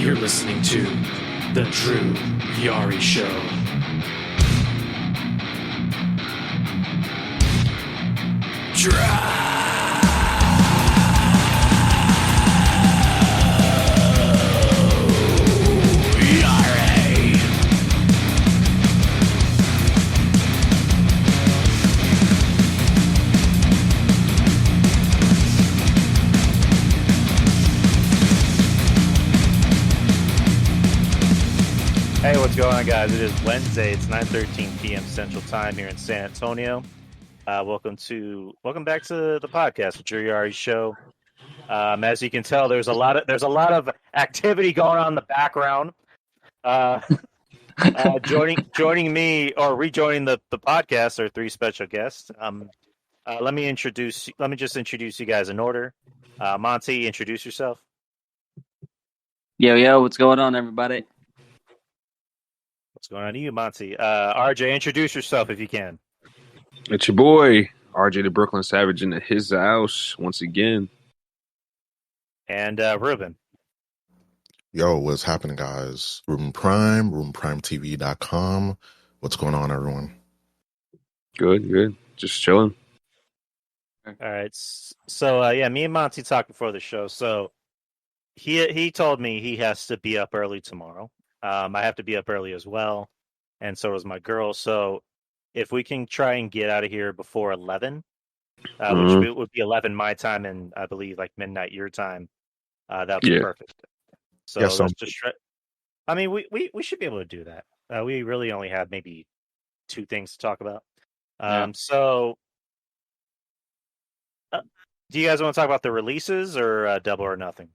You're listening to The Drew Yari Show. Hey, what's going on, guys? It is Wednesday. It's 9:13 p.m. Central Time here in San Antonio. Welcome back to the podcast, the Drew Yari Show. As you can tell, there's a lot of activity going on in the background. Joining me or rejoining the podcast are three special guests. Let me just introduce you guys in order. Monty, introduce yourself. Yo, what's going on, everybody? What's going on to you, Monty? RJ, introduce yourself if you can. It's your boy, RJ the Brooklyn Savage in his house once again. And Ruben. Yo, what's happening, guys? Ruben Prime, RubenPrimeTV.com. What's going on, everyone? Good. Just chilling. All right. So, me and Monty talked before the show. So, he told me he has to be up early tomorrow. I have to be up early as well, and so does my girl. So, if we can try and get out of here before 11, which would be 11 my time and I believe like midnight your time, that would be perfect. So let's just try. I mean, we should be able to do that. We really only have maybe two things to talk about. So, do you guys want to talk about the releases or Double or Nothing?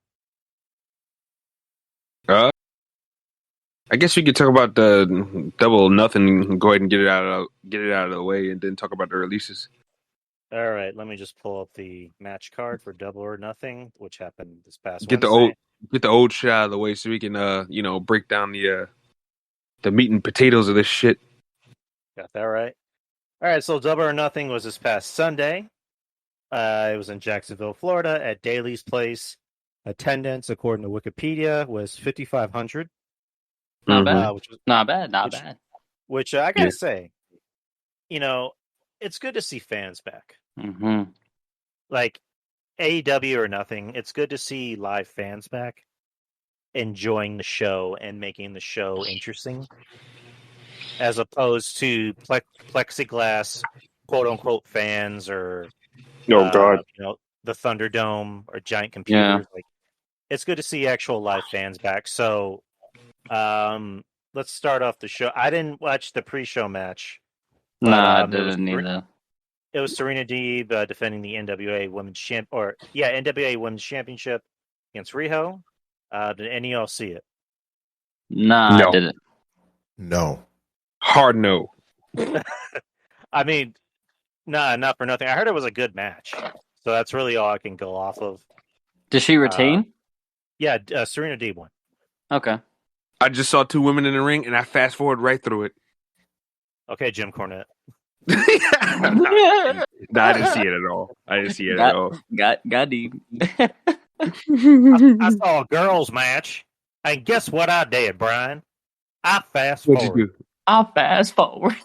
I guess we could talk about the Double or Nothing. Go ahead and get it out of the way, and then talk about the releases. All right, let me just pull up the match card for Double or Nothing, which happened this past Get Wednesday. the old shit out of the way, so we can break down the meat and potatoes of this shit. Got that right. All right, so Double or Nothing was this past Sunday. It was in Jacksonville, Florida, at Daly's Place. Attendance, according to Wikipedia, was 5,500. Not bad. Which I gotta say, it's good to see fans back. Mm-hmm. Like AEW or Nothing, it's good to see live fans back, enjoying the show and making the show interesting, as opposed to plexiglass, quote unquote fans or the Thunderdome or giant computers. Yeah. Like, it's good to see actual live fans back. So. Let's start off the show. I didn't watch the pre-show match. But, I didn't either. It was Serena Deeb defending the NWA NWA Women's Championship against Riho. Did any of y'all see it? Nah, No. I didn't. No. Hard no. I mean, not for nothing. I heard it was a good match, so that's really all I can go off of. Did she retain? Serena Deeb won. Okay. I just saw two women in the ring, and I fast forward right through it. Okay, Jim Cornette. Nah, I didn't see it at all. Got deep. I saw a girls' match, and guess what I did, Brian? I fast What'd you forward. do? I'll fast forward.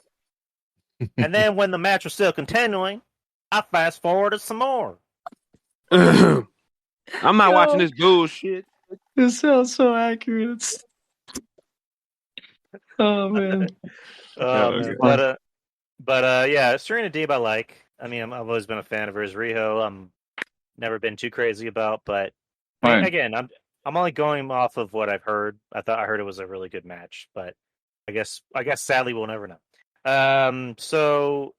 And then when the match was still continuing, I fast forwarded some more. I'm not watching this bullshit. This sounds so accurate. Oh man. But Serena Deeb I like. I mean, I've always been a fan of hers. Riho, I'm never been too crazy about, but again, I'm only going off of what I've heard. I heard it was a really good match, but I guess sadly we'll never know. So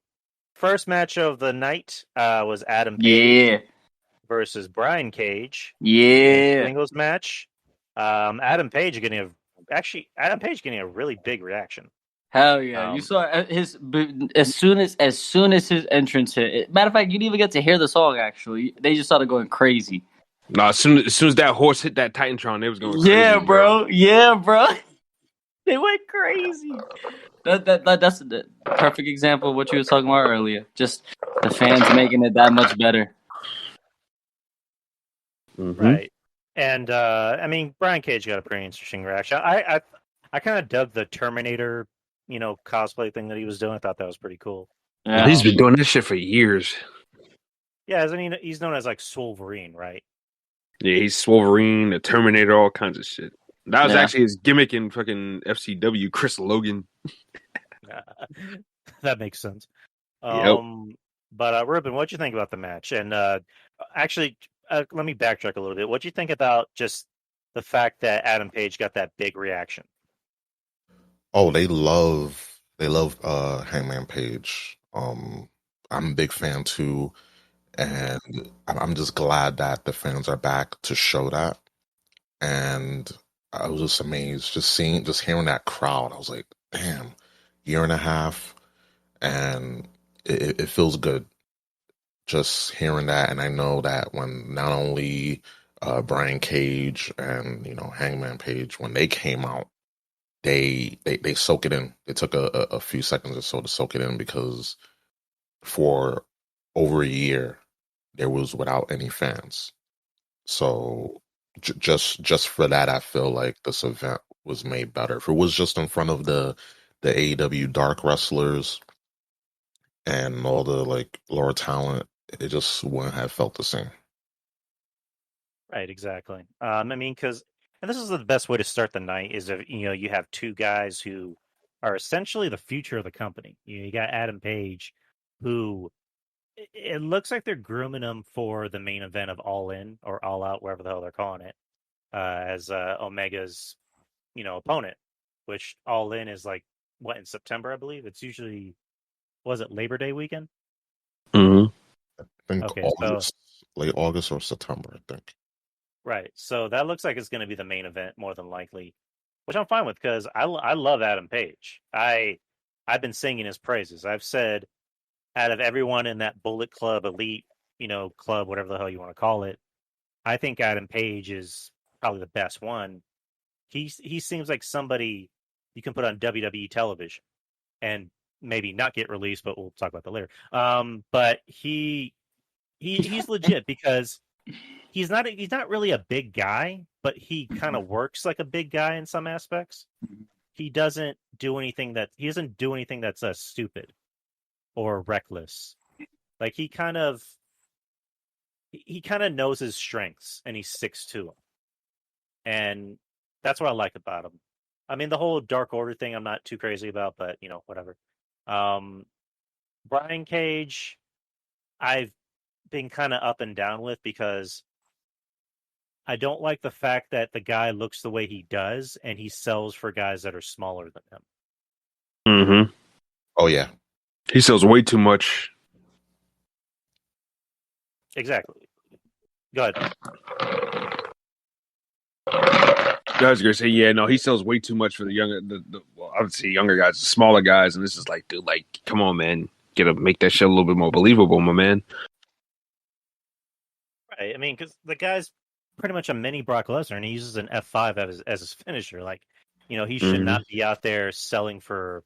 first match of the night was Adam Page versus Brian Cage. Singles match. Adam Page getting a really big reaction. Hell yeah! You saw his as soon as his entrance hit. Matter of fact, you didn't even get to hear the song. Actually, they just started going crazy. No, as soon as that horse hit that Titantron, they was going crazy. Yeah, bro. They went crazy. That's the perfect example of what you were talking about earlier. Just the fans making it that much better. Right. And I mean, Brian Cage got a pretty interesting reaction. I kind of dug the Terminator, cosplay thing that he was doing. I thought that was pretty cool. Yeah. He's been doing this shit for years. Yeah, he's known as like Wolverine, right? Yeah, he's Wolverine, the Terminator, all kinds of shit. That was actually his gimmick in fucking FCW, Chris Logan. That makes sense. Yep. But Ruben, what'd you think about the match? And actually, let me backtrack a little bit. What'd you think about just the fact that Adam Page got that big reaction? Oh, they love Hangman Page. I'm a big fan too, and I'm just glad that the fans are back to show that. And I was just amazed, just hearing that crowd. I was like, damn, year and a half, and it feels good just hearing that. And I know that when not only Brian Cage and Hangman Page, when they came out, they soak it in. It took a few seconds or so to soak it in, because for over a year there was without any fans. So just for that, I feel like this event was made better. If it was just in front of the AEW Dark wrestlers and all the like lower talent, it just wouldn't have felt the same. Right, exactly. I mean, and this is the best way to start the night is if you have two guys who are essentially the future of the company. You got Adam Page, who it looks like they're grooming him for the main event of All In or All Out, wherever the hell they're calling it, as Omega's opponent. Which All In is like what, in September, I believe. It's usually, was it Labor Day weekend? Mm-hmm. I think Okay, late August or September, I think. Right. So that looks like it's going to be the main event more than likely, which I'm fine with because I love Adam Page. I've been singing his praises. I've said out of everyone in that Bullet Club elite, club, whatever the hell you want to call it, I think Adam Page is probably the best one. He seems like somebody you can put on WWE television and maybe not get released, but we'll talk about that later. But he's legit because he's not really a big guy, but he kind of works like a big guy in some aspects. He doesn't do anything that's stupid or reckless. Like he kind of knows his strengths and he sticks to them. And that's what I like about him. I mean, the whole Dark Order thing I'm not too crazy about, but whatever. Brian Cage, I've been kind of up and down with because I don't like the fact that the guy looks the way he does and he sells for guys that are smaller than him. Mm-hmm. Oh yeah. He sells way too much. Exactly. Go ahead. I was gonna say, he sells way too much for the younger, I would say younger guys, the smaller guys, and this is like, dude, like, come on, man, make that shit a little bit more believable, my man. Right. I mean, because the guy's pretty much a mini Brock Lesnar, and he uses an F5 as his finisher. Like, he should not be out there selling for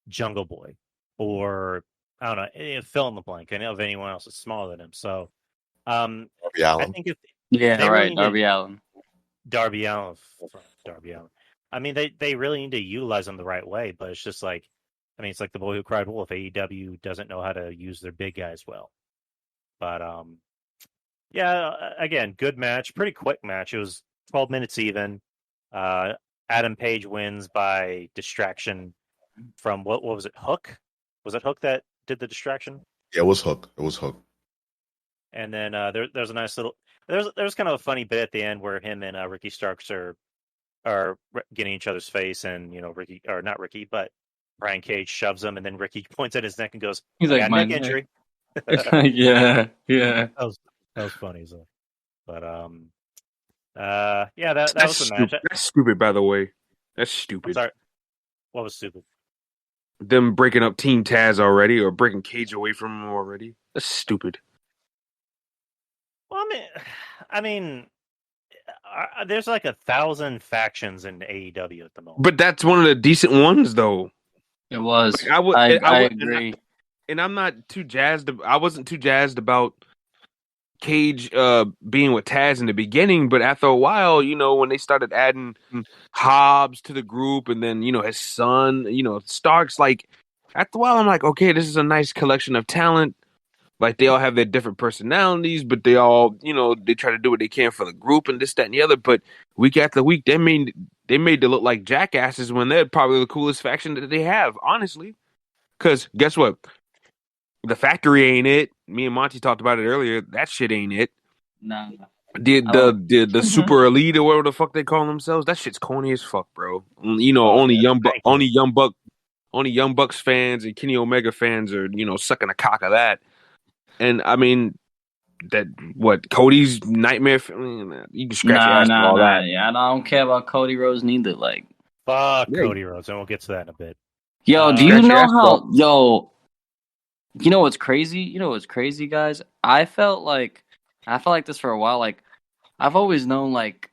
Jungle Boy or I don't know, fill in the blank. I know of anyone else that's smaller than him. So, Darby I Allin. think if Darby Allin. Darby Allin. I mean, they really need to utilize him the right way, but it's just like, I mean, it's like the boy who cried wolf. AEW doesn't know how to use their big guys well. But yeah, again, good match, pretty quick match. It was 12 minutes even. Adam Page wins by distraction from what was it? Hook? Was it Hook that did the distraction? Yeah, it was Hook. And then there's a nice little there's kind of a funny bit at the end where him and Ricky Starks are getting each other's face, and Ricky, or not Ricky, but Brian Cage shoves him, and then Ricky points at his neck and goes, "He's like, neck injury." yeah. That was funny. So, but yeah, that was the match. That's stupid, by the way. That's stupid. I'm sorry. What was stupid? Them breaking up Team Taz already, or breaking Cage away from him already. That's stupid. Well, I mean, there's like 1,000 factions in AEW at the moment. But that's one of the decent ones, though. It was. Like, I agree. And I'm not too jazzed. I wasn't too jazzed about Cage being with Taz in the beginning, but after a while, when they started adding Hobbs to the group, and then his son, Starks, like after a while, I'm like, okay, this is a nice collection of talent. Like they all have their different personalities, but they all, they try to do what they can for the group and this, that, and the other. But week after week, they made they look like jackasses when they're probably the coolest faction that they have, honestly. Because guess what? The factory ain't it. Me and Monty talked about it earlier. That shit ain't it. Nah. The super elite or whatever the fuck they call themselves. That shit's corny as fuck, bro. Only Young Bucks fans and Kenny Omega fans are sucking a cock of that. And I mean that Cody's nightmare. You can scratch your ass with all that. Yeah, I don't care about Cody Rhodes neither. Like, fuck Cody Rhodes, and we'll get to that in a bit. Yo, do you know how? Yo, you know what's crazy? You know what's crazy, guys? I felt like this for a while. Like, I've always known, like,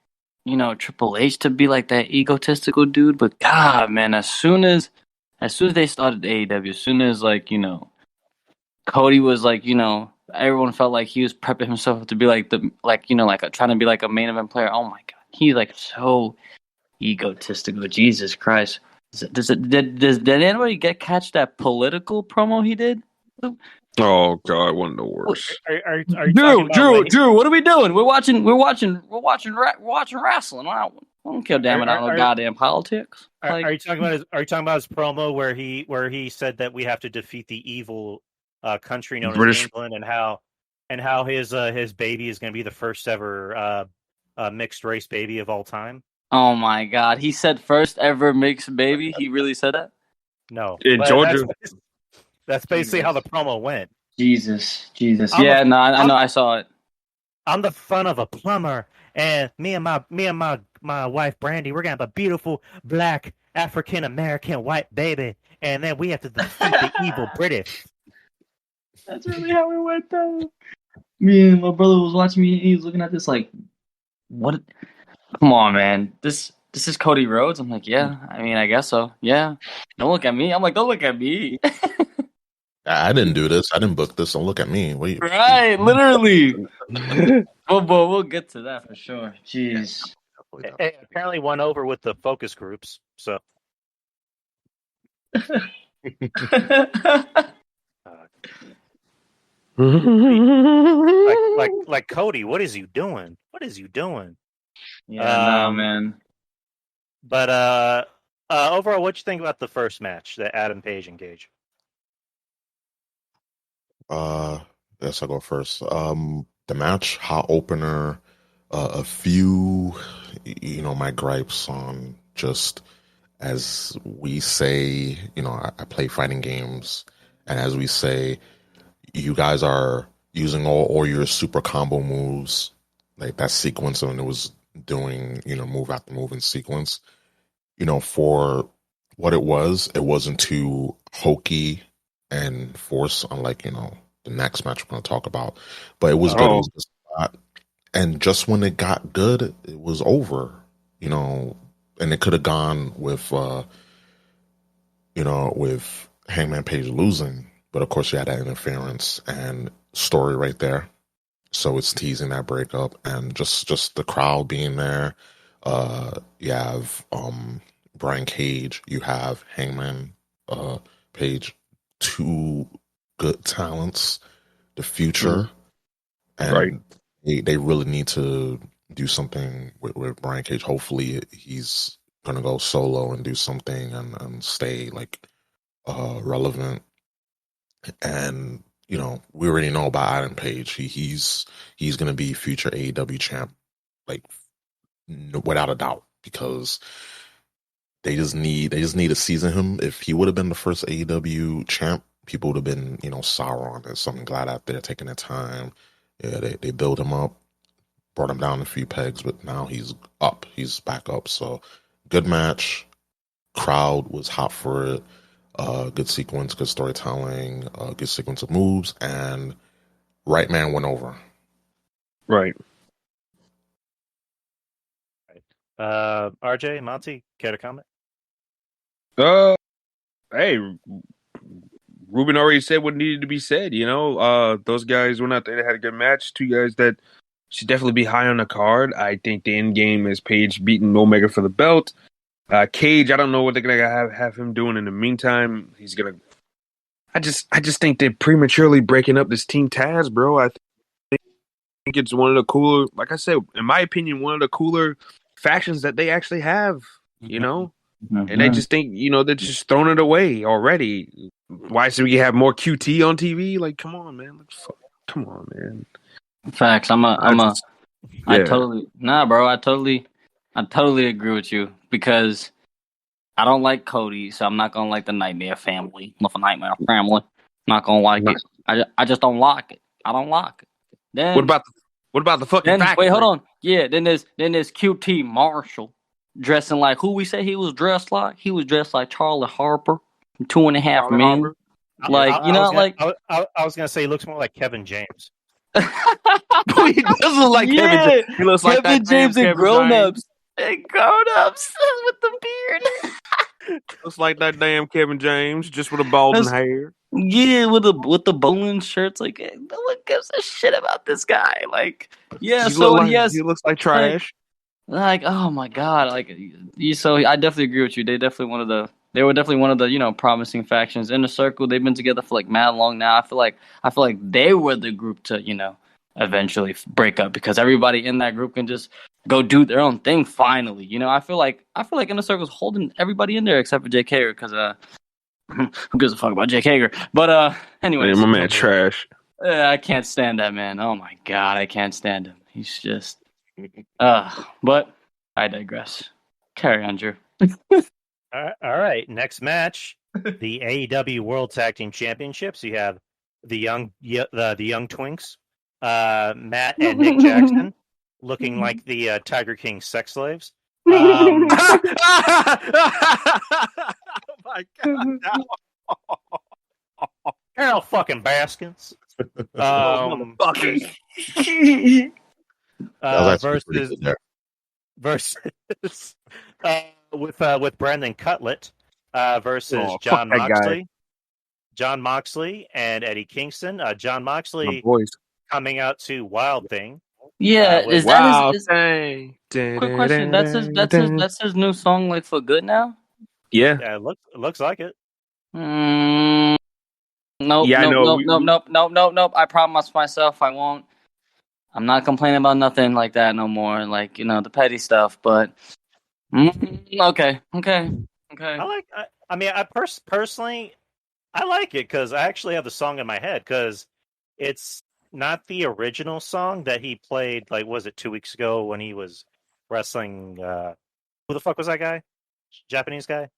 Triple H to be like that egotistical dude. But God, man, as soon as they started AEW, as soon as Cody was everyone felt like he was prepping himself to be trying to be like a main event player. Oh my God, he's like so egotistical. Jesus Christ. Did anybody catch that political promo he did? Oh God, one of the worst. Are you Drew, what are we doing? We're watching wrestling. I don't care damn it about no goddamn politics. Are you talking about his promo where he said that we have to defeat the evil country known as England, and how his baby is going to be the first ever mixed race baby of all time? Oh my God, he said first ever mixed baby. He really said that? No, in Georgia. That's basically how the promo went. Jesus. I know. I saw it. I'm the son of a plumber, and me and my wife Brandy, we're gonna have a beautiful black African American white baby, and then we have to defeat the evil British. That's really how it went down. Me and my brother was watching me. He was looking at this like, what? Come on, man. This is Cody Rhodes. I'm like, yeah. I mean, I guess so. Yeah. Don't look at me. I'm like, don't look at me. I didn't do this. I didn't book this. Don't look at me. Right, literally. We'll get to that for sure. Jeez. It apparently went over with the focus groups. So. like Cody, what is you doing? Yeah, man. But overall, what you think about the first match, that Adam Page and Cage? Yes, I'll go first. The match, hot opener, a few, my gripes on just, as we say, I play fighting games, and as we say, you guys are using all your super combo moves, like that sequence when it was doing, move after move in sequence, for what it wasn't too hokey and forced, unlike, the next match we're going to talk about. But it was good. It was just a lot. And just when it got good, it was over, and it could have gone with, with Hangman Page losing. But of course, you had that interference and story right there. So it's teasing that breakup and just the crowd being there. You have Brian Cage, you have Hangman Page, two good talents, the future, and right. They really need to do something with Brian Cage. Hopefully, he's gonna go solo and do something and stay relevant. And we already know about Adam Page. He's gonna be future AEW champ, without a doubt, because they just need to season him. If he would have been the first AEW champ, people would have been, sour on it. So I'm glad out there taking their time. Yeah, they build him up, brought him down a few pegs, but now he's up. He's back up. So good match. Crowd was hot for it. Good sequence, good storytelling, good sequence of moves, and right man went over. Right. RJ, Monty, care to comment? Hey, Ruben already said what needed to be said. Those guys went out there. They had a good match. Two guys that should definitely be high on the card. I think the end game is Page beating Omega for the belt. Cage, I don't know what they're gonna have him doing in the meantime. He's gonna. I just think they're prematurely breaking up this Team Taz, bro. I think it's one of the cooler, like I said, in my opinion, one of the cooler factions that they actually have. And I just think they're just throwing it away already. Why should we have more QT on TV? Like, come on, man. Come on, man. Facts. I totally agree with you because I don't like Cody, so I'm not gonna like the Nightmare Family. Love a Nightmare Family. I'm not gonna like it. I just don't like it. I don't like it. Then what about the fucking factory? Wait, hold on. Yeah, then there's QT Marshall dressing like who we say he was dressed like? He was dressed like Charlie Harper from 2.5 Men. I was gonna say he looks more like Kevin James. He does look like Kevin James. He looks like Kevin James and grown-ups. And grown-ups with the beard. Looks like that damn Kevin James, just with a balding hair. Yeah, with the bowling shirts. Like, no one gives a shit about this guy. Like, yeah, he looks like trash. Like, oh my god. Like, so I definitely agree with you. They were definitely one of the promising factions in the circle. They've been together for like mad long now. I feel like they were the group to eventually break up because everybody in that group can just go do their own thing finally. I feel like Inner Circle's holding everybody in there except for Jake Hager because who gives a fuck about Jake Hager? But anyways, my man trash. I can't stand that man. Oh my god, I can't stand him. He's just but I digress. Carry on, Drew. All right, next match, the AEW World Tag Team Championships. You have the young twinks, Matt and Nick Jackson, looking like the Tiger King sex slaves. Oh my god! Carol fucking Baskins. Motherfuckers. Versus with Brandon Cutlet versus John Moxley. John Moxley and Eddie Kingston. John Moxley coming out to Wild Thing. Yeah, is Wild that Thing? Quick question. That's his new song, like for good now. Yeah. Yeah, it looks like it. Nope. I promised myself I won't. I'm not complaining about nothing like that no more. Like the petty stuff, but okay. I personally, I like it because I actually have the song in my head because it's not the original song that he played. Like, was it 2 weeks ago when he was wrestling? Who the fuck was that guy? Japanese guy?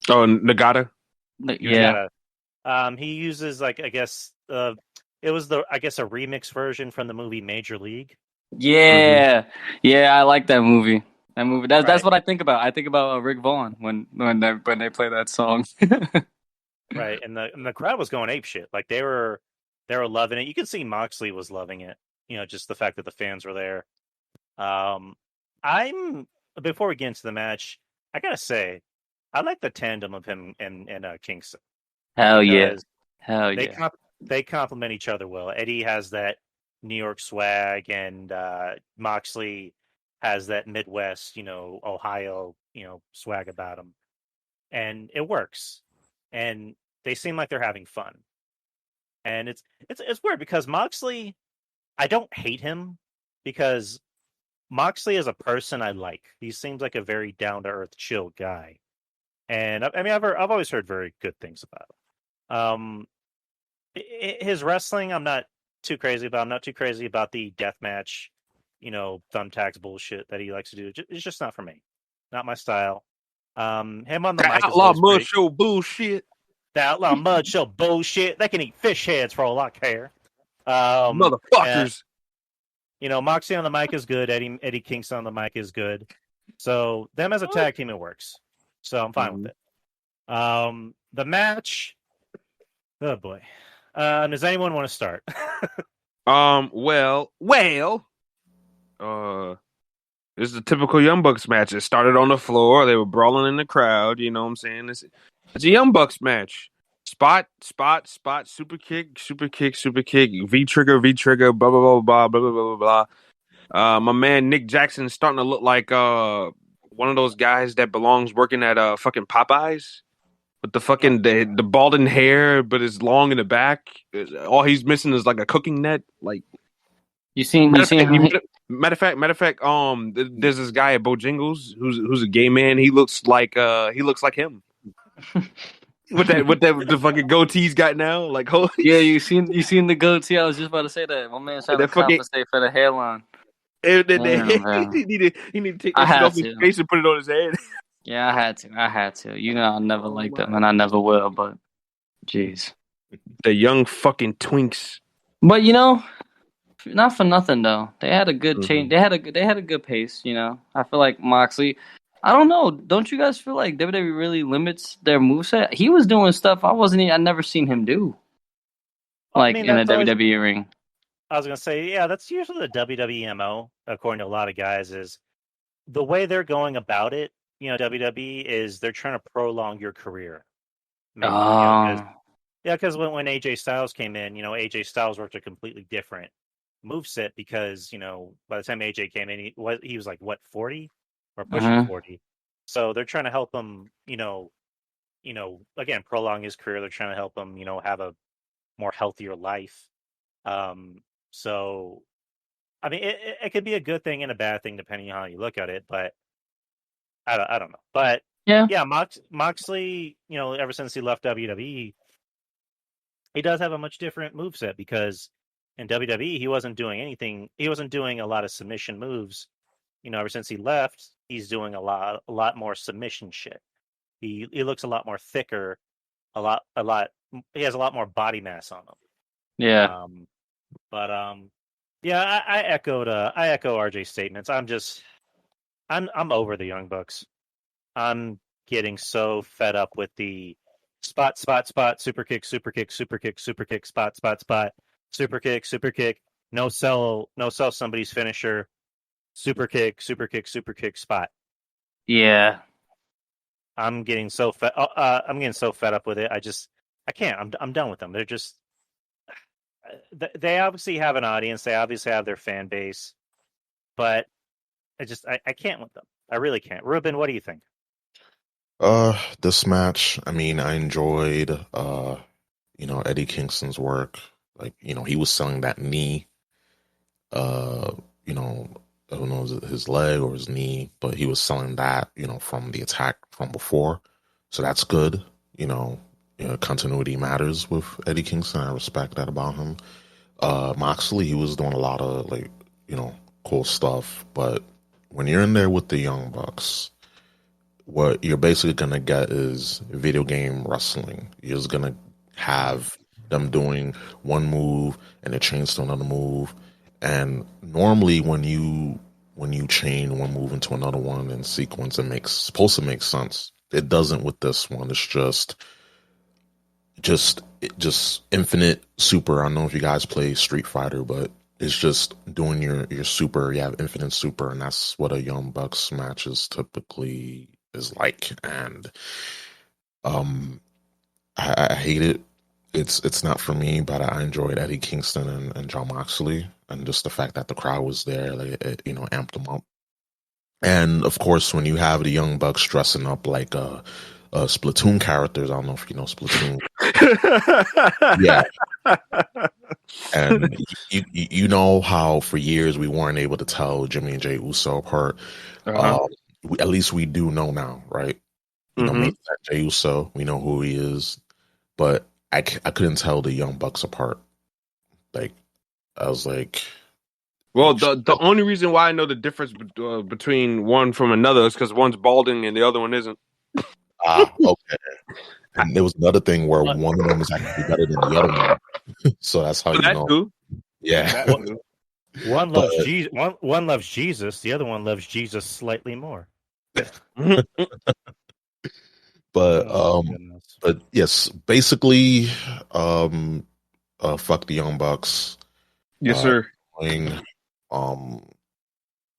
Oh, Nagata. Yeah. He uses like I guess it was a remix version from the movie Major League. Yeah, yeah, I like that movie. That's what I think about. I think about Rick Vaughn when they play that song. Right, and the crowd was going ape shit. Like they were loving it. You could see Moxley was loving it. Just the fact that the fans were there. Before we get into the match, I gotta say, I like the tandem of him and Kingston. Hell yeah. They complement each other well. Eddie has that New York swag, and Moxley has that Midwest, Ohio, swag about him, and it works. And they seem like they're having fun. And it's weird because Moxley, I don't hate him because Moxley as a person I like. He seems like a very down to earth, chill guy, and I've always heard very good things about him. His wrestling, I'm not too crazy about. I'm not too crazy about the deathmatch, thumbtacks bullshit that he likes to do. It's just not for me. Not my style. Him on the mic. Outlaw mud show bullshit. The outlaw mud show bullshit. They can eat fish heads for all I care. Motherfuckers. Moxie on the mic is good. Eddie Kingston on the mic is good. So them as a tag team, it works. So I'm fine with it. The match. Oh boy. Does anyone want to start? Well. This is a typical Young Bucks match. It started on the floor. They were brawling in the crowd. You know what I'm saying? It's a Young Bucks match. Spot, super kick, V trigger, blah blah blah blah blah blah blah blah. My man Nick Jackson is starting to look like one of those guys that belongs working at fucking Popeyes with the fucking the balding hair, but it's long in the back. All he's missing is like a cooking net. Like matter of fact, there's this guy at Bojangles who's a gay man. He looks like him. with the fucking goatee he's got now, like holy you seen the goatee? I was just about to say that. My man's trying to compensate for the hairline. He need to take that shit off his face and put it on his head. Yeah, I had to. You know, I never liked them, and I never will. But, jeez, the young fucking twinks. But you know, not for nothing though. They had a good change. They had a good pace. You know, I feel like Moxley. I don't know. Don't you guys feel like WWE really limits their moveset? He was doing stuff I never seen him do. Like in a WWE ring. I was gonna say, yeah, that's usually the WWE MO, according to a lot of guys, is the way they're going about it. You know, WWE is they're trying to prolong your career. Maybe, because when AJ Styles came in, you know, AJ Styles worked a completely different moveset because, you know, by the time AJ came in, he was like what 40 or pushing 40. So they're trying to help him, you know, again, prolong his career. They're trying to help him, you know, have a more healthier life. So, I mean, it could be a good thing and a bad thing depending on how you look at it. But I don't know. But yeah, Moxley, you know, ever since he left WWE, he does have a much different moveset because in WWE he wasn't doing anything. He wasn't doing a lot of submission moves. You know, ever since he left, he's doing a lot more submission shit. He looks a lot more thicker, a lot. He has a lot more body mass on him. Yeah. Yeah, I echo RJ's statements. I'm over the Young Bucks. I'm getting so fed up with the spot, super kick, spot, super kick, no sell somebody's finisher, super kick, spot. Yeah. I'm getting so fed up with it. I can't. I'm done with them. They're just they obviously have an audience. They obviously have their fan base, but I can't with them. I really can't. Ruben, what do you think? This match, I mean, I enjoyed, you know, Eddie Kingston's work. Like, you know, he was selling that knee, you know, I don't know, his leg or his knee, but he was selling that, you know, from the attack from before. So that's good. You know, continuity matters with Eddie Kingston. I respect that about him. Moxley, he was doing a lot of, like, you know, cool stuff. But when you're in there with the Young Bucks, what you're basically going to get is video game wrestling. You're just going to have them doing one move and it changes to another move. And normally when you chain one move into another one in sequence, it's supposed to make sense. It doesn't with this one. It's just infinite super. I don't know if you guys play Street Fighter, but it's just doing your super. You have infinite super, and that's what a Young Bucks match is typically is like. And I hate it. It's not for me, but I enjoyed Eddie Kingston and Jon Moxley, and just the fact that the crowd was there, like, it, you know, amped them up. And of course, when you have the Young Bucks dressing up like Splatoon characters, I don't know if you know Splatoon. Yeah. And you know how for years we weren't able to tell Jimmy and Jey Uso apart. At least we do know now, right? You know, maybe that Jey Uso, we know who he is, but I couldn't tell the Young Bucks apart. Like, I was like, well, the only reason why I know the difference between one from another is because one's balding and the other one isn't. Okay. And there was another thing where one of them is actually better than the other one. So that's how you know. Too. Yeah. One loves Jesus. One loves Jesus. The other one loves Jesus slightly more. But yes, basically, fuck the Young Bucks. Yes, sir. You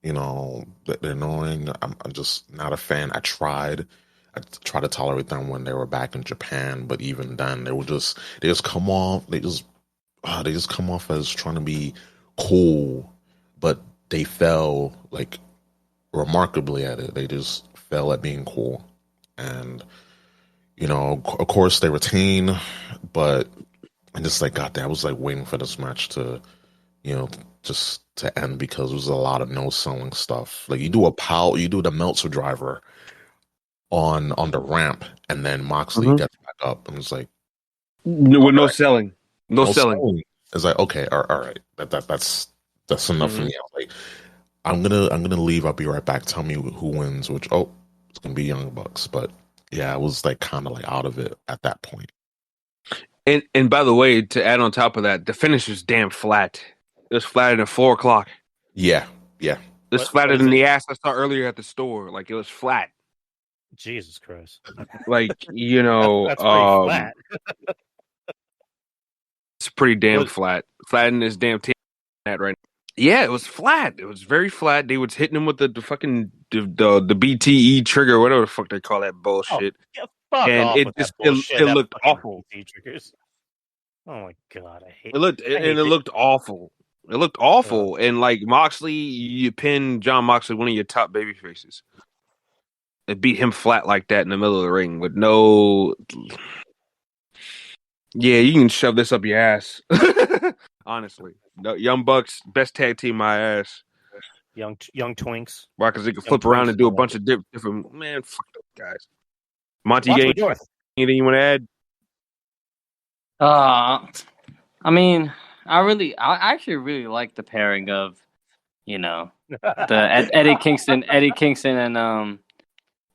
know, they're annoying. I'm just not a fan. I tried. I try to tolerate them when they were back in Japan, but even then, they just come off they just come off as trying to be cool, but they fell like remarkably at it. They just fell at being cool, and of course they retain, but I just like God, I was like waiting for this match to just to end because there was a lot of no selling stuff. Like you do the Meltzer driver on the ramp, and then Moxley gets back up, and it's like with no selling, no selling. It's like okay, all right, that's enough for me. I was like, I'm gonna leave. I'll be right back. Tell me who wins. Which it's gonna be Young Bucks, but yeah, I was like kind of like out of it at that point. And by the way, to add on top of that, the finish was damn flat. It was flatter than 4 o'clock. Yeah. It was flatter than the ass I saw earlier at the store. Like it was flat. Jesus Christ! Like that's pretty flat. It's pretty damn flat. Flattening this damn tape right now. Yeah, it was flat. It was very flat. They was hitting him with the fucking the BTE trigger, whatever the fuck they call that bullshit. And it looked awful. Triggers. Oh my god, I hate it. It looked awful. It looked awful. And like Moxley, you pinned John Moxley, one of your top baby faces. It beat him flat like that in the middle of the ring with no. Yeah, you can shove this up your ass. Honestly, the Young Bucks, best tag team, my ass. Young twinks. Why? Because they can flip around and do a bunch of different. Man, fuck those guys. Monty, anything you want to add? I mean, I actually really like the pairing of, the Eddie Kingston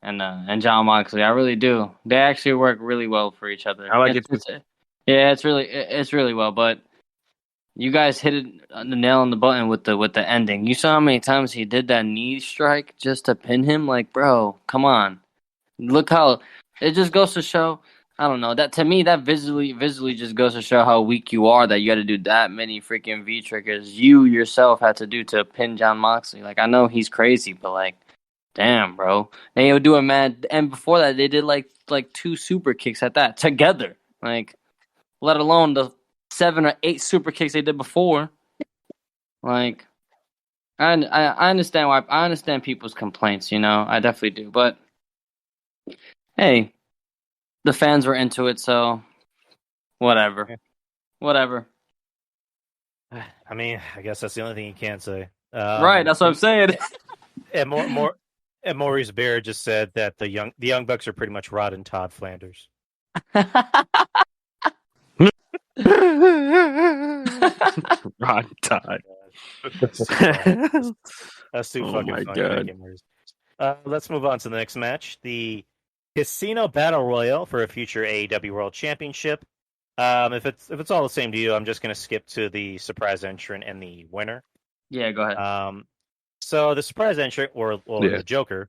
and John Moxley. I really do. They actually work really well for each other. I like it. Yeah, it's really well. But you guys hit it the nail on the button with the ending. You saw how many times he did that knee strike just to pin him. Like, bro, come on. Look how it just goes to show. I don't know. That to me, that visually just goes to show how weak you are. That you got to do that many freaking V triggers you yourself had to do to pin John Moxley. Like, I know he's crazy, but like, damn, bro. They would do a mad. And before that, they did like 2 super kicks at that together. Like, let alone the 7 or 8 super kicks they did before. Like, I understand why. I understand people's complaints. I definitely do. But hey. The fans were into it, so whatever. I mean, I guess that's the only thing you can't say. Right, that's what I'm saying. And Maurice Bear just said that the Young Bucks are pretty much Rod and Todd Flanders. Rod Todd. That's too fucking funny. Let's move on to the next match. The Casino Battle Royal for a future AEW World Championship. If it's all the same to you, I'm just going to skip to the surprise entrant and the winner. Yeah, go ahead. So the surprise entrant, the Joker,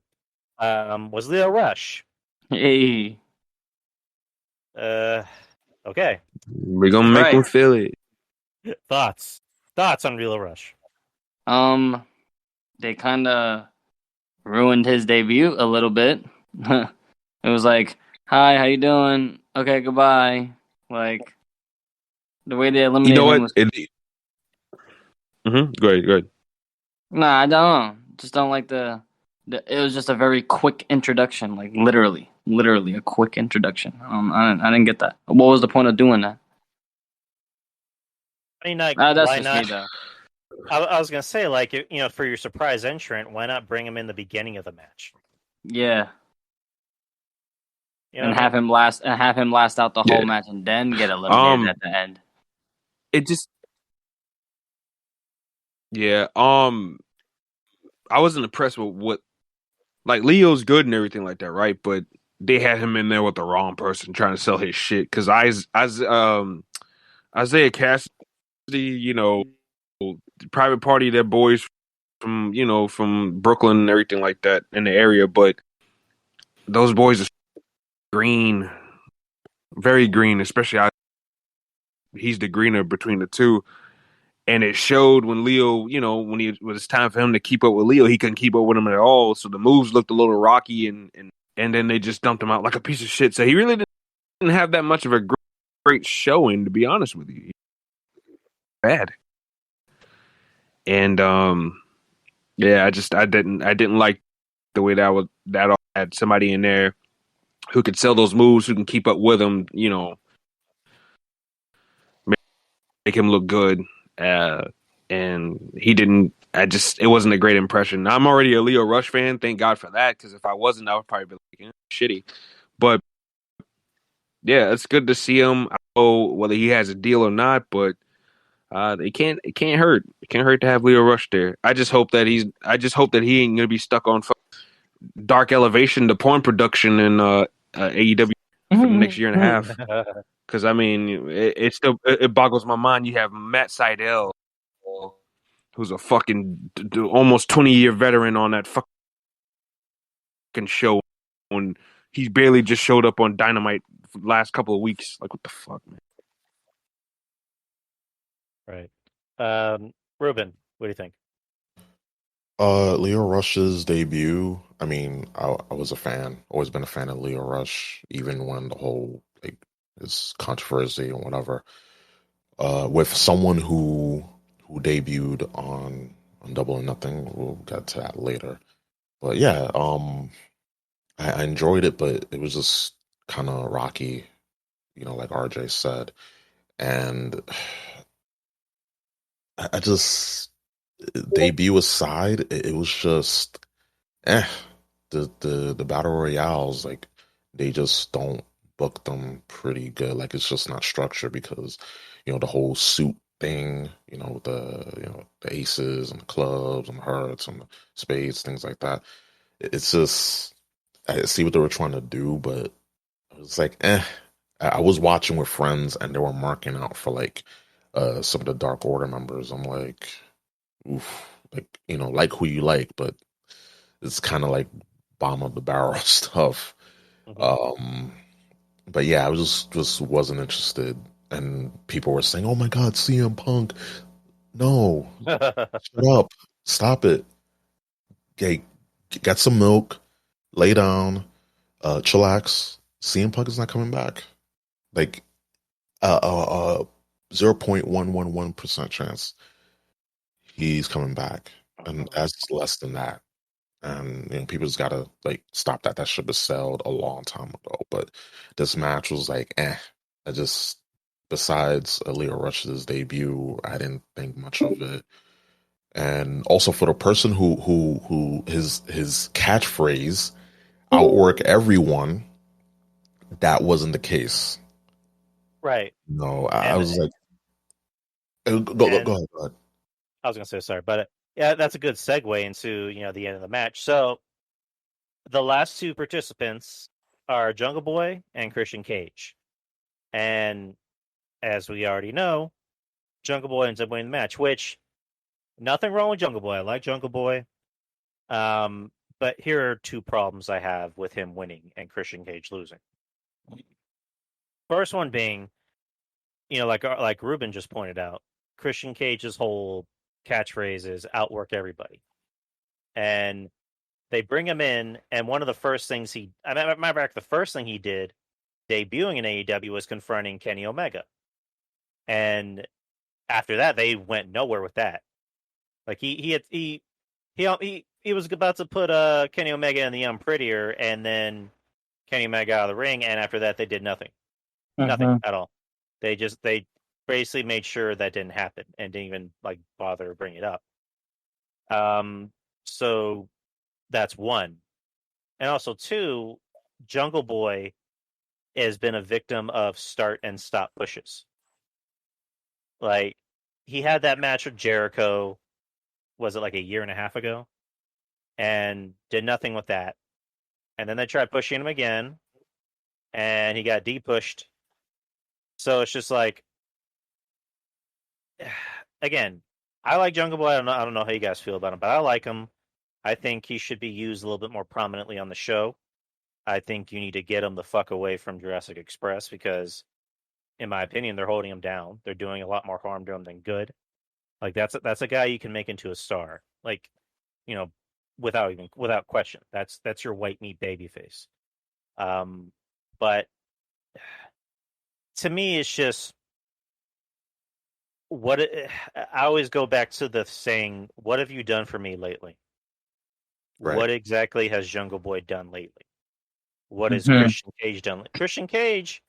was Leo Rush. Hey. Okay. We're gonna make him feel it. Thoughts on Leo Rush? They kind of ruined his debut a little bit. It was like, hi, how you doing? Okay, goodbye. Like, the way they eliminated him was... Go ahead. Nah, I don't know. Just don't like it was just a very quick introduction. Like, literally a quick introduction. I didn't get that. What was the point of doing that? I mean, like, that's why just not? Me, though. I was going to say, like, for your surprise entrant, why not bring him in the beginning of the match? Yeah. Have him last out the whole match and then get eliminated at the end. It just I wasn't impressed with what, like, Leo's good and everything like that, right? But they had him in there with the wrong person trying to sell his shit. Because Isaiah Cassidy, private party, their boys from Brooklyn and everything like that in the area, but those boys are green, very green, especially he's the greener between the two. And it showed when Leo, when it was time for him to keep up with Leo, he couldn't keep up with him at all. So the moves looked a little rocky and and then they just dumped him out like a piece of shit. So he really didn't have that much of a great showing, to be honest with you. Bad. And yeah, I didn't like the way that all had somebody in there who could sell those moves, who can keep up with him, you know, make him look good. And he didn't. It wasn't a great impression. I'm already a Leo Rush fan. Thank God for that, because if I wasn't, I would probably be like, shitty. But yeah, it's good to see him. I don't know whether he has a deal or not, but it can't hurt. It can't hurt to have Leo Rush there. I just hope that he ain't gonna be stuck on Dark Elevation, the porn production in AEW for the next year and a half. Because I mean, it still boggles my mind. You have Matt Sydal, who's a fucking almost 20-year veteran on that fucking show, when he barely just showed up on Dynamite for the last couple of weeks. Like, what the fuck, man? Right. Ruben, what do you think? Leo Rush's debut. I mean, I was a fan. Always been a fan of Leo Rush, even when the whole like his controversy and whatever. With someone who debuted on Double or Nothing. We'll get to that later. But yeah, I enjoyed it, but it was just kind of rocky, you know, like RJ said, and I just debut aside, it was just the battle royales, like they just don't book them pretty good. Like it's just not structured because, you know, the whole suit thing, you know, the aces and the clubs and the hearts and the spades, things like that. It's just I see what they were trying to do, but it was like I was watching with friends and they were marking out for like some of the Dark Order members. I'm like, oof, like, you know, like who you like, but it's kind of like bottom of the barrel stuff. Mm-hmm. But yeah, I was just wasn't interested. And people were saying, "Oh my God, CM Punk, no, shut up, stop it, okay, get some milk, lay down, chillax. CM Punk is not coming back. Like 0.111% chance he's coming back, and that's less than that. And you know, people just gotta like stop that. That ship has sailed a long time ago. But this match was like, I just besides Leo Rush's debut, I didn't think much of it. And also for the person who his catchphrase outwork everyone, that wasn't the case. Right. No, I was like, go ahead. I was gonna say sorry, but yeah, that's a good segue into the end of the match. So the last two participants are Jungle Boy and Christian Cage, and as we already know, Jungle Boy ends up winning the match. Which nothing wrong with Jungle Boy. I like Jungle Boy. But here are two problems I have with him winning and Christian Cage losing. First one being, like Ruben just pointed out, Christian Cage's whole catchphrase is outwork everybody. And they bring him in, and one of the first things matter of fact, the first thing he did debuting in AEW was confronting Kenny Omega. And after that, they went nowhere with that. Like he was about to put Kenny Omega in the Unprettier, and then Kenny Omega out of the ring, and after that, they did nothing. Nothing at all. They basically made sure that didn't happen and didn't even like bother to bring it up. So that's one. And also two, Jungle Boy has been a victim of start and stop pushes. Like he had that match with Jericho, was it like a year and a half ago? And did nothing with that. And then they tried pushing him again, and he got de-pushed. So it's just like, again, I like Jungle Boy. I don't know how you guys feel about him, but I like him. I think he should be used a little bit more prominently on the show. I think you need to get him the fuck away from Jurassic Express because, in my opinion, they're holding him down. They're doing a lot more harm to him than good. Like that's a guy you can make into a star. Like, without question. That's your white meat babyface. But to me, it's just I always go back to the saying, "What have you done for me lately?" Right. What exactly has Jungle Boy done lately? What has Christian Cage done? Christian Cage,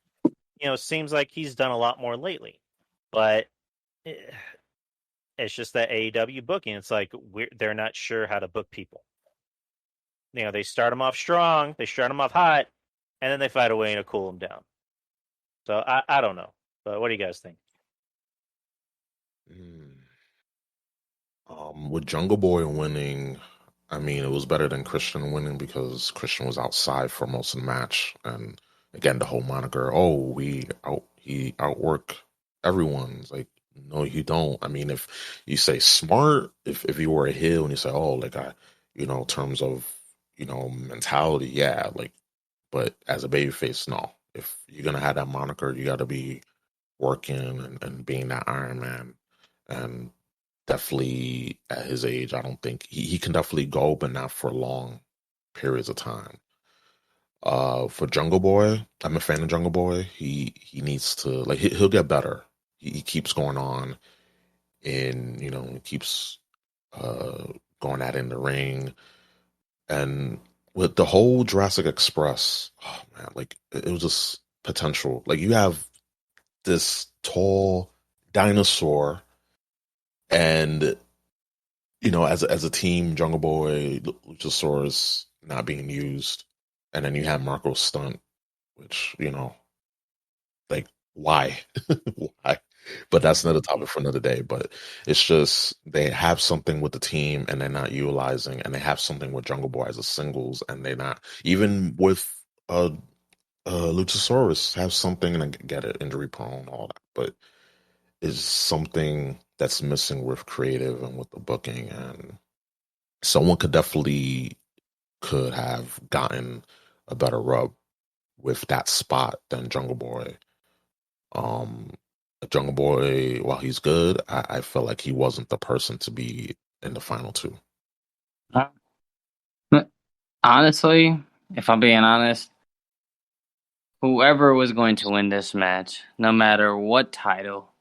seems like he's done a lot more lately, but it's just that AEW booking. It's like they're not sure how to book people. They start them off strong, they start them off hot, and then they find a way to cool them down. So I don't know, but what do you guys think? With Jungle Boy winning, I mean, it was better than Christian winning because Christian was outside for most of the match, and again, the whole moniker, he outwork everyone. It's like, no, you don't. I mean, if you say smart, if you were a heel and you say, terms of, mentality, yeah, like, but as a babyface, no. If you're gonna have that moniker, you got to be working and being that Iron Man, and definitely at his age, I don't think he can definitely go, but not for long periods of time. For Jungle Boy, I'm a fan of Jungle Boy. He needs to, like, he'll get better. He keeps going on, and he keeps going at it in the ring, and with the whole Jurassic Express, oh man, like it was just potential. Like you have this tall dinosaur, and as a team, Jungle Boy, Luchasaurus not being used, and then you have Marco Stunt, which like why, why? But that's another topic for another day. But it's just they have something with the team and they're not utilizing, and they have something with Jungle Boy as a singles, and they're not even with Luchasaurus have something and get it injury prone, all that. But it's something that's missing with creative and with the booking, and someone could have gotten a better rub with that spot than Jungle Boy. Jungle Boy, while he's good, I felt like he wasn't the person to be in the final two. Honestly, if I'm being honest, whoever was going to win this match, no matter what title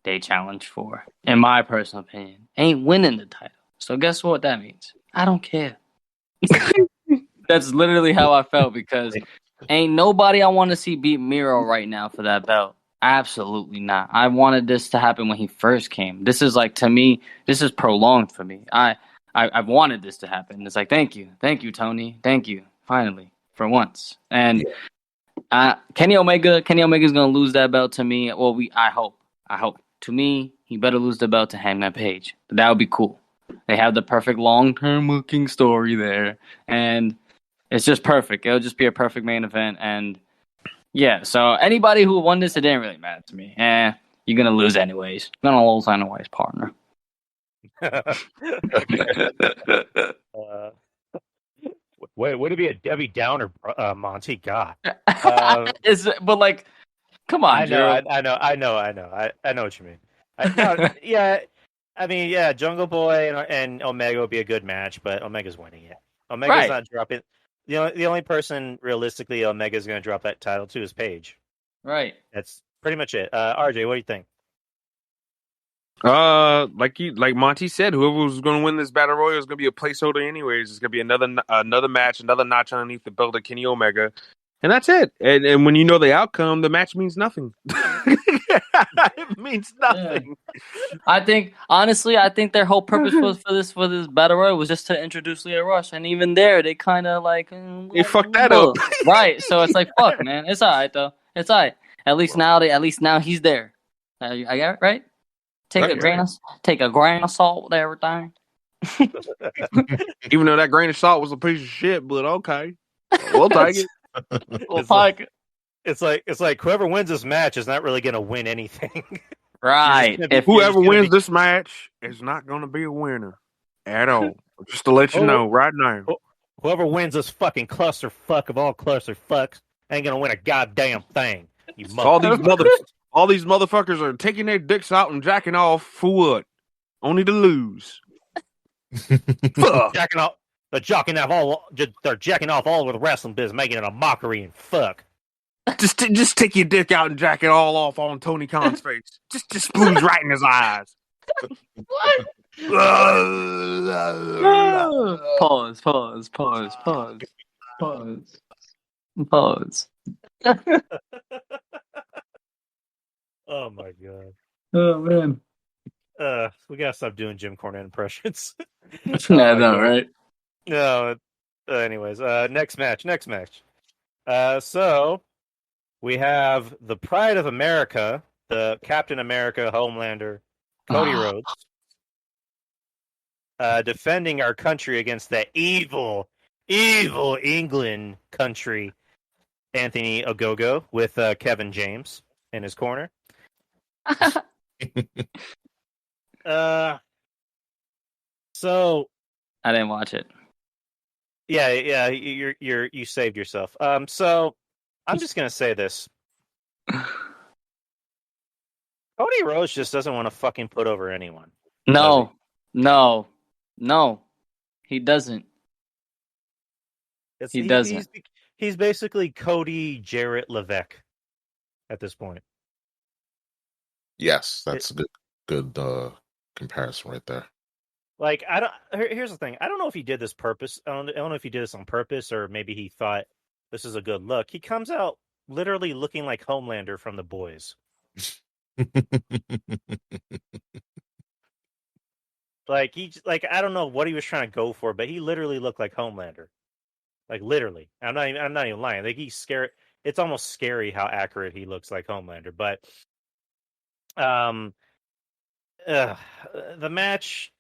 they challenge for, in my personal opinion, ain't winning the title. So guess what that means? I don't care. That's literally how I felt, because ain't nobody I want to see beat Miro right now for that belt. Absolutely not. I wanted this to happen when he first came. This is like, to me, this is prolonged for me. I've wanted this to happen. It's like, thank you, Tony, thank you, finally, for once. And Kenny Omega's gonna lose that belt to me. Well, I hope. To me, he better lose the belt to Hangman Page. That would be cool. They have the perfect long-term looking story there, and it's just perfect. It'll just be a perfect main event, and yeah. So anybody who won this, it didn't really matter to me. You're gonna lose anyways. You're gonna lose anyways, partner. Wait, would it be a Debbie Downer, Monty? God. But like, come on, I know what you mean. Yeah. I mean, yeah, Jungle Boy and Omega would be a good match, but Omega's winning it. Omega's not dropping. The only person realistically Omega's going to drop that title to is Paige. Right. That's pretty much it. RJ, what do you think? Like Monty said, whoever was going to win this battle royal is going to be a placeholder anyways. It's going to be another match, another notch underneath the belt of Kenny Omega, and that's it. And when you know the outcome, the match means nothing. It means nothing. Yeah. I think their whole purpose was for this battle royal was just to introduce Lio Rush, and even there they kind of like they fucked that up. Right? So it's like, fuck, man. It's alright though. It's alright. At least now he's there. I got it right. Take a grain of salt with everything. Even though that grain of salt was a piece of shit, but okay, we'll take it. It's like whoever wins this match is not really going to win anything. Right. If whoever wins this match is not going to be a winner at all. Just to let you know right now. Whoever wins this fucking clusterfuck of all clusterfucks ain't going to win a goddamn thing. All these motherfuckers are taking their dicks out and jacking off for what? Only to lose. Fuck. They're jacking off all over the wrestling business, making it a mockery and fuck. Just take your dick out and jack it all off on Tony Khan's face. Just spooge right in his eyes. What? Pause. Oh my god. Oh man. We gotta stop doing Jim Cornette impressions. Yeah, I know, right? No. Anyways, next match. So we have the Pride of America, the Captain America Homelander, Cody Rhodes, defending our country against the evil England country, Anthony Ogogo, with Kevin James in his corner. So I didn't watch it. Yeah, you saved yourself. So I'm just gonna say this. Cody Rhodes just doesn't want to fucking put over anyone. No, he doesn't. He doesn't. He's basically Cody Jarrett Levesque at this point. Yes, that's a good comparison right there. Like, here's the thing. I don't know if he did this purpose. I don't know if he did this on purpose or maybe he thought this is a good look. He comes out literally looking like Homelander from The Boys. Like I don't know what he was trying to go for, but he literally looked like Homelander. Like literally. I'm not even lying. Like he's scary. It's almost scary how accurate he looks like Homelander. But the match,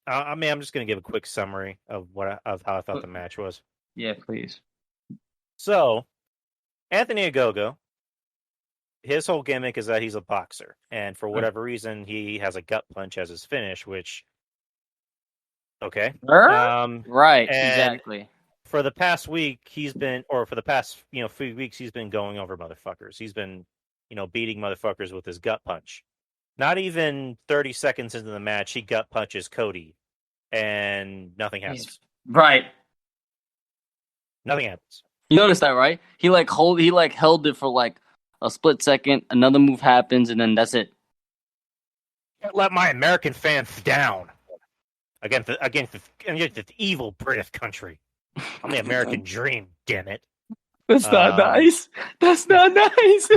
I'm just going to give a quick summary of how I thought the match was. Yeah, please. So, Anthony Ogogo, his whole gimmick is that he's a boxer, and for whatever reason, he has a gut punch as his finish. Which, okay, right, exactly. For the past week, for the past few weeks, he's been going over motherfuckers. He's been beating motherfuckers with his gut punch. Not even 30 seconds into the match, he gut punches Cody, and nothing happens. Right. Nothing happens. You noticed that, right? He held it for like a split second. Another move happens, and then that's it. Can't let my American fans down against the evil British country. I'm the American dream. Damn it. That's not nice. That's not nice.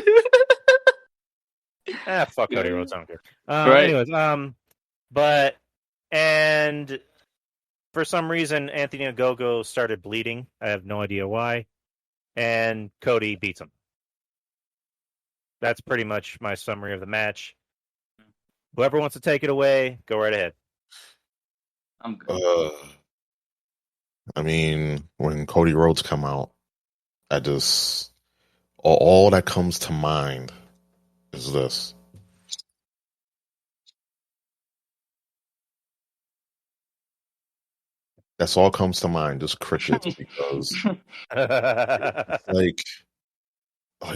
Fuck Cody Rhodes. I don't care. Right. Anyways, but for some reason, Anthony Ogogo started bleeding. I have no idea why. And Cody beats him. That's pretty much my summary of the match. Whoever wants to take it away, go right ahead. I'm good. I mean, when Cody Rhodes come out, all that comes to mind is this. That's all comes to mind, just crickets, because like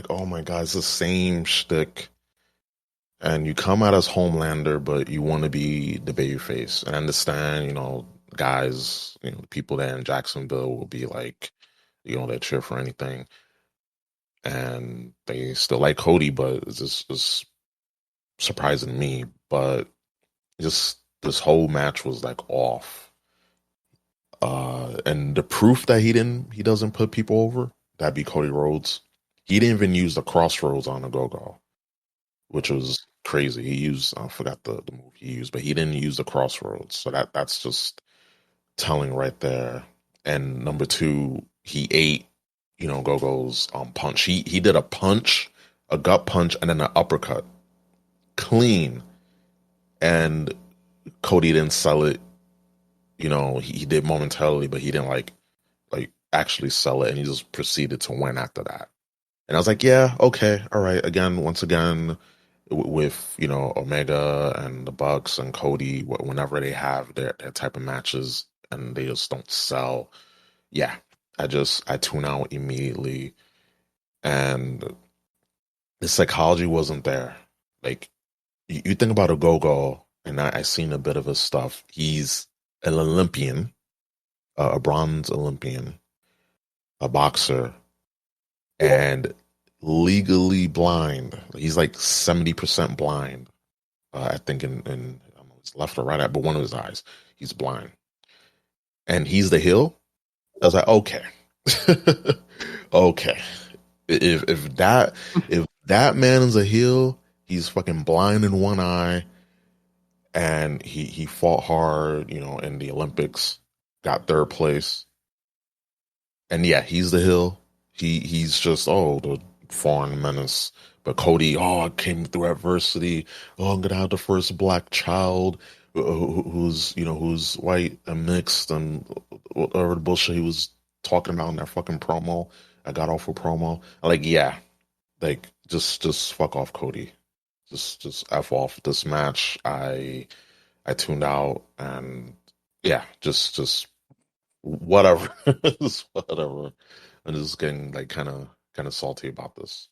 oh my god, it's the same shtick. And you come out as Homelander, but you want to be the babyface. And I understand, guys, people there in Jacksonville will be like, they cheer for anything. And they still like Cody, but it's surprising to me. But just this whole match was like off. And the proof that he doesn't put people over, that'd be Cody Rhodes. He didn't even use the crossroads on Ogogo, which was crazy. He used, I forgot the move he used, but he didn't use the crossroads. So that's just telling right there. And number two, he ate, Gogo's punch. He did a punch, a gut punch, and then an uppercut. Clean. And Cody didn't sell it. He did momentarily, but he didn't like actually sell it, and he just proceeded to win after that. And I was like, yeah, okay, all right. Once again, with Omega and the Bucks and Cody, whenever they have their type of matches and they just don't sell, yeah, I tune out immediately. And the psychology wasn't there. Like, you think about Ogogo, and I seen a bit of his stuff. He's an Olympian. a bronze Olympian, a boxer, and legally blind. He's like 70% blind. I think in I don't know, his left or right, but one of his eyes, he's blind, and he's the heel. I was like, okay, okay. If that man is a heel, he's fucking blind in one eye, and he fought hard, in the Olympics, got third place, and yeah, he's the heel. He's just the foreign menace. But Cody, I came through adversity. I'm gonna have the first black child who's white and mixed and whatever the bullshit he was talking about in that fucking promo. I got off a promo. Like, yeah, like just fuck off, Cody. Just F off this match. I tuned out, and yeah, just whatever. Just whatever. I'm just getting like kind of salty about this.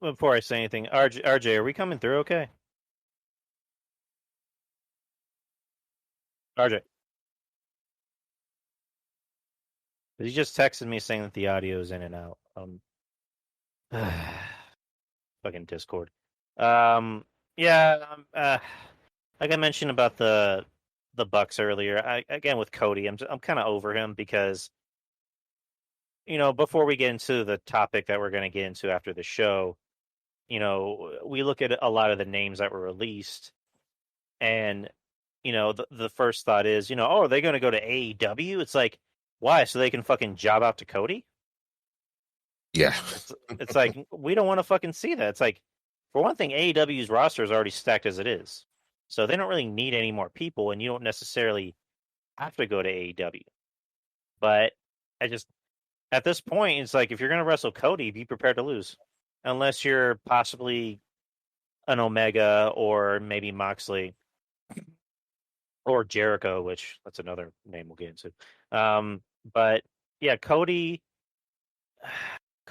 Before I say anything, RJ, are we coming through okay? RJ. He just texted me saying that the audio is in and out. Fucking Discord. Yeah. Like I mentioned about the Bucks earlier. Again with Cody, I'm kind of over him because, before we get into the topic that we're going to get into after the show, we look at a lot of the names that were released, and the first thought is, are they going to go to AEW? It's like, why? So they can fucking job out to Cody? Yeah. It's like, we don't want to fucking see that. It's like, for one thing, AEW's roster is already stacked as it is. So they don't really need any more people, and you don't necessarily have to go to AEW. But at this point, it's like, if you're going to wrestle Cody, be prepared to lose. Unless you're possibly an Omega or maybe Moxley or Jericho, which that's another name we'll get into. But yeah, Cody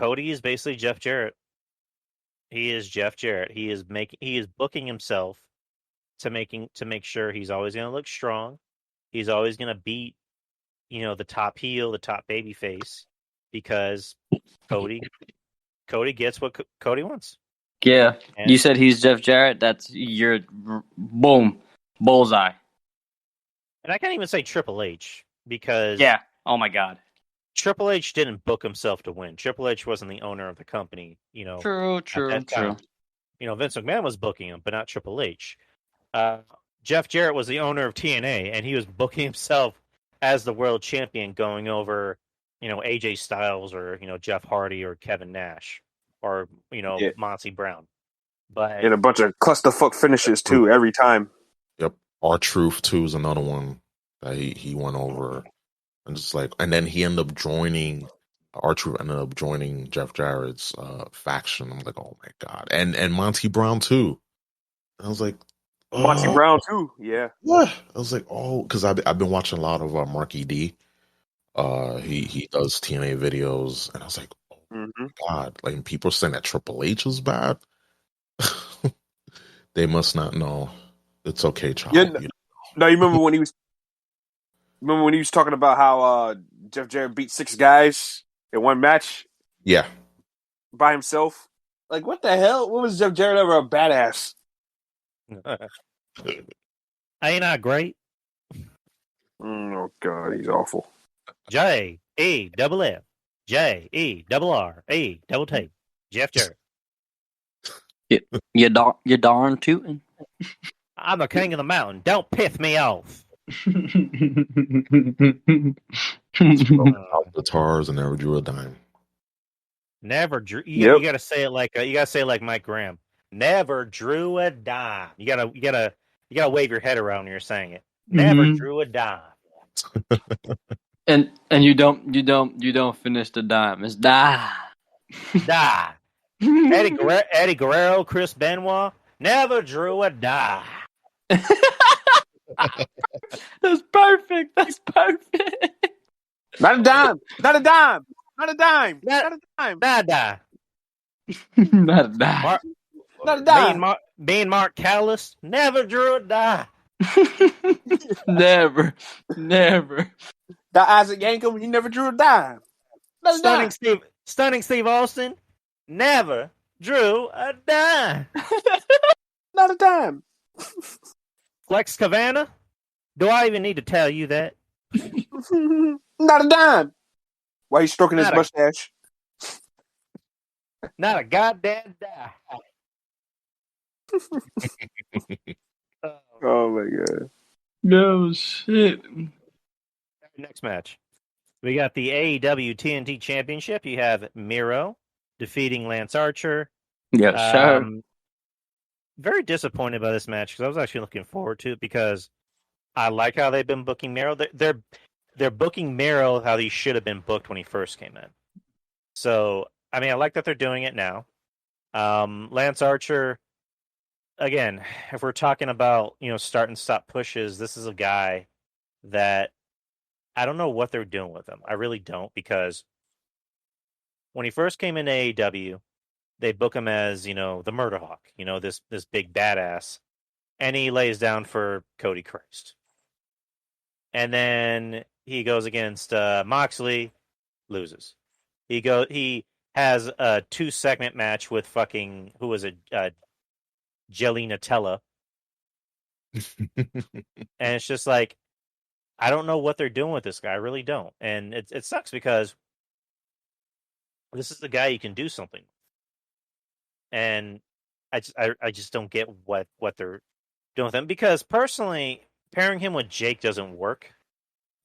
is basically Jeff Jarrett. He is Jeff Jarrett. He is booking himself to make sure he's always going to look strong. He's always going to beat, the top heel, the top baby face, because Cody gets what Cody wants. Yeah, and you said he's Jeff Jarrett. That's your boom bullseye. And I can't even say Triple H because oh my God, Triple H didn't book himself to win. Triple H wasn't the owner of the company. True. Vince McMahon was booking him, but not Triple H. Jeff Jarrett was the owner of TNA, and he was booking himself as the world champion, going over, AJ Styles or Jeff Hardy or Kevin Nash or Monty Brown. But and a bunch of clusterfuck finishes too every time. Yep, R-Truth too is another one that he went over, and just like, and then he ended up joining. R-Truth ended up joining Jeff Jarrett's faction. I'm like, oh my God, and Monty Brown too. And I was like, Monty Brown too, yeah. What? I was like, because I've been watching a lot of Marky D. He does TNA videos, and I was like, oh my God, like, people saying that Triple H was bad. They must not know. It's okay, child. Yeah, no, you remember when he was talking about how Jeff Jarrett beat 6 guys in one match? Yeah, by himself. Like, what the hell? When was Jeff Jarrett ever a badass? Ain't not great. Oh God, he's awful. JEFF JERRR Jeff Jarrett. You darn tootin'. I'm the king of the mountain. Don't piss me off. Guitars and never drew a dime. Never drew. You gotta say it like Mike Graham. Never drew a dime. You gotta wave your head around when you're saying it. Never drew a dime. and you don't finish the dime. It's die. Eddie Guerrero, Chris Benoit never drew a dime. That's perfect. Not a dime. Not a dime. Not a dime. Not a dime. Not a dime. Not a dime. Me and Mark Callis never drew a dime. Never. That Isaac Yankum, he never drew a dime. Stunning Steve Austin never drew a dime. Not a dime. Flex Cavana, do I even need to tell you that? Not a dime. Why he's stroking his Not a- mustache? Not a goddamn dime. Oh my god. No shit. Next match. We got the AEW TNT Championship. You have Miro defeating Lance Archer. Yeah, sure. Very disappointed by this match because I was actually looking forward to it because I like how they've been booking Miro. They're booking Miro how he should have been booked when he first came in. So, I mean, I like that they're doing it now. Lance Archer, again, if we're talking about, start and stop pushes, this is a guy that I don't know what they're doing with him. I really don't, because when he first came into AEW, they book him as, the Murder Hawk, this big badass, and he lays down for Cody Christ. And then he goes against Moxley, loses. He has a 2-segment match with fucking, who was it, Jelly Nutella. And it's just like, I don't know what they're doing with this guy. I really don't. And it sucks because this is the guy you can do something with. And I just don't get what they're doing with him. Because personally, pairing him with Jake doesn't work,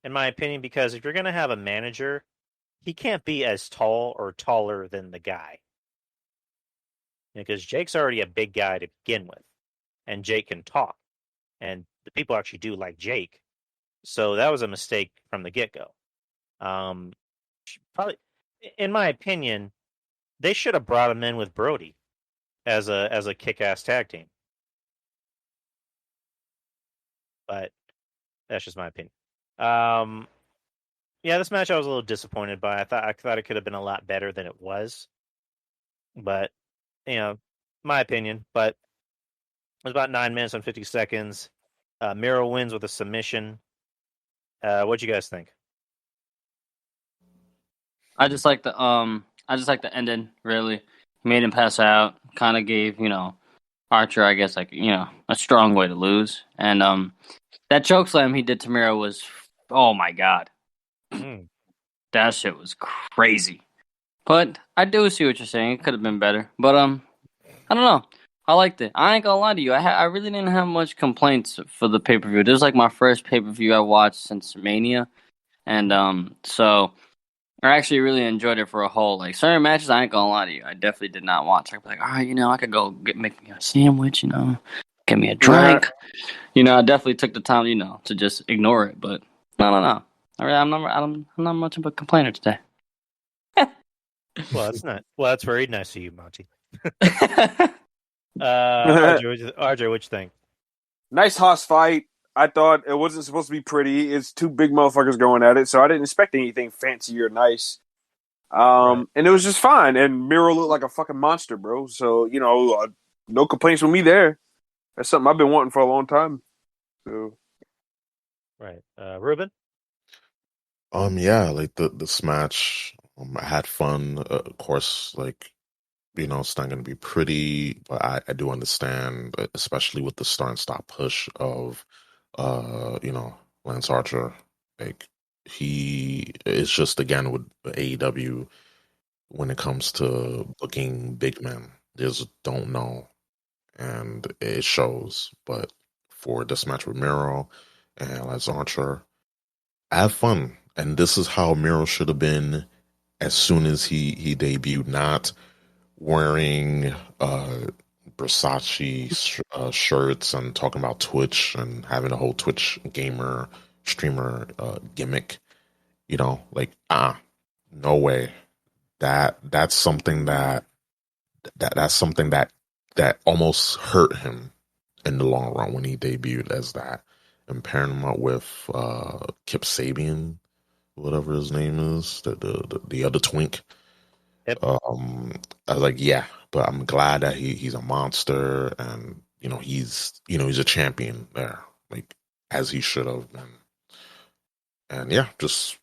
in my opinion, because if you're going to have a manager, he can't be as tall or taller than the guy. Because Jake's already a big guy to begin with. And Jake can talk. And the people actually do like Jake. So that was a mistake from the get-go. Probably, in my opinion, they should have brought him in with Brody as a kick-ass tag team. But that's just my opinion. Yeah, this match I was a little disappointed by. I thought it could have been a lot better than it was. But, my opinion. But it was about 9 minutes and 50 seconds. Miro wins with a submission. What'd you guys think? I just like the ending, really. Made him pass out, kind of gave, Archer, I guess, a strong way to lose. And that chokeslam he did to Miro was, oh my god. That shit was crazy. But I do see what you're saying. It could have been better. But I don't know. I liked it. I ain't gonna lie to you. I really didn't have much complaints for the pay-per-view. This was like my first pay-per-view I watched since Mania. And so I actually really enjoyed it for a whole. Like, certain matches, I ain't gonna lie to you, I definitely did not watch. I'd be like, all right, I could go make me a sandwich, get me a drink. I definitely took the time, to just ignore it. But no. I'm not much of a complainer today. Well, that's very nice of you, Monty. RJ, what you think? Nice hoss fight. I thought it wasn't supposed to be pretty. It's two big motherfuckers going at it, so I didn't expect anything fancy or nice. Right. And it was just fine. And Miro looked like a fucking monster, bro. So, no complaints with me there. That's something I've been wanting for a long time. So, right, Ruben. Yeah, like this match, I had fun. Of course, like, it's not going to be pretty, but I do understand, especially with the start and stop push of, Lance Archer. Like, he is just, again, with AEW, when it comes to booking big men, they just don't know, and it shows. But for this match with Miro and Lance Archer, I have fun. And this is how Miro should have been as soon as he debuted, not wearing Versace shirts and talking about Twitch and having a whole Twitch gamer streamer gimmick. No way. That's something that almost hurt him in the long run when he debuted as that, and pairing him up with Kip Sabian, whatever his name is, the other twink. Yep. I was like, yeah, but I'm glad that he's a monster, and he's a champion there. like as he should have been. And yeah, just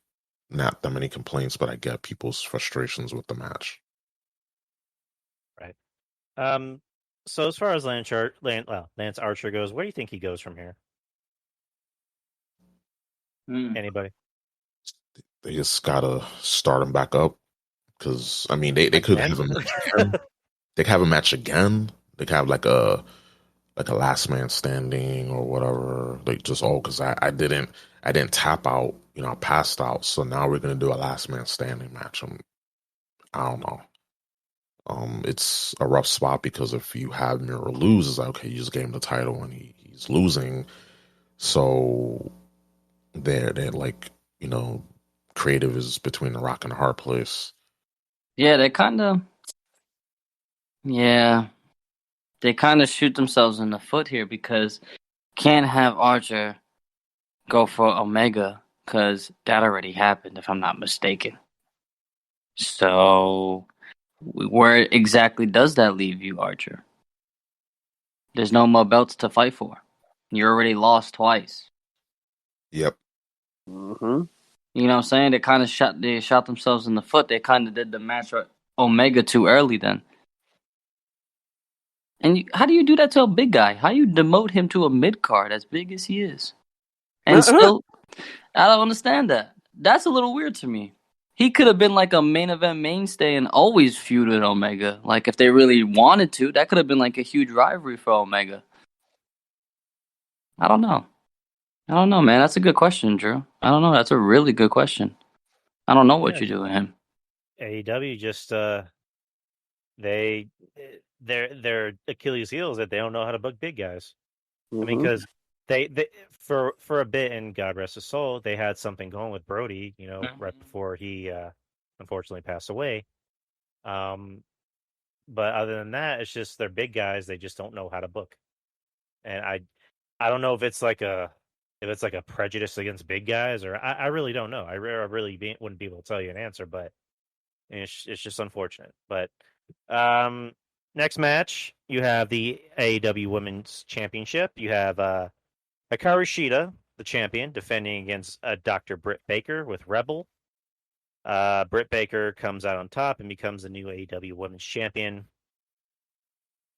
not that many complaints, but I get people's frustrations with the match. Right. So as far as Lance Archer goes, where do you think he goes from here? Anybody? They just gotta start him back up because I mean they could have a match again. They could have a match again. They could have like a last man standing or whatever. Like just because I didn't tap out. You know, I passed out. So now we're gonna do a last man standing match. I don't know. It's a rough spot because if you have Miro lose, it's like, okay, you just gave him the title and he's losing. So they're like, you know, creative is between the rock and the hard place. Yeah, they kind of shoot themselves in the foot here because can't have Archer go for Omega because that already happened, if I'm not mistaken. So where exactly does that leave you, Archer? There's no more belts to fight for. You already lost twice. Yep. Mm-hmm. You know what I'm saying? They shot themselves in the foot. They kind of did the match Omega too early then. And how do you do that to a big guy? How do you demote him to a mid-card as big as he is? And still, I don't understand that. That's a little weird to me. He could have been like a main event mainstay and always feud with Omega. Like, if they really wanted to, that could have been like a huge rivalry for Omega. I don't know, man. That's a good question, Drew. I don't know. That's a really good question. I don't know what you do with him. AEW just their Achilles heel is that they don't know how to book big guys. Mm-hmm. I mean, because they for a bit, and God rest his soul, they had something going with Brody, you know, right before he unfortunately passed away. But other than that, it's just they're big guys. They just don't know how to book. And I don't know if it's like a prejudice against big guys, or I really don't know. I really wouldn't be able to tell you an answer, but it's just unfortunate. But next match, you have the AEW Women's Championship. You have Hikaru Shida, the champion, defending against Dr. Britt Baker with Rebel. Britt Baker comes out on top and becomes the new AEW Women's Champion.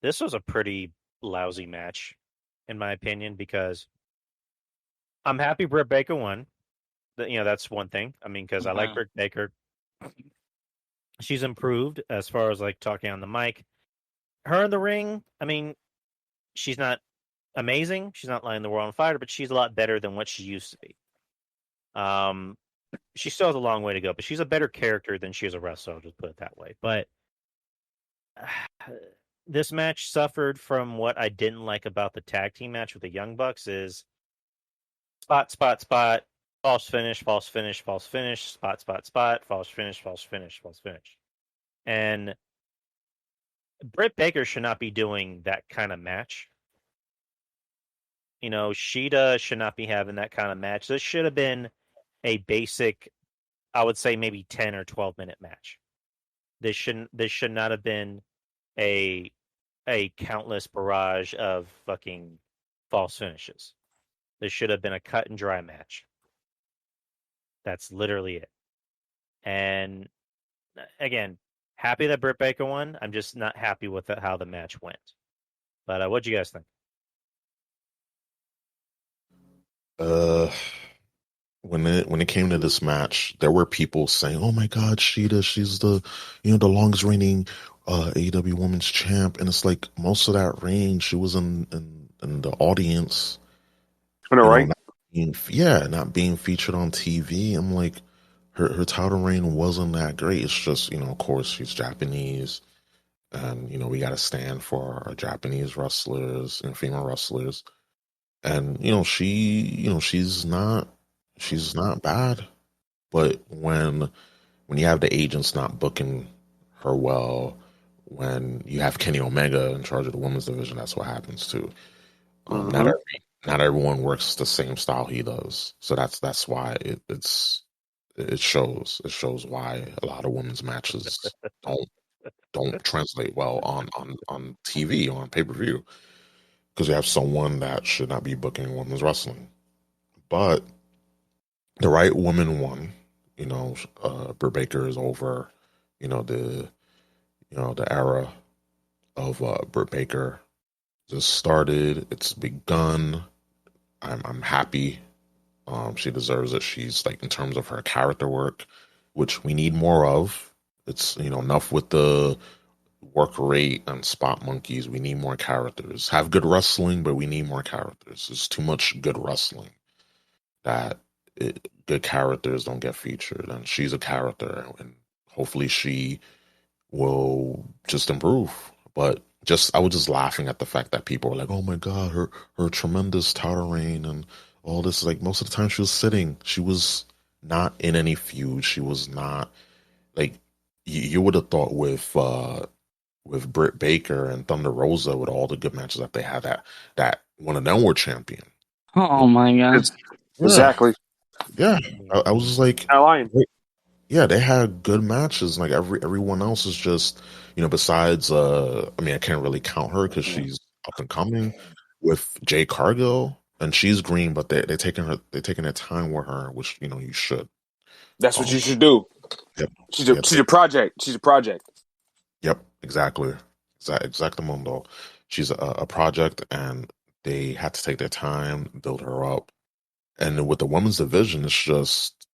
This was a pretty lousy match, in my opinion, because I'm happy Britt Baker won. You know, that's one thing. I mean, because I like Britt Baker. She's improved as far as like talking on the mic. Her in the ring, I mean, she's not amazing. She's not lighting the world on fire, but she's a lot better than what she used to be. She still has a long way to go, but she's a better character than she is a wrestler. I'll just put it that way. But this match suffered from what I didn't like about the tag team match with the Young Bucks is spot, false finish, false finish, false finish, spot, false finish, false finish, false finish. And Britt Baker should not be doing that kind of match. You know, Shida should not be having that kind of match. This should have been a basic, I would say maybe 10 or 12-minute match. This should not have been a countless barrage of fucking false finishes. This should have been a cut and dry match. That's literally it. And again, happy that Britt Baker won. I'm just not happy with how the match went. But what do you guys think? When it came to this match, there were people saying, "Oh my God, Shida, she's the the longest reigning AEW Women's Champ," and it's like most of that reign, she was in the audience. Right? Not being featured on TV. I'm like, her title reign wasn't that great. It's just of course she's Japanese, and we got to stand for our Japanese wrestlers and female wrestlers, and she's not bad, but when you have the agents not booking her well, when you have Kenny Omega in charge of the women's division, that's what happens too. Not everyone works the same style he does, so that's why it shows why a lot of women's matches don't translate well on TV, on pay-per-view. because you have someone that should not be booking women's wrestling. But the right woman won. Britt Baker is over. The era of Britt Baker just started. It's begun. I'm happy. She deserves it. She's like, in terms of her character work, which we need more of. It's enough with the work rate and spot monkeys. We need more characters. Have good wrestling, but we need more characters. There's too much good wrestling that good characters don't get featured, and she's a character, and hopefully she will just improve. But I was just laughing at the fact that people were like, "Oh my God, her tremendous title reign and all this." Like, most of the time she was sitting. She was not in any feud. She was not like you would have thought with Britt Baker and Thunder Rosa, with all the good matches that they had, that one of them were champion. Oh my God! Exactly. Yeah, I was just like, not lying. Yeah, they had good matches. Like everyone else is just, besides I mean, I can't really count her because she's up and coming with Jade Cargill, and she's green, but they're taking their time with her, which you should. That's what you should do. Yep. She's a project. She's a project. Yep, exactly. Exactamundo. She's a project, and they had to take their time, build her up. And with the women's division, it's just,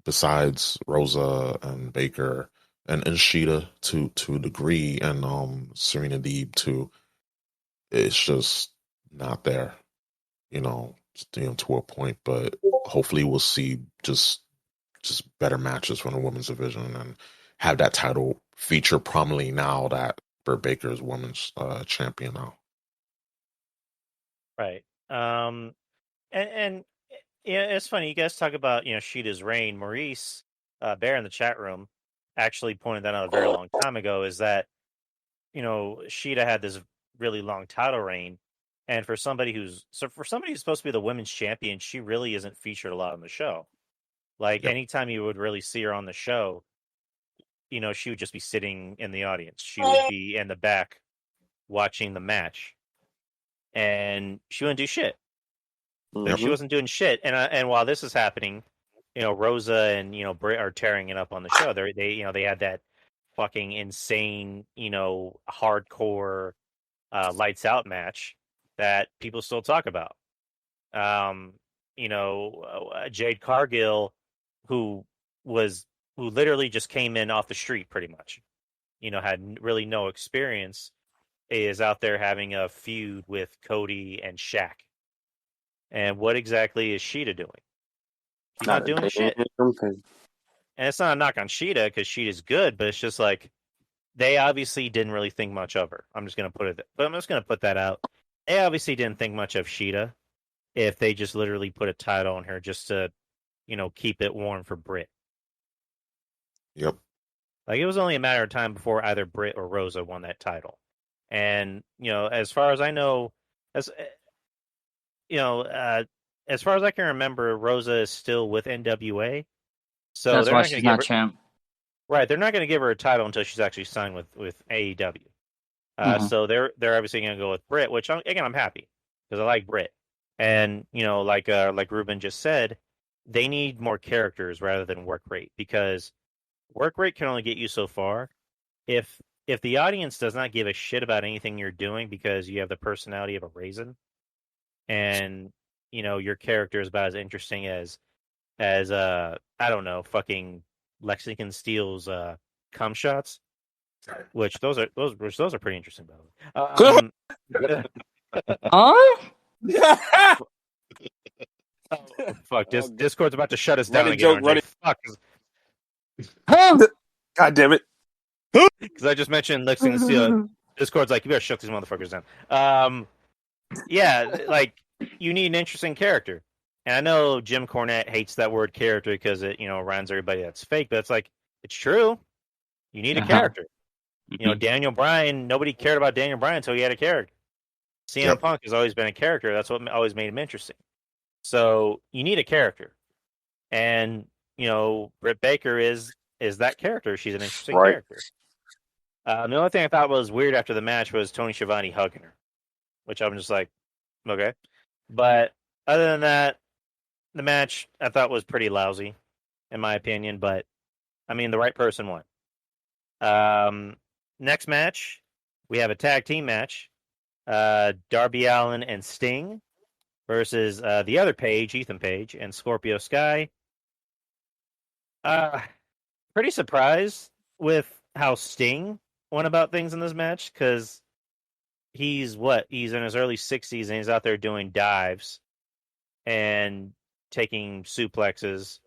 besides Rosa and Baker and Shida to a degree, and Serena Deeb too, it's just not there, to a point. But hopefully we'll see just better matches from the women's division, and have that title feature prominently now that Britt Baker is women's champion now. Right. And yeah, it's funny. You guys talk about Sheeta's reign. Maurice Bear in the chat room actually pointed that out a very long time ago. Is that Sheeta had this really long title reign, and for somebody who's supposed to be the women's champion, she really isn't featured a lot on the show. Like, anytime you would really see her on the show, she would just be sitting in the audience. She would be in the back watching the match, and she wouldn't do shit. Like, she wasn't doing shit. And while this is happening, Rosa and Britt are tearing it up on the show. They had that fucking insane, hardcore lights out match that people still talk about. Jade Cargill, who literally just came in off the street, pretty much, had really no experience, is out there having a feud with Cody and Shaq. And what exactly is Sheeta doing? She's not doing shit. And it's not a knock on Sheeta, because Sheeta's good, but it's just like, they obviously didn't really think much of her. I'm just going to put that out. They obviously didn't think much of Sheeta if they just literally put a title on her just to, keep it warm for Britt. Yep. Like, it was only a matter of time before either Britt or Rosa won that title. And, as far as I know, as far as I can remember, Rosa is still with NWA. So that's why she's not champ. Right, they're not going to give her a title until she's actually signed with AEW. So they're obviously going to go with Britt, which I'm happy, because I like Britt. And like Ruben just said, they need more characters rather than work rate, because work rate can only get you so far. If the audience does not give a shit about anything you're doing because you have the personality of a raisin, and your character is about as interesting as I don't know, fucking Lexington Steel's cum shots, which those are pretty interesting, by the way. Oh, fuck! Discord's about to shut us down again. Fuck! God damn it! Because I just mentioned Lexington Steel. Discord's like, you better shut these motherfuckers down. Yeah, like, you need an interesting character. And I know Jim Cornette hates that word character because it, reminds everybody that's fake, but it's like, it's true. You need a character. Daniel Bryan, nobody cared about Daniel Bryan until he had a character. CM Punk has always been a character. That's what always made him interesting. So you need a character. And, Britt Baker is that character. She's an interesting character. The only thing I thought was weird after the match was Tony Schiavone hugging her, which I'm just like, Okay. But other than that, the match I thought was pretty lousy, in my opinion. But I mean, the right person won. Next match, we have a tag team match. Darby Allin and Sting versus the other Page, Ethan Page, and Scorpio Sky. Pretty surprised with how Sting went about things in this match because he's in his early 60s and he's out there doing dives and taking suplexes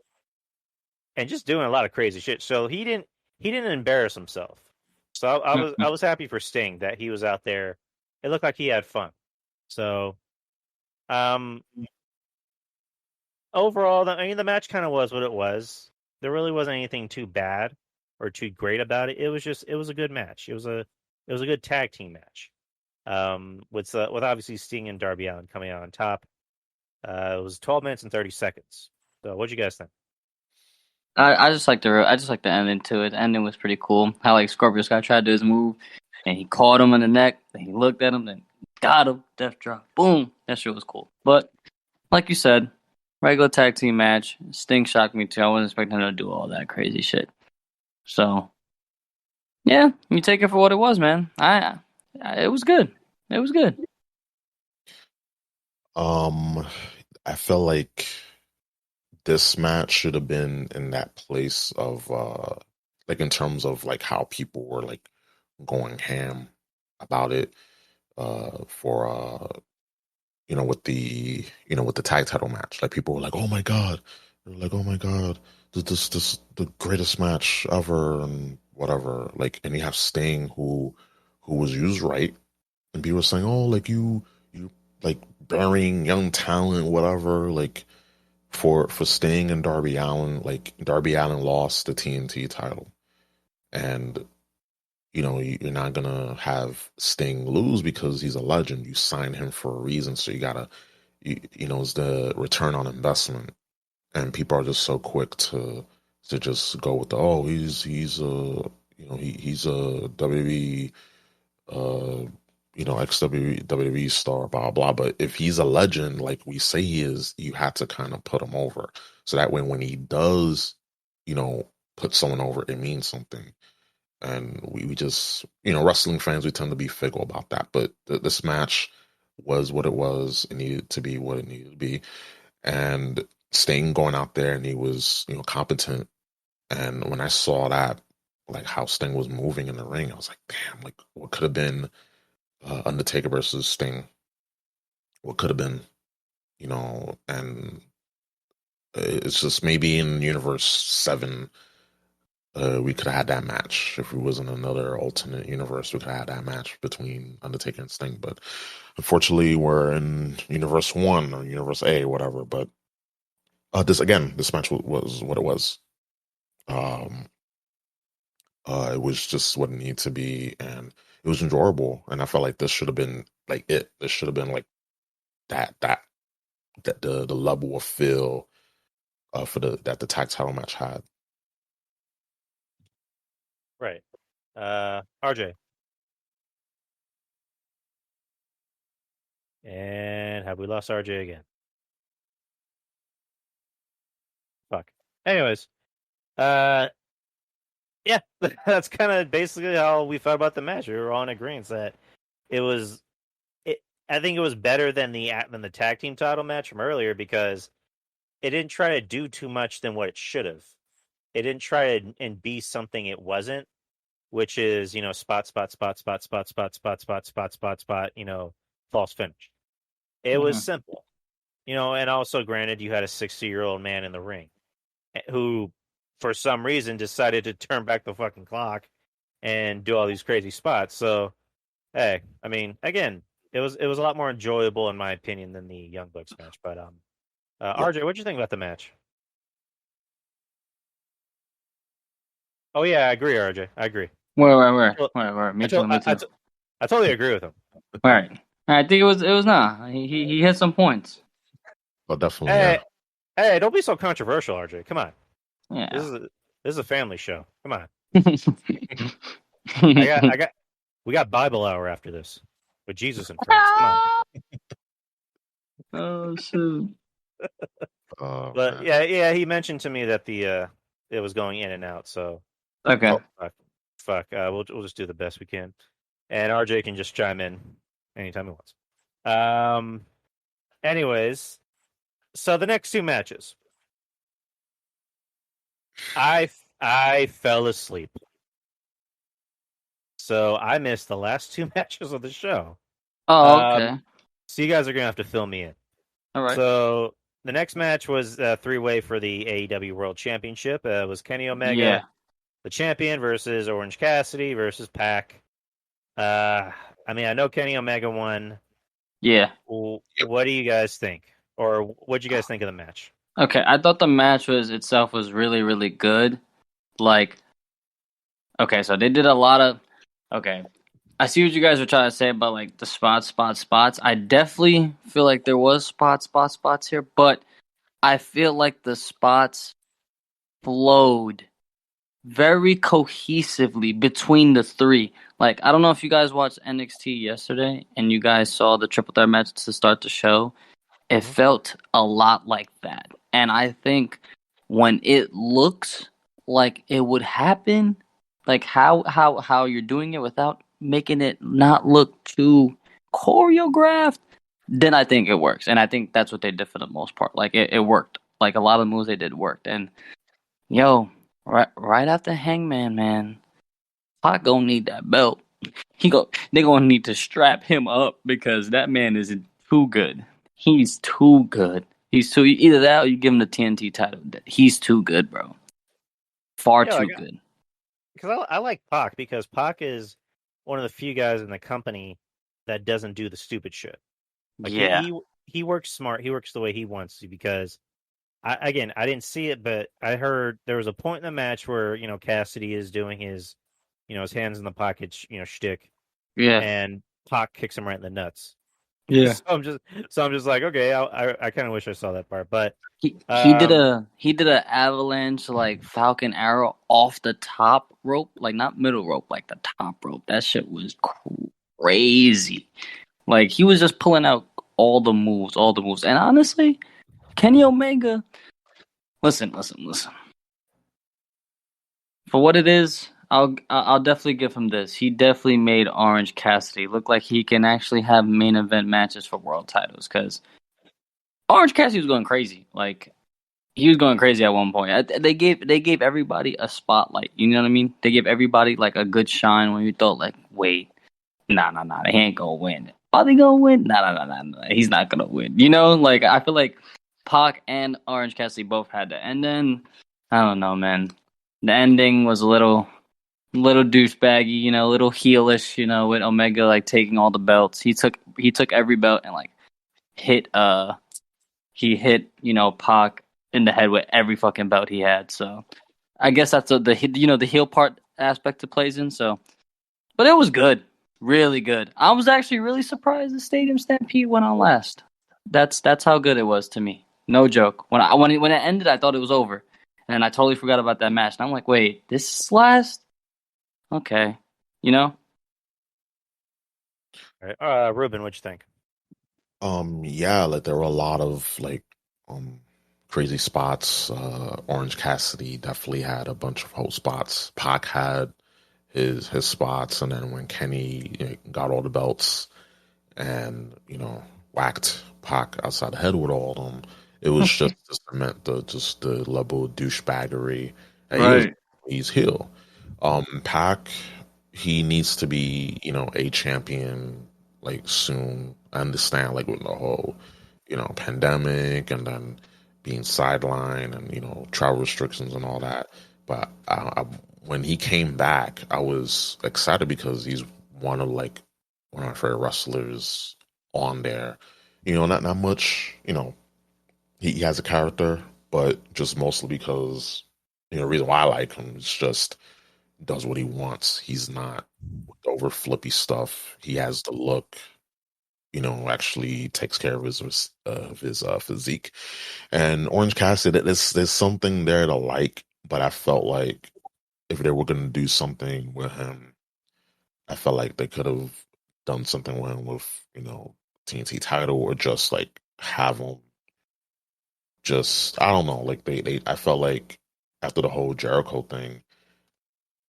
and just doing a lot of crazy shit. So he didn't embarrass himself. So I was happy for Sting that he was out there. It looked like he had fun. So overall, the match kind of was what it was. There really wasn't anything too bad or too great about it. It was a good match. It was a good tag team match. With obviously Sting and Darby Allin coming out on top. It was 12 minutes and 30 seconds. So what'd you guys think? I just like the ending to it. The ending was pretty cool. How like Scorpio Sky tried to do his move, and he caught him in the neck. Then he looked at him, then got him. Death drop. Boom. That shit was cool. But like you said, regular tag team match. Sting shocked me too. I wasn't expecting him to do all that crazy shit. So yeah, you take it for what it was, man. It was good. It was good. I feel like this match should have been in that place of like in terms of like how people were like going ham about it for with the tag title match. Like people were like, oh my god, this the greatest match ever and whatever. Like, and you have Sting who was used right, and people were saying, oh, like you like burying young talent, whatever. Like for Sting and Darby Allin, like Darby Allin lost the TNT title, and you're not gonna have Sting lose because he's a legend. You signed him for a reason, so you gotta, it's the return on investment, and people are just so quick to just go with he's a he's a WWE ex WWE star, blah blah. But if he's a legend, like we say he is, you have to kind of put him over, so that way when he does, put someone over, it means something. And we just, wrestling fans, we tend to be fickle about that. But this match was what it was. It needed to be what it needed to be. And Sting going out there and he was, competent. And when I saw that, like how Sting was moving in the ring, I was like, damn, like what could have been Undertaker versus Sting? What could have been, and it's just maybe in Universe 7, we could have had that match. If we was in another alternate universe, we could have had that match between Undertaker and Sting. But unfortunately, we're in Universe 1 or Universe A, whatever. But this match was what it was. It was just what it needed to be, and it was enjoyable. And I felt like this should have been like it. This should have been like that the level of feel that the tag title match had. Right. RJ. And have we lost RJ again? Fuck. Anyways, yeah, that's kind of basically how we felt about the match. We were all in agreement that I think it was better than the tag team title match from earlier because it didn't try to do too much than what it should have. It didn't try and be something it wasn't, which is, spot, false finish. It was simple, and also granted you had a 60-year-old man in the ring who, for some reason, decided to turn back the fucking clock and do all these crazy spots. So, hey, I mean, again, it was a lot more enjoyable in my opinion than the Young Bucks match. But RJ, what'd you think about the match? Oh yeah, I agree, RJ. I agree. Where? Me too. I totally agree with him. Right. I think it was not. He hit some points. But definitely. Hey, don't be so controversial, RJ. Come on. Yeah. This is a family show. Come on. We got Bible hour after this with Jesus and friends. Come on. Oh shoot. But yeah, he mentioned to me that it was going in and out. So Okay. fuck. We'll just do the best we can, and RJ can just chime in anytime he wants. Anyways, so the next two matches, I fell asleep, so I missed the last two matches of the show. Oh, okay. So you guys are gonna have to fill me in. All right. So the next match was a three-way for the AEW World Championship. It was Kenny Omega, the champion, versus Orange Cassidy versus Pac. I mean, I know Kenny Omega won. Yeah. What do you guys think? Or what do you guys think of the match? Okay, I thought the match itself was really, really good. Like, okay, so they did a lot of. Okay, I see what you guys are trying to say about like the spots. I definitely feel like there was spots here, but I feel like the spots flowed very cohesively between the three. Like, I don't know if you guys watched NXT yesterday and you guys saw the triple threat match to start the show. It felt a lot like that. And I think when it looks like it would happen, like how you're doing it without making it not look too choreographed, then I think it works. And I think that's what they did for the most part. Like it worked. Like a lot of the moves they did worked. And right after Hangman, man, Pac gonna need that belt. They gonna need to strap him up because that man is too good. He's too good. He's too either that or you give him the TNT title. He's too good, bro. Far too good. Because I like Pac because Pac is one of the few guys in the company that doesn't do the stupid shit. Like he works smart. He works the way he wants to because I didn't see it, but I heard there was a point in the match where Cassidy is doing his his hands in the pocket shtick. Yeah. And Pac kicks him right in the nuts. Yeah. So I'm just like, okay, I kind of wish I saw that part, but he did a avalanche like Falcon Arrow off the top rope, like not middle rope, like the top rope. That shit was crazy. Like he was just pulling out all the moves. And honestly, Kenny Omega, listen. For what it is, I'll definitely give him this. He definitely made Orange Cassidy look like he can actually have main event matches for world titles. Because Orange Cassidy was going crazy. Like he was going crazy at one point. They gave everybody a spotlight. You know what I mean? They gave everybody like a good shine when you thought like, wait, nah, they ain't gonna win. Are they gonna win? Nah, he's not gonna win. Like I feel like Pac and Orange Cassidy both had that. And then I don't know, man. The ending was a little douchebaggy, a little heelish, with Omega like taking all the belts. He took every belt and like hit Pac in the head with every fucking belt he had. So I guess that's the heel part aspect it plays in. So, but it was good, really good. I was actually really surprised the Stadium Stampede went on last. That's how good it was to me. No joke. When it ended, I thought it was over. And I totally forgot about that match. And I'm like, wait, this is last? Okay. All right. Ruben, what'd you think? Yeah, like there were a lot of like crazy spots. Orange Cassidy definitely had a bunch of whole spots. Pac had his spots, and then when Kenny got all the belts and whacked Pac outside the head with all of them, it was just to cement the level of douchebaggery. Right. He's heel. Pac, he needs to be a champion like soon. I understand like with the whole pandemic and then being sidelined and travel restrictions and all that. But when he came back, I was excited because he's one of my favorite wrestlers on there. Not much. He has a character, but just mostly because the reason why I like him is just does what he wants. He's not over flippy stuff. He has the look. Actually takes care of his physique. And Orange Cassidy, there's something there to like, but I felt like if they were going to do something with him, I felt like they could have done something with him with TNT title or just like have him just, I don't know, like I felt like after the whole Jericho thing,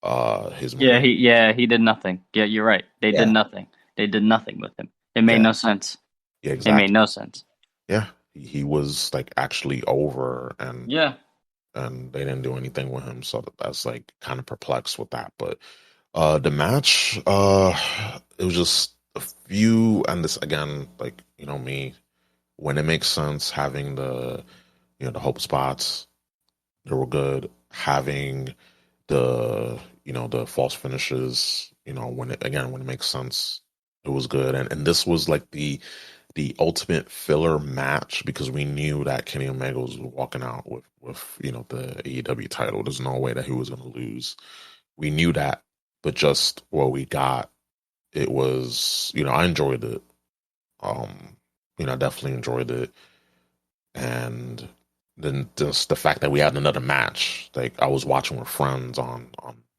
he did nothing. Yeah, you're right. They did nothing. They did nothing with him. It made no sense. Yeah, exactly. It made no sense. Yeah, he was like actually over, and and they didn't do anything with him, so that's like kind of perplexed with that. But the match, it was just a few, and this again, like, you know me, when it makes sense, having the, you know, the hope spots, they were good. Having the, you know, the false finishes, you know, when it makes sense, it was good. And this was like the ultimate filler match, because we knew that Kenny Omega was walking out with you know, the AEW title. There's no way that he was going to lose. We knew that, but just what we got, it was, you know, I enjoyed it. You know, I definitely enjoyed it. And then just the fact that we had another match, like I was watching with friends on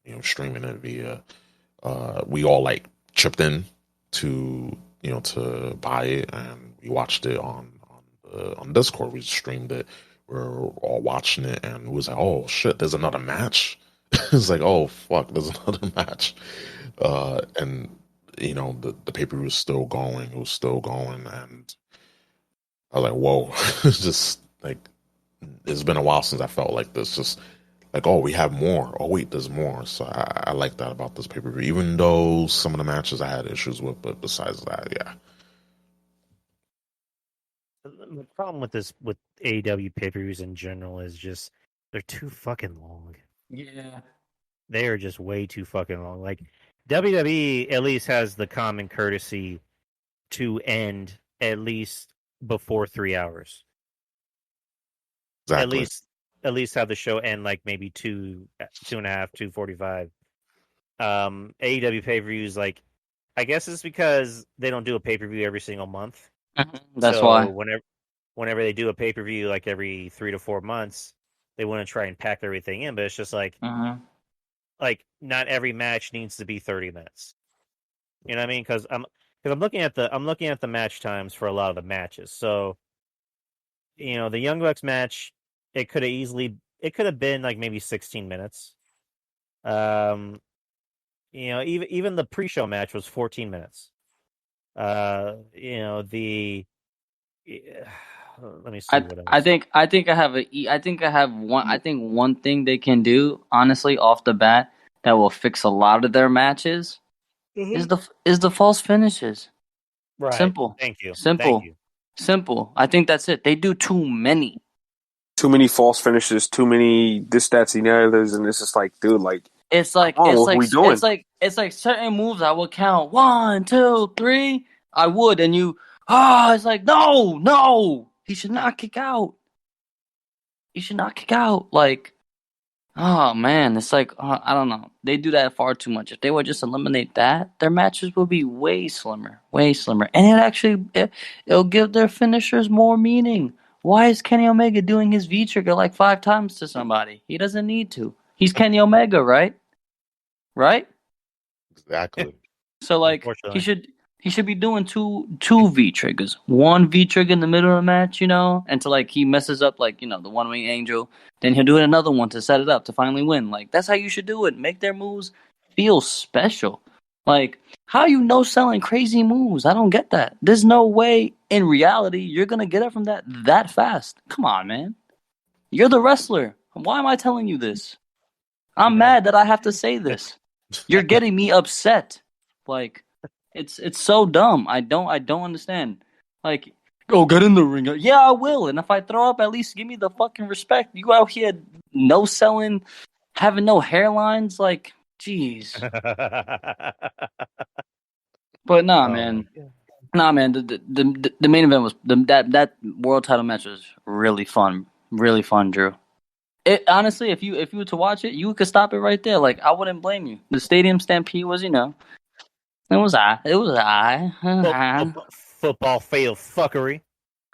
you know, streaming it via, we all like chipped in to, you know, to buy it, and we watched it on Discord. We streamed it. We were all watching it, and it was like, oh shit, there's another match. It's like, oh fuck, there's another match. And you know, the pay-per-view was still going. It was still going, and I was like, whoa. It's just like, it's been a while since I felt like this. Just like, oh, we have more. Oh wait, there's more. So I like that about this pay-per-view, even though some of the matches I had issues with, but besides that, yeah. The problem with AEW pay-per-views in general is just they're too fucking long. Yeah. They are just way too fucking long. Like, WWE at least has the common courtesy to end at least before 3 hours. Exactly. At least have the show end like maybe 2.5, 2:45. AEW pay-per-views, like, I guess it's because they don't do a pay-per-view every single month. That's why. Whenever they do a pay-per-view like every 3 to 4 months, they want to try and pack everything in, but it's just like, like, not every match needs to be 30 minutes. You know what I mean? Because I'm looking at the match times for a lot of the matches. So, you know, the Young Bucks match, it could have been like maybe 16 minutes. You know, even the pre-show match was 14 minutes. You know, let me see what else. I think I have one thing they can do, honestly, off the bat, that will fix a lot of their matches is the false finishes. Right. Simple. Thank you. Simple. I think that's it. They do too many false finishes, too many this, that's, and the others, and it's just like, dude, like, it's like certain moves I would count 1, 2, 3. I would, and it's like, no, he should not kick out. Like, oh man, it's like, I don't know. They do that far too much. If they would just eliminate that, their matches would be way slimmer, and it'll give their finishers more meaning. Why is Kenny Omega doing his V trigger like 5 times to somebody? He doesn't need to. He's Kenny Omega, right? Right? Exactly. So like, he should be doing two V triggers. One V trigger in the middle of the match, you know, until like he messes up, like, you know, the one wing angel. Then he'll do another one to set it up to finally win. Like, that's how you should do it. Make their moves feel special. Like, how you selling crazy moves? I don't get that. There's no way in reality you're gonna get it from that fast. Come on, man. You're the wrestler. Why am I telling you this? I'm mad that I have to say this. You're getting me upset. Like, it's so dumb. I don't understand. Like, go get in the ring. Yeah, I will. And if I throw up, at least give me the fucking respect. You out here no selling, having no hairlines. Like, jeez. But nah, man. Nah, man. The main event was that world title match was really fun. Really fun, Drew. It honestly, if you were to watch it, you could stop it right there. Like, I wouldn't blame you. The Stadium Stampede was, you know, it was football fail fuckery.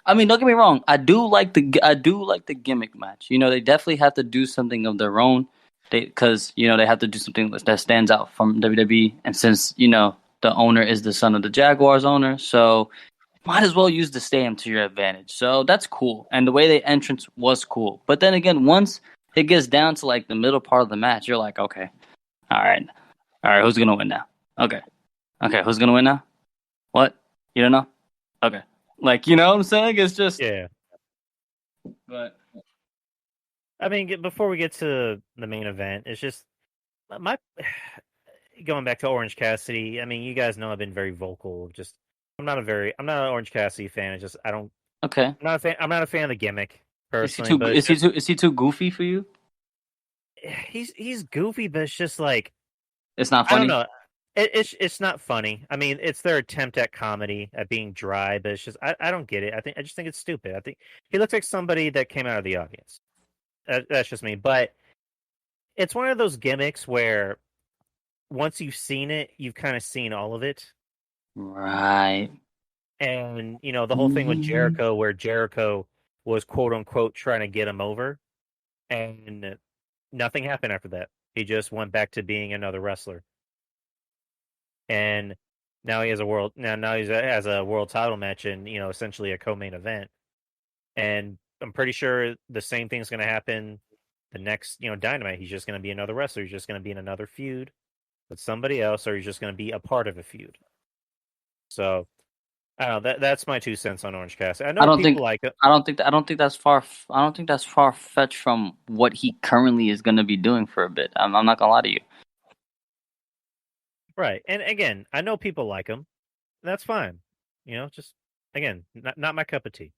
I mean, don't get me wrong. I do like the gimmick match. You know, they definitely have to do something of their own. Because, you know, they have to do something that stands out from WWE. And since, you know, the owner is the son of the Jaguars owner, so might as well use the stadium to your advantage. So that's cool. And the way the entrance was cool. But then again, once it gets down to like the middle part of the match, you're like, okay, all right, who's gonna win now? Okay, who's gonna win now? What? You don't know? Okay, like you know what I'm saying? It's just Yeah. But I mean, before we get to the main event, it's just my going back to Orange Cassidy. I mean, you guys know I've been very vocal. Just I'm not an Orange Cassidy fan. It's just I don't. okay. I'm not a fan. I'm not a fan of the gimmick personally. Is he too goofy for you? He's goofy, but it's just like It's not funny. I don't know. It's not funny. I mean, it's their attempt at comedy, at being dry, but it's just I don't get it. I just think it's stupid. I think he looks like somebody that came out of the audience. That's just me. But it's one of those gimmicks where once you've seen it, you've kind of seen all of it. Right. And the whole thing with Jericho, where Jericho was quote unquote trying to get him over, and nothing happened after that. He just went back to being another wrestler. And now he has a world. Now he has a world title match, and essentially a co-main event. And I'm pretty sure the same thing's going to happen the next, Dynamite. He's just going to be another wrestler. He's just going to be in another feud with somebody else, or he's just going to be a part of a feud. So I don't know. That's my 2 cents on Orange Cassidy. I don't think like it. I don't think that's far. I don't think that's far fetched from what he currently is going to be doing for a bit. I'm not gonna lie to you. Right. And again, I know people like him. That's fine. Just again, not my cup of tea.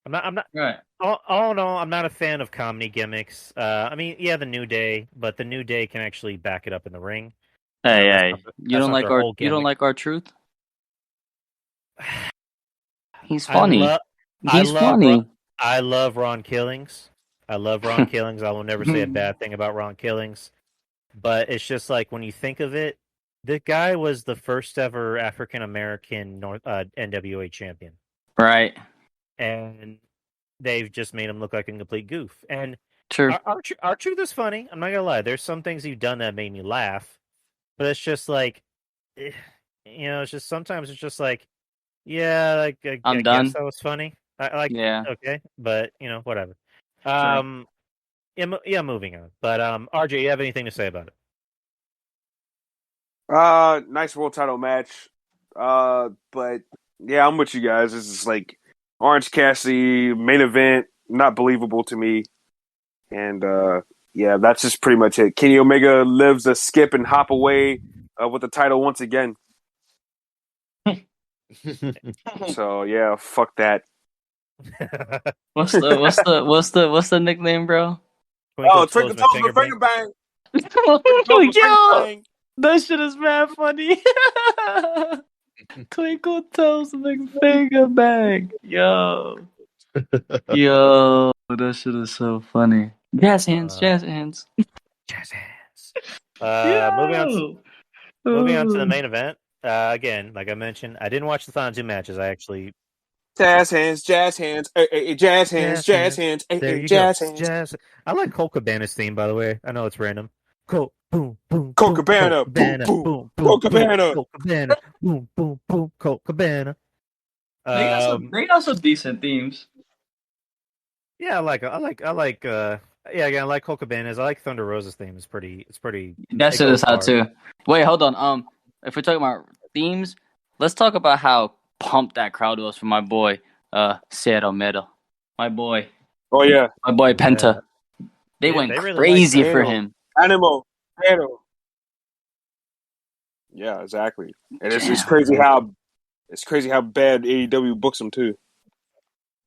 I'm not right. All in all, I'm not a fan of comedy gimmicks. I mean, yeah, the New Day, but the New Day can actually back it up in the ring. Hey, you don't like R-Truth? He's funny. He's funny. I love Ron Killings. I will never say a bad thing about Ron Killings. But it's just like when you think of it, the guy was the first ever African American NWA champion. Right. And they've just made him look like a complete goof. And true. R-Truth is funny. I'm not gonna lie. There's some things you've done that made me laugh, but it's just like, it's just sometimes it's just like, yeah, like I'm I done. guess that was funny. Yeah. Okay, but whatever. Sure. Yeah, moving on. But RJ, you have anything to say about it? Nice world title match. But yeah, I'm with you guys. This is like Orange Cassidy main event, not believable to me. And yeah, that's just pretty much it. Kenny Omega lives a skip and hop away with the title once again. So yeah, fuck that. What's the nickname, bro? Twinkle Toes with Finger Bang. Yo, that shit is mad funny. Twinkle Toes Finger Bang. Yo, that shit is so funny. Jazz hands. Moving on to the main event. Again, like I mentioned, I didn't watch the final 2 matches. I actually jazz hands, jazz hands, jazz hands, jazz hands, jazz hands. Jazz. I like Colt Cabana's theme, by the way. I know it's random. Colt, boom, boom, Colt Cabana, boom, boom, Colt Cabana, Colt Cabana, boom, boom, boom, Colt Cabana. They got some decent themes. Yeah, I like. Yeah, again, I like Colt Cabana's. I like Thunder Rosa's theme. It's pretty. That shit is hot too. Wait, hold on. If we're talking about themes, let's talk about how pumped that crowd was for my boy, Cero Miedo. My boy. Oh yeah. My boy Penta. They went really crazy for him. Animal. Yeah, exactly. And it's crazy how bad AEW books him too.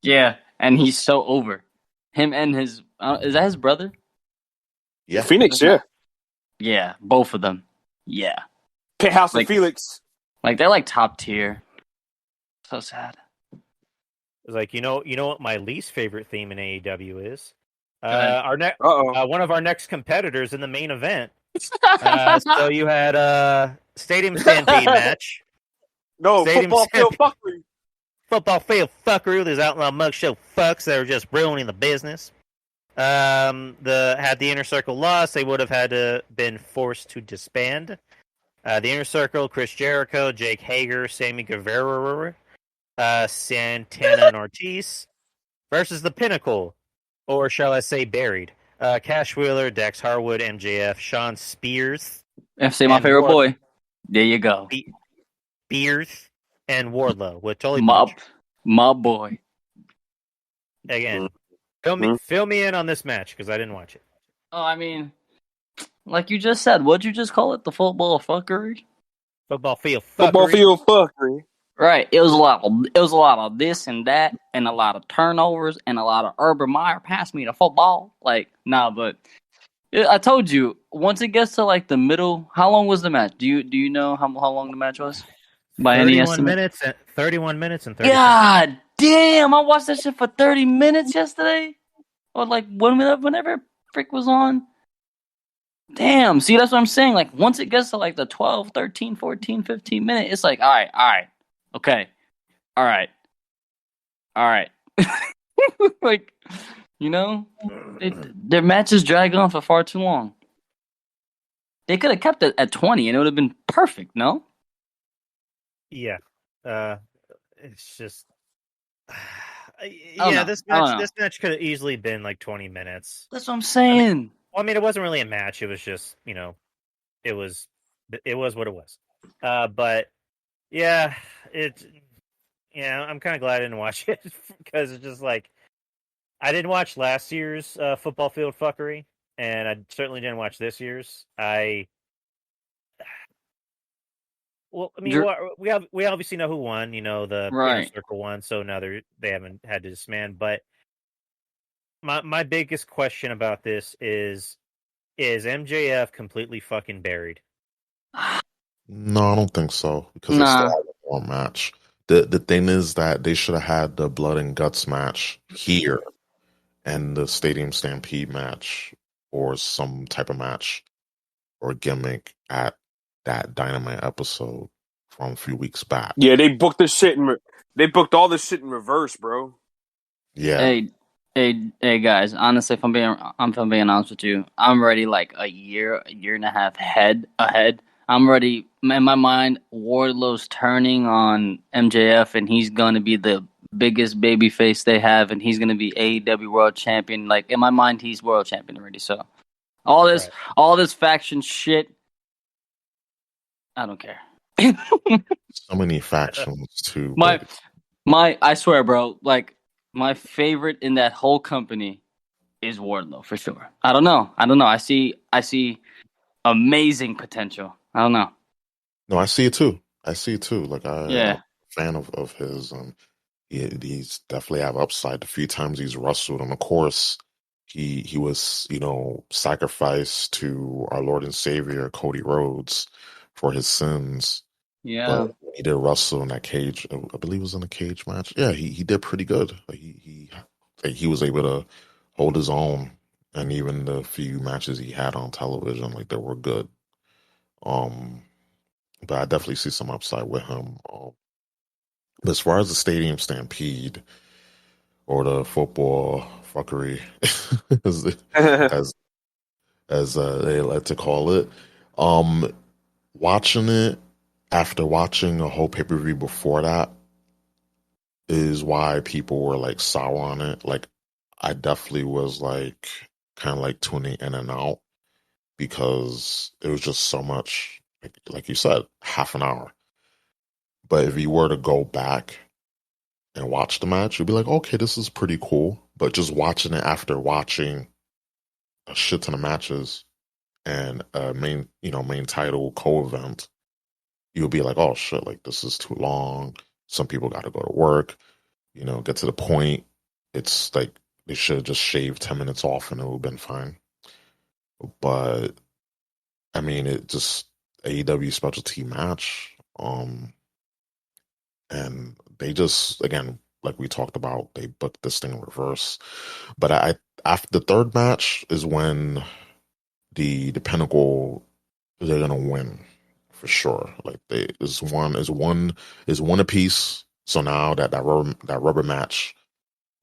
Yeah, and he's so over. Him and his is that his brother? Yeah, Phoenix. Yeah. Yeah, both of them. Yeah. Penthouse and Felix. Like they're like top tier. So sad. It's like you know what my least favorite theme in AEW is. One of our next competitors in the main event. So you had Stadium Stampede match. No, football field fuckery. Football field fuckery. There's outlaw mug show fucks that are just ruining the business. Had the Inner Circle lost, they would have had to been forced to disband. The Inner Circle: Chris Jericho, Jake Hager, Sammy Guevara, Santana and Ortiz versus the Pinnacle, or shall I say buried? Cash Wheeler, Dax Harwood, MJF, Sean Spears. FC, my favorite boy. There you go. Spears and Wardlow with Tully Blanchard. My boy. Again, fill me in on this match because I didn't watch it. Oh, I mean, like you just said, what'd you just call it? The football fuckery? Football field fuckery. Football field fuckery. Right. It was a lot of this and that, and a lot of turnovers, and a lot of Urban Meyer pass me the football. Like, nah, but I told you, once it gets to like the middle, how long was the match? Do you know how long the match was? By any estimate? 31 minutes and 30 God damn, I watched that shit for 30 minutes yesterday. Or like whenever Frick was on. Damn, see, that's what I'm saying. Like, once it gets to like the 12, 13, 14, 15 minutes, it's like, all right. Okay. All right. Like, you know, their matches drag on for far too long. They could have kept it at 20 and it would have been perfect, no? Yeah. It's just... this match could have easily been like 20 minutes. That's what I'm saying. I mean, it wasn't really a match. It was just, it was what it was. But yeah, I'm kind of glad I didn't watch it because it's just like I didn't watch last year's football field fuckery, and I certainly didn't watch this year's. Well, I mean, we obviously know who won. The Inner Circle won, so now they haven't had to disband. But my biggest question about this is MJF completely fucking buried? No, I don't think so because they still have one match. The thing is that they should have had the Blood and Guts match here and the Stadium Stampede match or some type of match or gimmick at that Dynamite episode from a few weeks back. Yeah, they booked this shit they booked all this shit in reverse, bro. Yeah. Hey guys, honestly, if I'm being honest with you, I'm ready like a year and a half ahead. I'm ready in my mind. Wardlow's turning on MJF, and he's gonna be the biggest babyface they have, and he's gonna be AEW World Champion. Like in my mind, he's World Champion already. So all this faction shit, I don't care. So many factions too. I swear, bro. Like my favorite in that whole company is Wardlow for sure. I don't know. I see amazing potential. I don't know. No, I see it too. Like I'm a fan of his. He's definitely have upside. The few times he's wrestled on the course, he was sacrificed to our Lord and Savior Cody Rhodes for his sins. Yeah, but he did wrestle in that cage. I believe it was in a cage match. Yeah, he did pretty good. Like he was able to hold his own, and even the few matches he had on television, like they were good. But I definitely see some upside with him. But as far as the Stadium Stampede or the football fuckery, as they like to call it, watching it after watching a whole pay-per-view before that is why people were like sour on it. Like I definitely was like kind of like tuning in and out because it was just so much, like you said, half an hour. But if you were to go back and watch the match, you'd be like, okay, this is pretty cool. But just watching it after watching a shit ton of matches and a main title co-event, you'll be like, oh shit, like this is too long. Some people got to go to work, get to the point. It's like they should have just shaved 10 minutes off and it would have been fine. But I mean, it just AEW specialty match. And they just, again, like we talked about, they booked this thing in reverse. But after the third match is when the Pinnacle, they're gonna win for sure. Like is one apiece. So now that rubber match,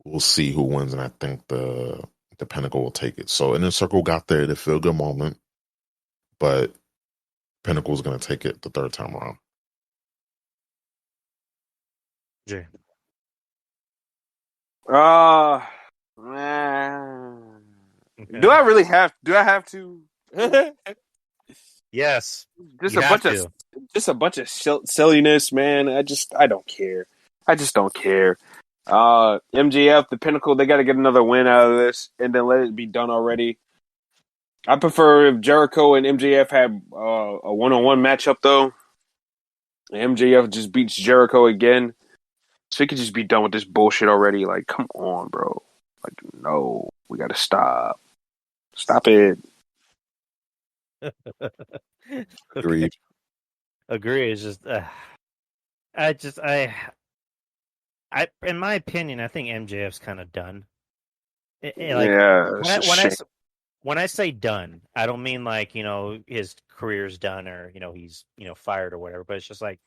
we'll see who wins, and I think the Pinnacle will take it. So Inner Circle got there, the feel good moment, but Pinnacle's gonna take it the third time around. Jay. Do I really have? Do I have to? Yes, Just you a have bunch of, just a bunch of silliness, man. I don't care. I just don't care. MJF, the Pinnacle, they got to get another win out of this, and then let it be done already. I prefer if Jericho and MJF had a one-on-one matchup, though. MJF just beats Jericho again, so he could just be done with this bullshit already. Like, come on, bro. Like, no, we got to stop. Stop it. Agreed. Agree. It's just, in my opinion, I think MJF's kind of done. When I say done, I don't mean like his career's done or he's fired or whatever. But it's just like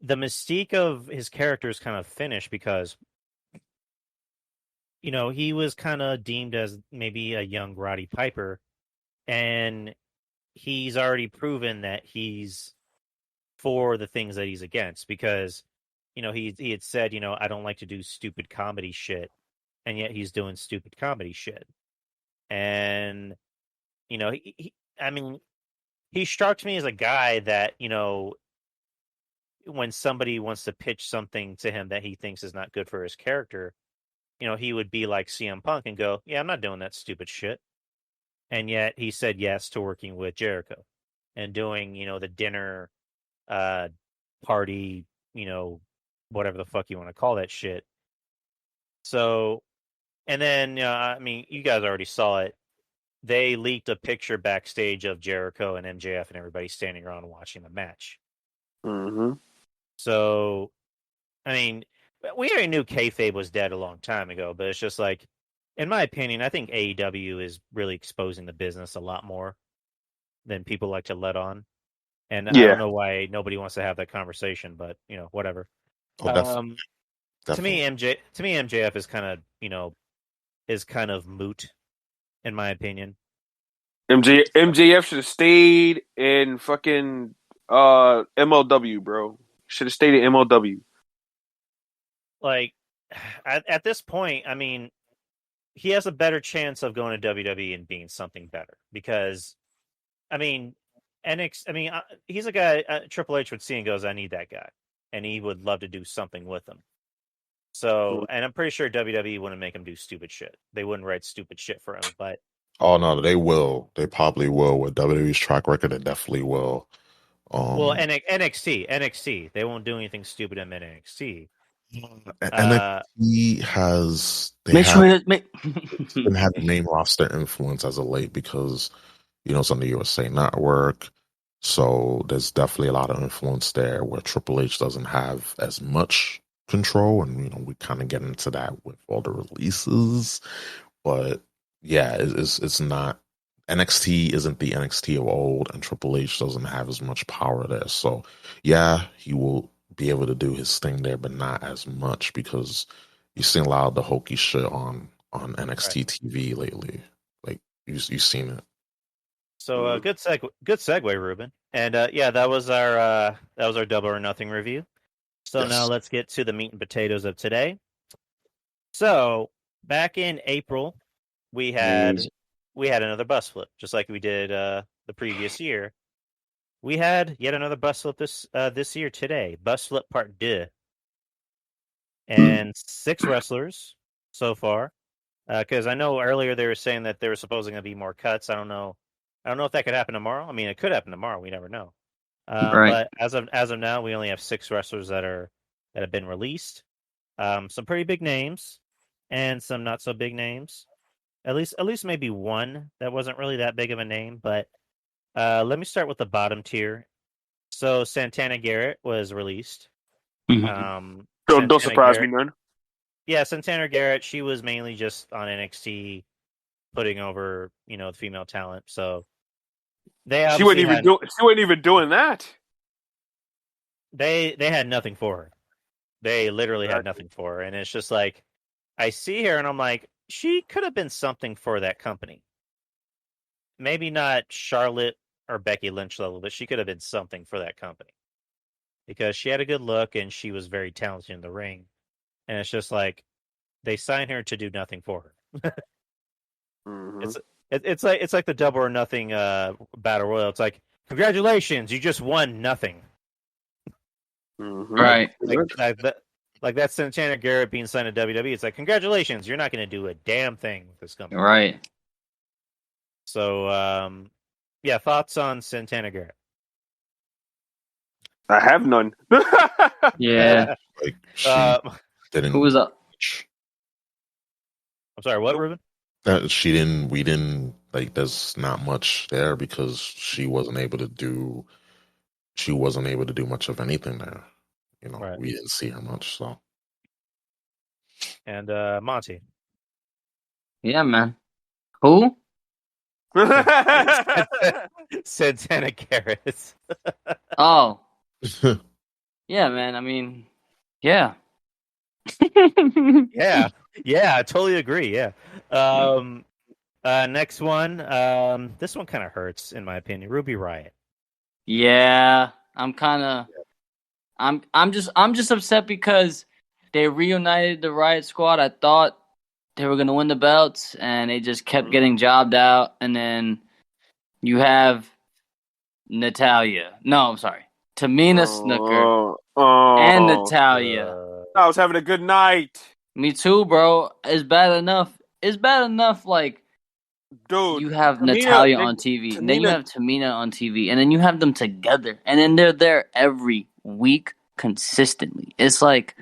the mystique of his character is kind of finished because he was kind of deemed as maybe a young Roddy Piper, and he's already proven that he's for the things that he's against because he had said I don't like to do stupid comedy shit, and yet he's doing stupid comedy shit. And he struck me as a guy that when somebody wants to pitch something to him that he thinks is not good for his character, he would be like CM Punk and go, yeah, I'm not doing that stupid shit. And yet he said yes to working with Jericho and doing the dinner party, whatever the fuck you want to call that shit. So, and then you guys already saw it. They leaked a picture backstage of Jericho and MJF and everybody standing around watching the match. Mm-hmm. So, we already knew kayfabe was dead a long time ago, but it's just like, in my opinion, I think AEW is really exposing the business a lot more than people like to let on. And I don't know why nobody wants to have that conversation, but whatever. Oh, definitely. To me, MJF is kind of moot, in my opinion. MJF should have stayed in fucking MLW, bro. Should have stayed in MLW. Like at this point, he has a better chance of going to WWE and being something better because, he's a guy Triple H would see and goes, I need that guy, and he would love to do something with him. So, and I'm pretty sure WWE wouldn't make him do stupid shit. They wouldn't write stupid shit for him, but. Oh no, they will. They probably will. With WWE's track record, they definitely will. Well, NXT, they won't do anything stupid in NXT. NXT has been having main roster influence as of late because it's on the USA Network, so there's definitely a lot of influence there where Triple H doesn't have as much control, and we kind of get into that with all the releases, but yeah, it's not. NXT isn't the NXT of old, and Triple H doesn't have as much power there. So, yeah, he will be able to do his thing there, but not as much because you've seen a lot of the hokey shit on NXT TV lately. Like you've seen it. So, good segue, Ruben. And that was our Double or Nothing review. So yes. Now let's get to the meat and potatoes of today. So back in April, we had another bus flip, just like we did the previous year. We had yet another bus flip this year today. Bus flip part 2. And 6 wrestlers so far. Because I know earlier they were saying that there were supposedly going to be more cuts. I don't know if that could happen tomorrow. It could happen tomorrow. We never know. Right. But as of now, we only have 6 wrestlers that have been released. Some pretty big names and some not so big names. At least maybe one that wasn't really that big of a name. But let me start with the bottom tier. So Santana Garrett was released. Mm-hmm. Don't surprise me none. Yeah, Santana Garrett, she was mainly just on NXT putting over, the female talent. So she wasn't even doing that. They had nothing for her. They literally had nothing for her. And it's just like, I see her and I'm like, she could have been something for that company. Maybe not Charlotte or Becky Lynch level, but she could have been something for that company. Because she had a good look and she was very talented in the ring. And it's just like, they sign her to do nothing for her. Mm-hmm. It's like the Double or Nothing battle royal. It's like, congratulations, you just won nothing. Mm-hmm. Right. Like that Santana Garrett being signed to WWE. It's like, congratulations, you're not going to do a damn thing with this company. Right. So, yeah, thoughts on Santana Garrett? I have none. Yeah. Like she didn't. Who was up? I'm sorry, what, Ruben? She didn't. We didn't like. There's not much there because she wasn't able to do. She wasn't able to do much of anything there. You know, Right. we didn't see her much. So. And Monty. Yeah, man. Who? Santana Garrett. Oh. Yeah, man. I mean, yeah. Yeah, I totally agree. Yeah. Next one. This one kind of hurts, in my opinion. Ruby Riott. Yeah, I'm just upset because they reunited the Riot Squad. I thought they were gonna win the belts, and they just kept getting jobbed out. And then you have Natalia. No, I'm sorry, Tamina Snuka and Natalia. I was having a good night. Me too, bro. It's bad enough. Like, Dude, you have Natalia on TV, and then you have Tamina on TV, and then you have them together, and then they're there every week consistently. It's like,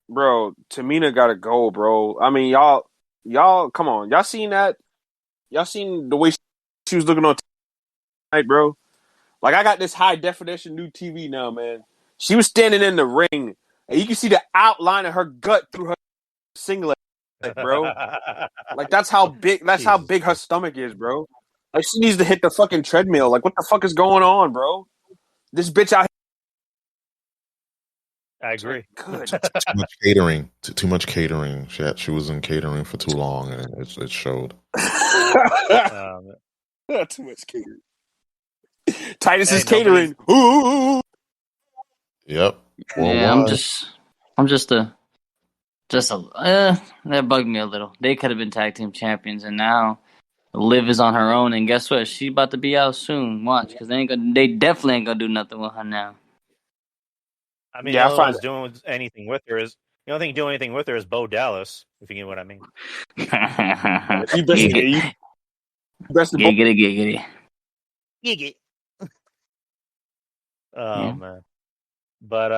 bro, Tamina gotta go, bro. I mean, y'all, come on, y'all seen that? Y'all seen the way she was looking on tonight, bro? Like, I got this high definition new TV now, man. She was standing in the ring, and you can see the outline of her gut through her singlet, bro. Like, that's how big. That's how big her stomach is, bro. Like, she needs to hit the fucking treadmill. Like, what the fuck is going on, bro? This bitch out I agree. Good. Too much catering. Too much catering. She was in catering for too long, and it showed. Too much catering. Titus is catering. Ooh. Yep. yeah, I'm just that bugged me a little. They could have been tag team champions, and now Liv is on her own. And guess what? She about to be out soon. Watch, because they definitely ain't gonna do nothing with her now. I mean, the only doing anything with her is the only thing doing anything with her is Bo Dallas, if you get what I mean. Giggity. Oh man, but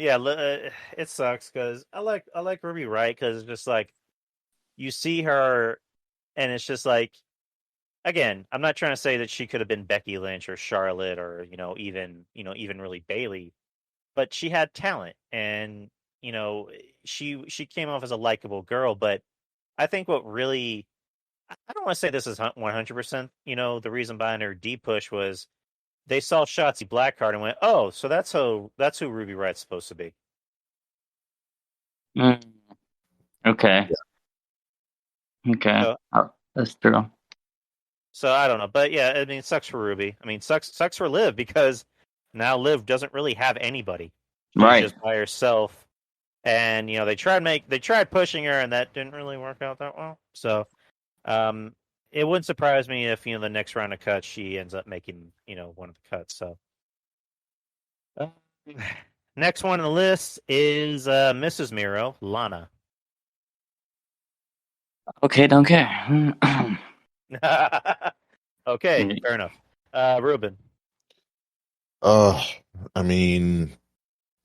it sucks because I like Ruby Riott because it's just like you see her, and it's just like, again, I'm not trying to say that she could have been Becky Lynch or Charlotte or even really Bayley. But she had talent, and she came off as a likable girl. But I think what really, I don't want to say this is 100%. The reason behind her deep push was they saw Shotzi Blackheart and went, "Oh, so that's who Ruby Riott's supposed to be." Okay. Yeah. Okay, that's true. So I don't know, but yeah, I mean, it sucks for Ruby. I mean, sucks for Liv because now Liv doesn't really have anybody. She's just by herself. And they tried pushing her, and that didn't really work out that well. So it wouldn't surprise me if the next round of cuts she ends up making one of the cuts. So next one on the list is Mrs. Miro, Lana. Okay, don't care. Okay, fair enough. Ruben. I mean,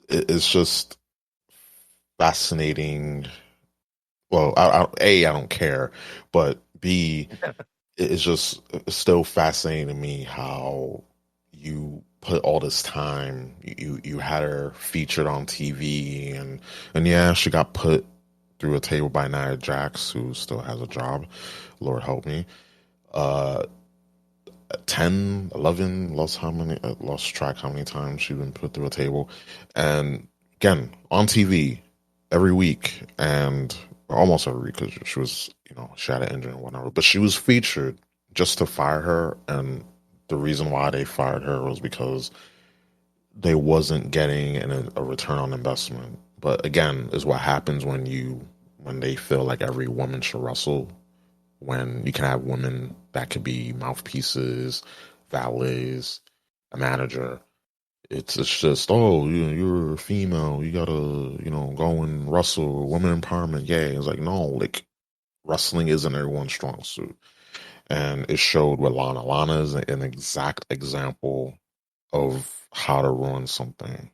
it's just fascinating. Well, I don't care, but B, it's just still fascinating to me how you put all this time. You had her featured on TV, and yeah, she got put through a table by Nia Jax, who still has a job. Lord help me. 10, 11, lost track how many times she's been put through a table. And again, on TV every week, and almost every week, because she was, she had an injury and whatever. But she was featured just to fire her. And the reason why they fired her was because they wasn't getting a return on investment. But again, is what happens when you when they feel like every woman should wrestle, when you can have women that could be mouthpieces, valets, a manager. It's just, oh, you're a female, you gotta, go and wrestle, woman empowerment, yeah. It's like, no, like, wrestling isn't everyone's strong suit. And it showed with Lana. Lana is an exact example of how to ruin something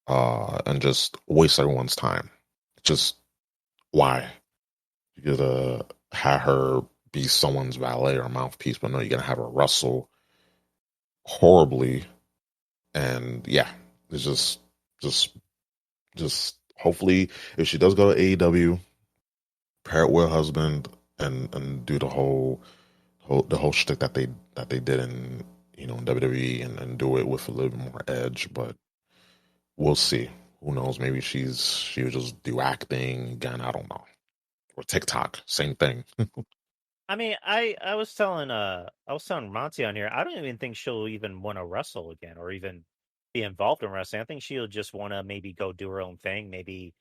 and just waste everyone's time. Just why? You gotta have her be someone's valet or mouthpiece, but no, you're gonna have her wrestle horribly. And yeah, it's just hopefully if she does go to AEW, pair it with her husband and do the whole shtick that they did in WWE and do it with a little bit more edge, but we'll see. Who knows? Maybe she would just do acting again. I don't know. Or TikTok, same thing. I mean, I was telling Monty on here. I don't even think she'll even want to wrestle again, or even be involved in wrestling. I think she'll just want to maybe go do her own thing, maybe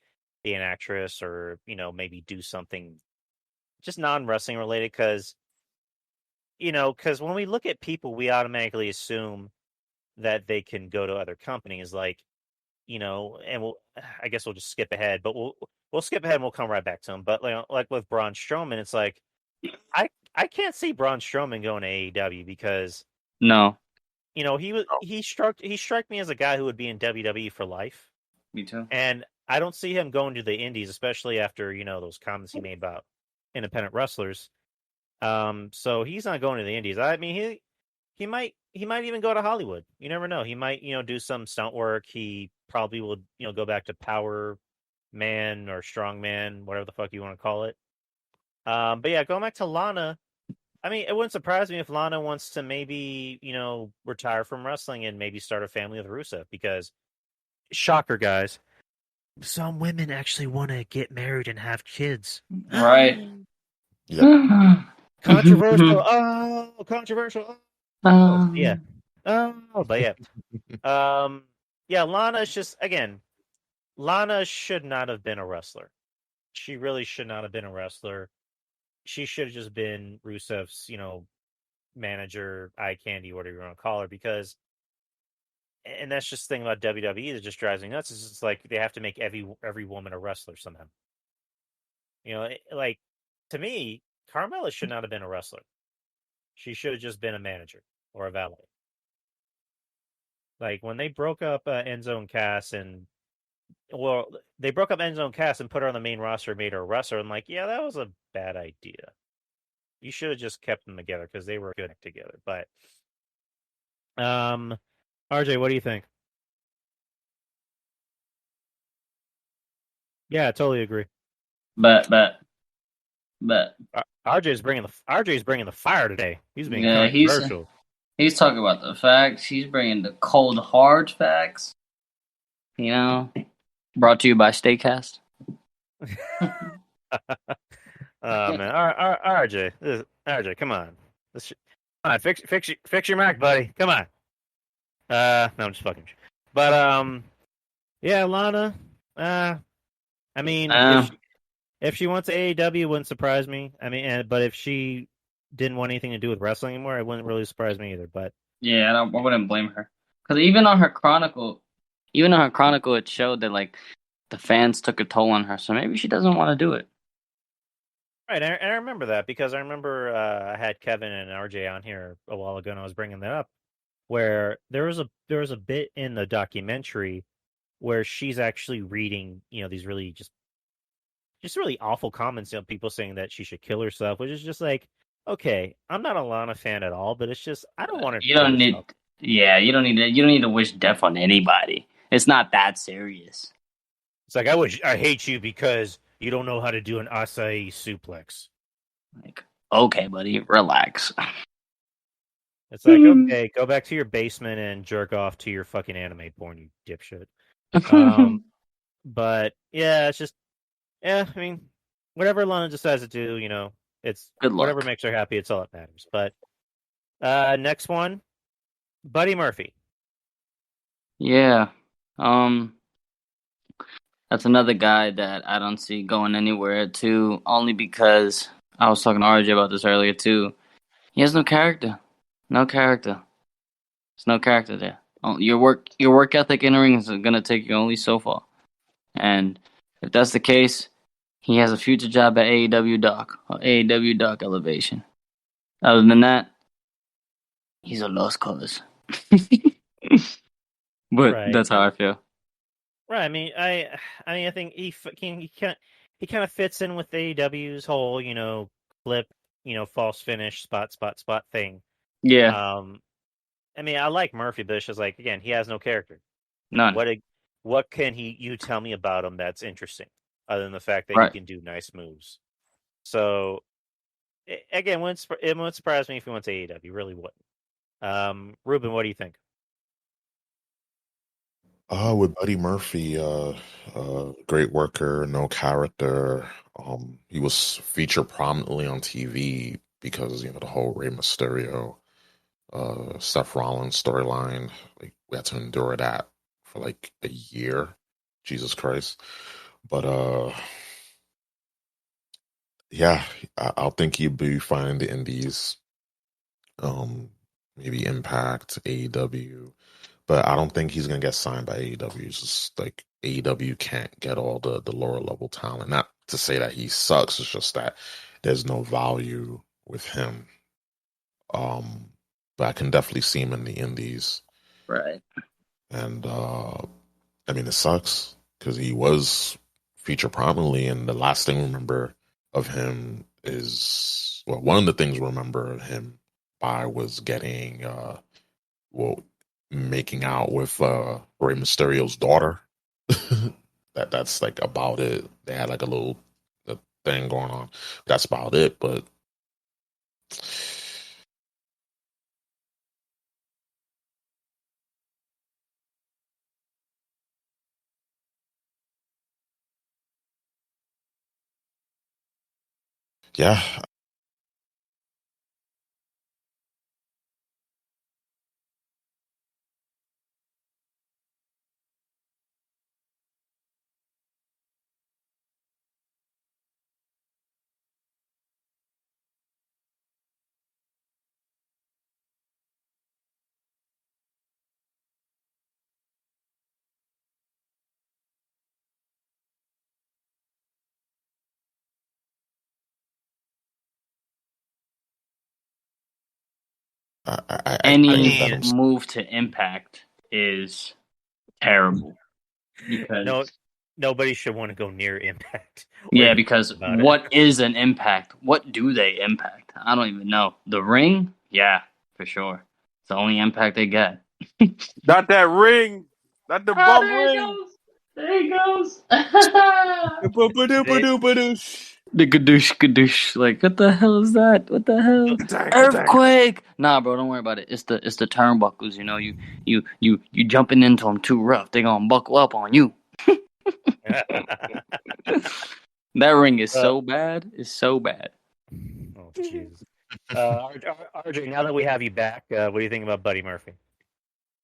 be an actress, or maybe do something just non-wrestling related. Because when we look at people, we automatically assume that they can go to other companies, like and I guess we'll just skip ahead, but we'll skip ahead and we'll come right back to him. But like with Braun Strowman, it's like I can't see Braun Strowman going to AEW because no, he struck me as a guy who would be in WWE for life. Me too. And I don't see him going to the Indies, especially after those comments he made about independent wrestlers. So he's not going to the Indies. I mean, he might even go to Hollywood. You never know. He might do some stunt work. He probably will go back to Power Man or Strong Man, whatever the fuck you want to call it. But yeah, going back to Lana, I mean, it wouldn't surprise me if Lana wants to maybe, retire from wrestling and maybe start a family with Rusev, because, shocker, guys, some women actually want to get married and have kids. Right. Yep. Controversial. Oh, controversial. Oh, yeah. Oh, but yeah. Yeah, Lana's just, again, Lana should not have been a wrestler. She really should not have been a wrestler. She should have just been Rusev's, manager, eye candy, whatever you want to call her, because, and that's just the thing about WWE that just drives me nuts. Is it's like they have to make every woman a wrestler somehow. Like, to me, Carmella should not have been a wrestler. She should have just been a manager or a valet. Like when they broke up Enzo and Cass, they broke up Enzo and Cass and put her on the main roster and made her a wrestler. I'm like, yeah, that was a bad idea. You should have just kept them together because they were good together. But, RJ, what do you think? Yeah, I totally agree. But RJ's bringing the fire today. He's being controversial. He's talking about the facts. He's bringing the cold hard facts. Brought to you by Steakcast. Oh man, RJ, come on. Come on, fix your Mac, buddy. Come on. No, I'm just fucking. But yeah, Lana. I mean, if she went to AEW, it wouldn't surprise me. I mean, but if she didn't want anything to do with wrestling anymore, it wouldn't really surprise me either. But yeah, I wouldn't blame her, because even on her Chronicle, it showed that like the fans took a toll on her. So maybe she doesn't want to do it. Right, and I remember that because I remember I had Kevin and RJ on here a while ago, and I was bringing that up, where there was a bit in the documentary where she's actually reading, these really just really awful comments, people saying that she should kill herself, which is just like, okay, I'm not a Lana fan at all, but it's just I don't want her. You don't need to wish death on anybody. It's not that serious. It's like I hate you because you don't know how to do an acai suplex. Like, okay, buddy, relax. It's like, okay, go back to your basement and jerk off to your fucking anime porn, you dipshit. But yeah, it's just, I mean, whatever Lana decides to do, it's good luck. Whatever makes her happy, it's all that matters. But next one, Buddy Murphy. Yeah. As That's another guy that I don't see going anywhere too, only because I was talking to RJ about this earlier too. He has no character. No character. There's no character there. Your work ethic in the ring is gonna take you only so far. And if that's the case, he has a future job at AEW Doc or AEW Doc Elevation. Other than that, he's a lost cause. But that's how I feel. Right. I mean, I think he kind of fits in with AEW's whole, flip, false finish, spot thing. Yeah. I mean, I like Murphy, but it's just like, again, he has no character. None. What can you tell me about him that's interesting, other than the fact that he can do nice moves? So, again, it wouldn't surprise me if he went to AEW. Really wouldn't. Ruben, what do you think? With Buddy Murphy, great worker, no character. He was featured prominently on TV because the whole Rey Mysterio, Seth Rollins storyline. Like we had to endure that for like a year. Jesus Christ! But yeah, I'll think he'd be fine in the Indies. Maybe Impact, AEW. But I don't think he's gonna get signed by AEW. It's just like AEW can't get all the lower level talent. Not to say that he sucks. It's just that there's no value with him. But I can definitely see him in the Indies. Right. And I mean, it sucks because he was featured prominently, and the last thing I remember of him is one of the things I remember of him by was getting making out with Rey Mysterio's daughter. That's like about it. They had like a little thing going on. That's about it. But yeah. Any move to Impact is terrible. Because nobody should want to go near Impact. Yeah, because what is an Impact? What do they impact? I don't even know. The ring? Yeah, for sure. It's the only impact they get. Not that ring. Not the bum ring. There he goes. The gadoosh. Like, what the hell is that? What the hell? Earthquake! Nah, bro, don't worry about it. It's the turnbuckles. You jumping into them too rough. They gonna buckle up on you. That ring is so bad. It's so bad. Oh, Jesus. RJ, now that we have you back, what do you think about Buddy Murphy?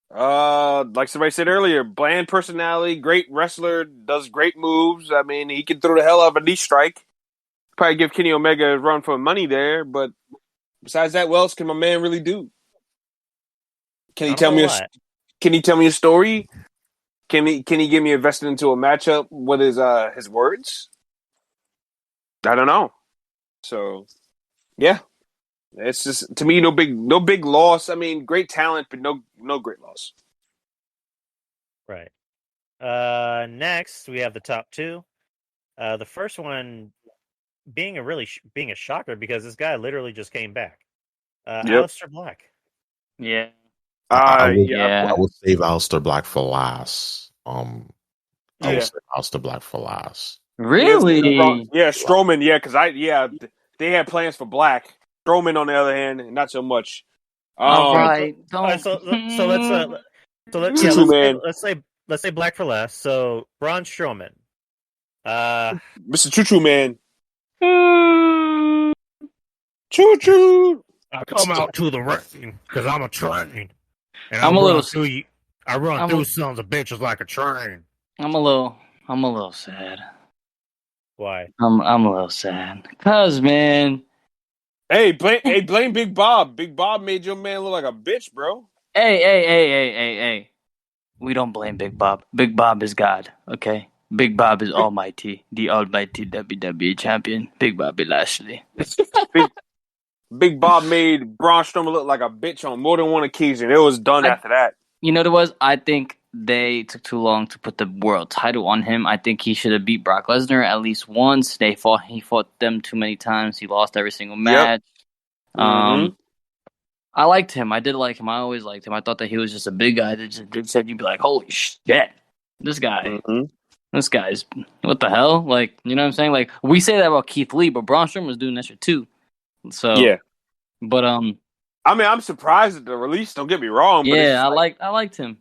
Like somebody said earlier, bland personality, great wrestler, does great moves. I mean, he can throw the hell out of a knee strike. Probably give Kenny Omega a run for money there, but besides that, what else can my man really do? Can he tell me a story? Can he get me invested into a matchup with his words? I don't know. So, yeah. It's just, to me, no big loss. I mean, great talent, but no great loss. Right. Next, we have the top two. The first one being a shocker because this guy literally just came back. Aleister Black. Yeah. I would save Aleister Black for last. I would save Aleister Black for last. Really? Yeah, Strowman. Yeah, because they had plans for Black. Strowman, on the other hand, not so much. All right. Let's say Black for last. So Braun Strowman, Mr. Choo Choo Man, Choo Choo. I come out to the ring because I'm a train, and I run through sons of bitches like a train. I'm a little I'm a little sad. Why? I'm a little sad. Cause man, Hey, blame Big Bob. Big Bob made your man look like a bitch, bro. hey. We don't blame Big Bob. Big Bob is God, okay? Big Bob is almighty, the almighty WWE champion, Big Bobby Lashley. Big Bob made Braun Strowman look like a bitch on more than one occasion. It was done after that. You know what it was? I think they took too long to put the world title on him. I think he should have beat Brock Lesnar at least once. He fought them too many times. He lost every single match. Mm-hmm. I liked him. I did like him. I always liked him. I thought that he was just a big guy that just said you'd be like, holy shit, this guy. Mm-hmm. This guy's what the hell? Like, you know what I'm saying? Like, we say that about Keith Lee, but Braun Strowman was doing that shit too. So Yeah. But I mean, I'm surprised at the release. Don't get me wrong. But yeah, I liked him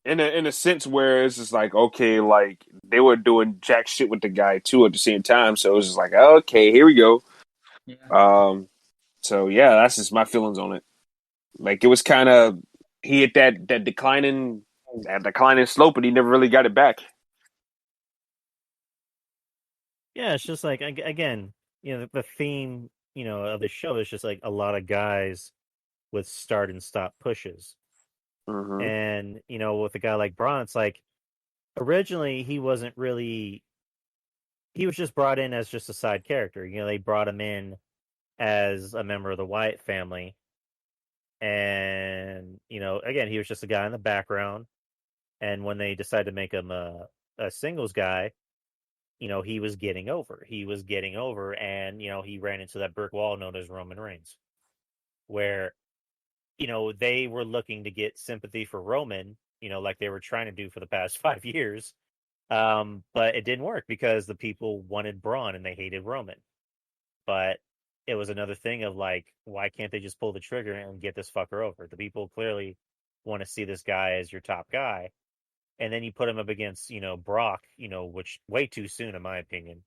in a sense where it's just like, okay, like they were doing jack shit with the guy too at the same time. So it was just like, okay, here we go. Yeah. So yeah, that's just my feelings on it. Like it was kind of he hit that declining slope, and he never really got it back. Yeah, it's just like again, the theme, of the show is just like a lot of guys with start and stop pushes. Mm-hmm. And, with a guy like Braun, it's like originally he was just brought in as just a side character. They brought him in as a member of the Wyatt family. And, again, he was just a guy in the background. And when they decided to make him a singles guy, he was getting over. And, he ran into that brick wall known as Roman Reigns, where, they were looking to get sympathy for Roman, like they were trying to do for the past 5 years. But it didn't work because the people wanted Braun and they hated Roman. But it was another thing of like, why can't they just pull the trigger and get this fucker over? The people clearly want to see this guy as your top guy. And then you put him up against, Brock, which way too soon, in my opinion.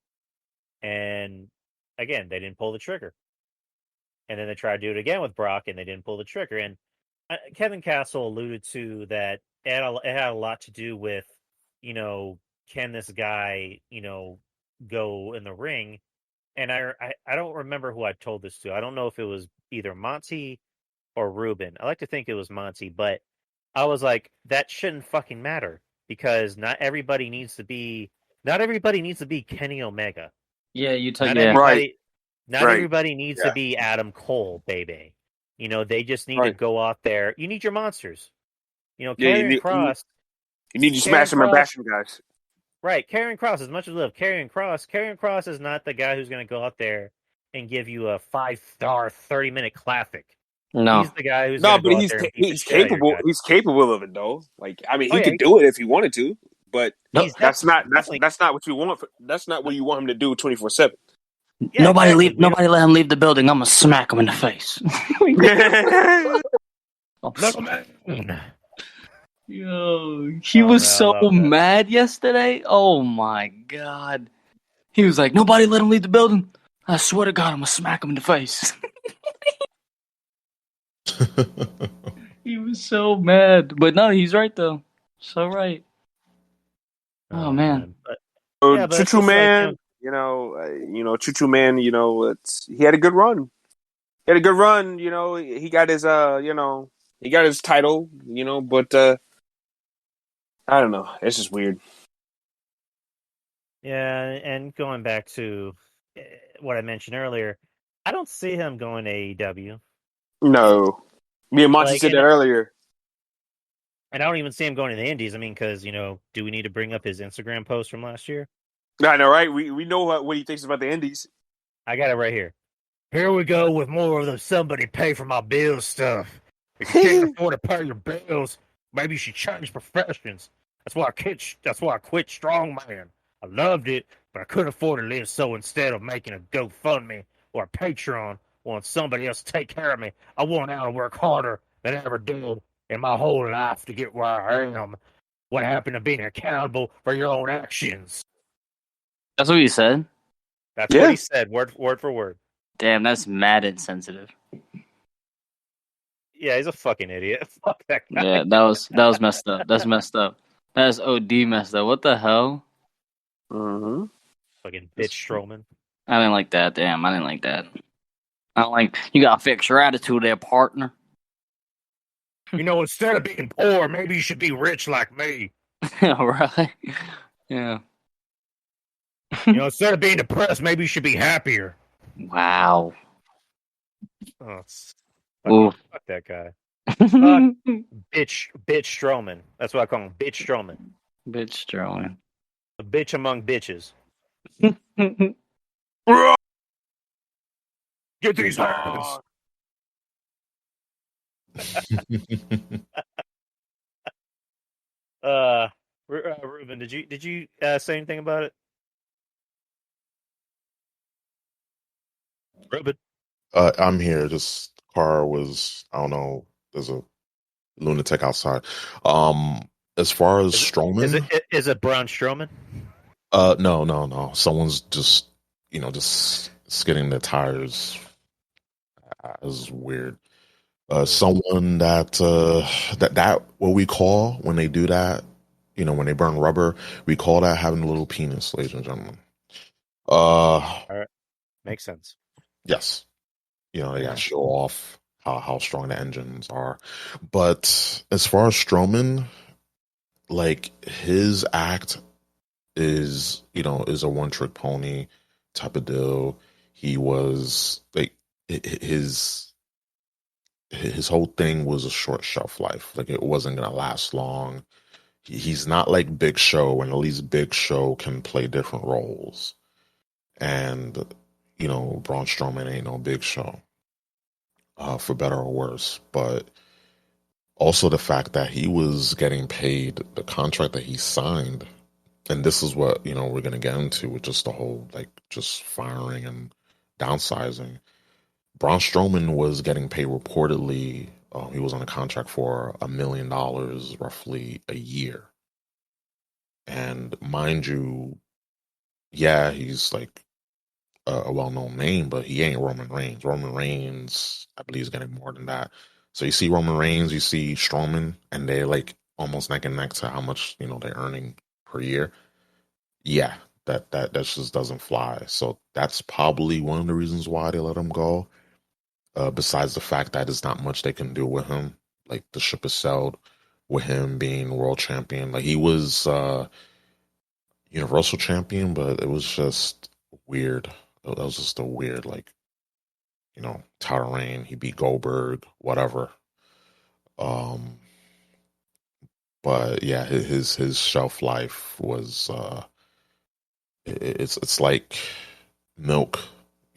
And again, they didn't pull the trigger. And then they tried to do it again with Brock, and they didn't pull the trigger. And Kevin Castle alluded to that it had a lot to do with, can this guy, go in the ring? And I don't remember who I told this to. I don't know if it was either Monty or Ruben. I like to think it was Monty, but I was like, that shouldn't fucking matter because not everybody needs to be Kenny Omega. Yeah, Not everybody needs to be Adam Cole, baby. They just need to go out there. You need your monsters. Karrion Kross. You need your smash and bash guys. Right, Karrion Kross. As much as we love Karrion Kross is not the guy who's going to go out there and give you a 5-star 30-minute classic. No, he's the guy who's he's capable. He's capable of it though. Like I mean, he could do it if he wanted to, but that's not what you want. That's not what you want him to do 24/7. Yeah, nobody let him leave the building. I'm gonna smack him in the face. Yo, he was so mad yesterday. Oh my god, he was like, "Nobody let him leave the building." I swear to God, I'm gonna smack him in the face. He was so mad, but no, he's right though. So right. Oh man. Choo Choo Man, Choo Choo Man, he had a good run. He got his he got his title, but I don't know. It's just weird. Yeah, and going back to what I mentioned earlier, I don't see him going to AEW. No. Me and Monty said that earlier. And I don't even see him going to the Indies. I mean, because, do we need to bring up his Instagram post from last year? I know, right? We know what he thinks about the Indies. I got it right here. Here we go with more of the somebody pay for my bills stuff. If you can't afford to pay your bills, maybe you should change professions. That's why I quit Strongman. I loved it, but I couldn't afford to live. So instead of making a GoFundMe or a Patreon, want somebody else to take care of me, I want out and work harder than I ever did in my whole life to get where I am. What happened to being accountable for your own actions? That's what he said? That's what he said, word for word. Damn, that's mad insensitive. Yeah, he's a fucking idiot. Fuck that guy. Yeah, that was messed up. That's messed up. That's OD messed up. What the hell? Mm-hmm. Fucking bitch Strowman. I didn't like that. Damn, I didn't like that. I don't like. You gotta fix your attitude there, partner. Instead of being poor, maybe you should be rich like me. Right? Yeah. Instead of being depressed, maybe you should be happier. Wow. Oh, Ooh. fuck that guy. Bitch Strowman. That's what I call him. Bitch Strowman. Bitch Strowman. A bitch among bitches. Get these hands. Ruben, did you say anything about it? Ruben. I'm here. Just car was, I don't know. There's a lunatic outside. As far as Strowman, is it Braun Strowman? no. Someone's just skidding their tires. Is weird. Someone that what we call when they do that, when they burn rubber, we call that having a little penis, ladies and gentlemen. All right. Makes sense. Yes. They gotta show off how strong the engines are. But as far as Strowman, like his act is a one trick pony type of deal. He was like his whole thing was a short shelf life. Like it wasn't gonna last long. He's not like Big Show, and at least Big Show can play different roles. And Braun Strowman ain't no Big Show, for better or worse. But also the fact that he was getting paid the contract that he signed, and this is what we're gonna get into with just the whole just firing and downsizing. Braun Strowman was getting paid reportedly. He was on a contract for $1 million, roughly a year. And mind you, yeah, he's like a well-known name, but he ain't Roman Reigns. Roman Reigns, I believe, is getting more than that. So you see Roman Reigns, you see Strowman, and they're like almost neck and neck to how much they're earning per year. Yeah, that just doesn't fly. So that's probably one of the reasons why they let him go. Besides the fact that there's not much they can do with him, like the ship is sailed with him being world champion. Like he was Universal champion, but it was just weird. That was just a weird, title reign. He beat Goldberg, whatever. But yeah, his shelf life was it's like milk.